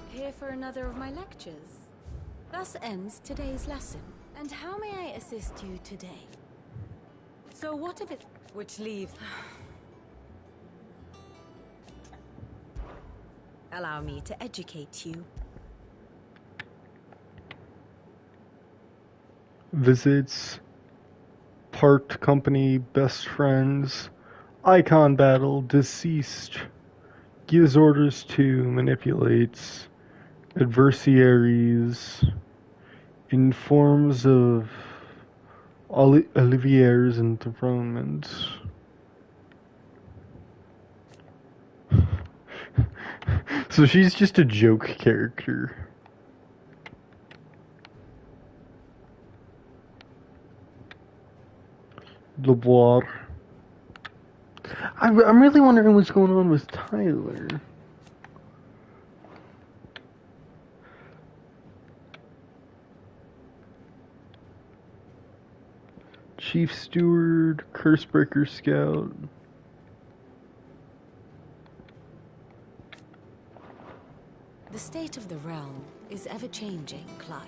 [SPEAKER 9] Hear
[SPEAKER 3] for another of my lectures. Thus ends today's lesson. And how may I assist you today? So what if it... Which leaves... Allow me to educate you.
[SPEAKER 1] Visits, parked company, best friends, icon battle, deceased, gives orders to, manipulates, adversaries, informs of Olivier's enthronement. So she's just a joke character. LeBlanc. I'm really wondering what's going on with Tyler. Chief Steward, Cursebreaker Scout.
[SPEAKER 3] The state of the realm is ever-changing, Clive.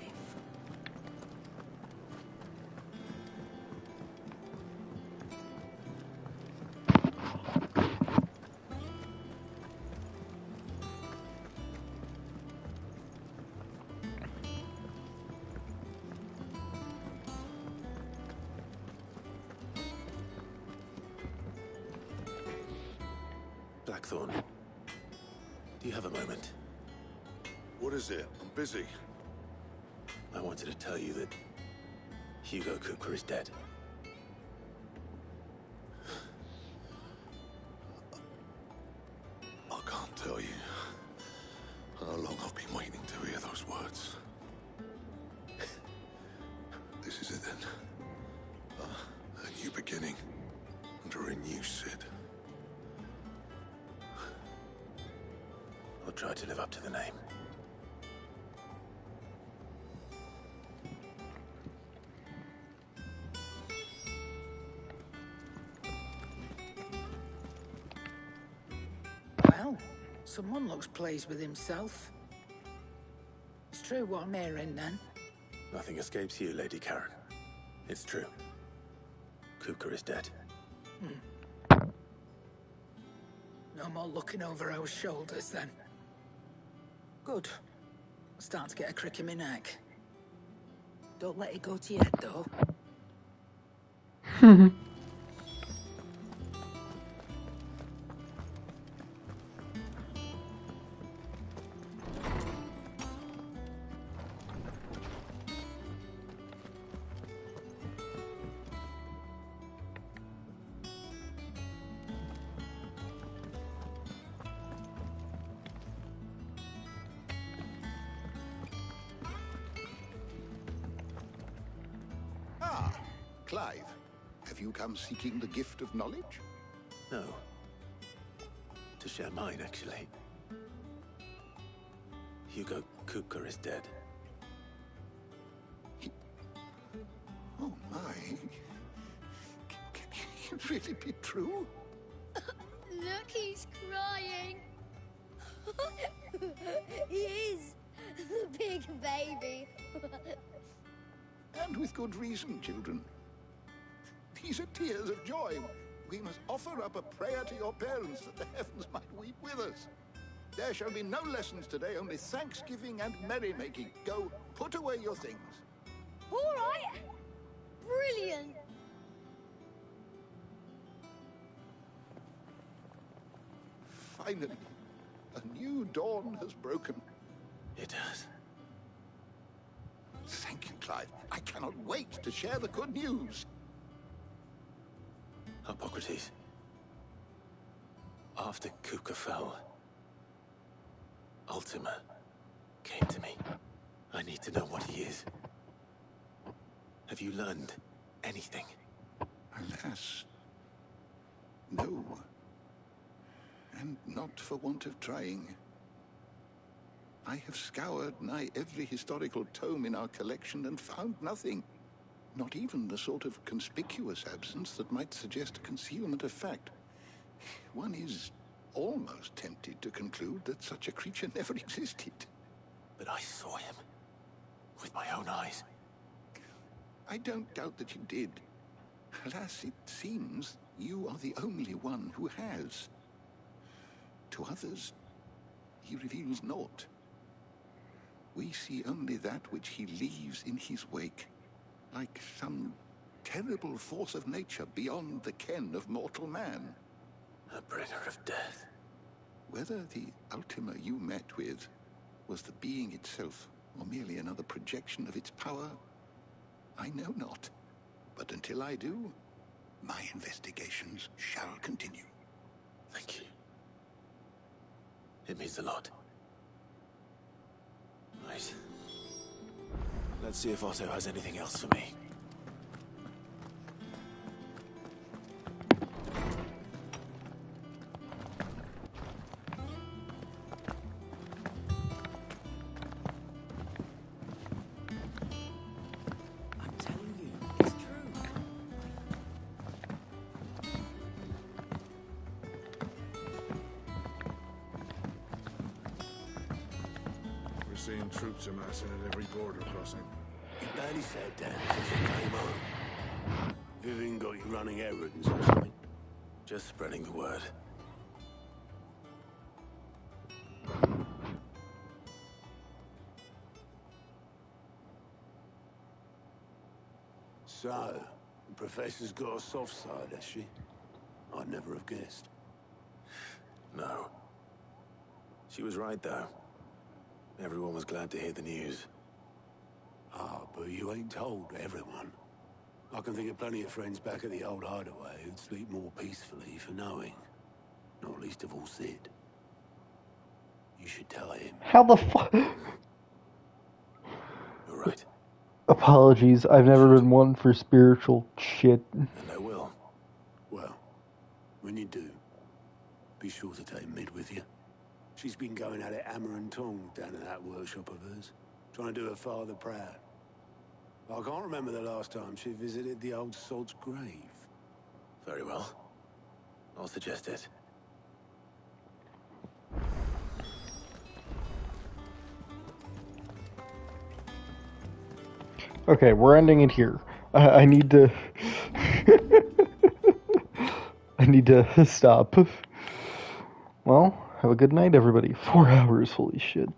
[SPEAKER 5] Blackthorn, do you have a moment?
[SPEAKER 12] What is it? I'm busy.
[SPEAKER 5] I wanted to tell you that Hugo Cooper is dead.
[SPEAKER 12] I can't tell you how long I've been waiting to hear those words. This is it then. A new beginning under a new Sid.
[SPEAKER 5] I'll try to live up to the name.
[SPEAKER 6] Well, someone looks pleased with himself. It's true what I'm hearing, then.
[SPEAKER 5] Nothing escapes you, Lady Karen. It's true. Kuka is dead.
[SPEAKER 6] No more looking over our shoulders, then. Good. I'm starting to get a crick in my neck. Don't let it go to your head, though.
[SPEAKER 11] Ah, Clive. Have you come seeking the gift of knowledge?
[SPEAKER 5] No. To share mine, actually. Hugo Cooper is dead.
[SPEAKER 11] Oh, my. Can it really be true?
[SPEAKER 4] Look, he's crying. He is. The big baby.
[SPEAKER 11] And with good reason, children. These are tears of joy. We must offer up a prayer to your parents that the heavens might weep with us. There shall be no lessons today, only thanksgiving and merrymaking. Go, put away your things.
[SPEAKER 4] All right. Brilliant.
[SPEAKER 11] Finally, a new dawn has broken.
[SPEAKER 5] It has.
[SPEAKER 11] Thank you, Clive. I cannot wait to share the good news.
[SPEAKER 5] Hippocrates. After Kuka fell, Ultima came to me. I need to know what he is. Have you learned anything?
[SPEAKER 11] Alas, no. And not for want of trying. I have scoured nigh every historical tome in our collection and found nothing. Not even the sort of conspicuous absence that might suggest concealment of fact. One is almost tempted to conclude that such a creature never existed.
[SPEAKER 5] But I saw him. With my own eyes.
[SPEAKER 11] I don't doubt that you did. Alas, it seems you are the only one who has. To others, he reveals naught. We see only that which he leaves in his wake, like some terrible force of nature beyond the ken of mortal man.
[SPEAKER 5] A bringer of death.
[SPEAKER 11] Whether the Ultima you met with was the being itself, or merely another projection of its power, I know not. But until I do, my investigations shall continue.
[SPEAKER 5] Thank you. It means a lot. Right. Let's see if Otto has anything else for me.
[SPEAKER 23] I'm telling you, it's true.
[SPEAKER 12] We're seeing troops amassing at every border crossing.
[SPEAKER 16] You barely sat down since you came home. Vivian got you running errands or something?
[SPEAKER 5] Just spreading the word.
[SPEAKER 16] So, the Professor's got a soft side, has she? I'd never have guessed.
[SPEAKER 5] No. She was right, though. Everyone was glad to hear the news.
[SPEAKER 16] Ah, but you ain't told everyone. I can think of plenty of friends back at the old hideaway who'd sleep more peacefully for knowing. Not least of all Sid. You should tell him.
[SPEAKER 1] How the fuck?
[SPEAKER 5] You're right.
[SPEAKER 1] Apologies, I've never been one for spiritual shit.
[SPEAKER 5] And I will.
[SPEAKER 16] Well, when you do, be sure to take Mid with you. She's been going at it hammer and tong down in that workshop of hers, trying to do her father proud. I can't remember the last time she visited the old sod's grave.
[SPEAKER 5] Very well. I'll suggest it.
[SPEAKER 1] Okay, we're ending it here. I need to... I need to stop. Well, have a good night, everybody. 4 hours, holy shit.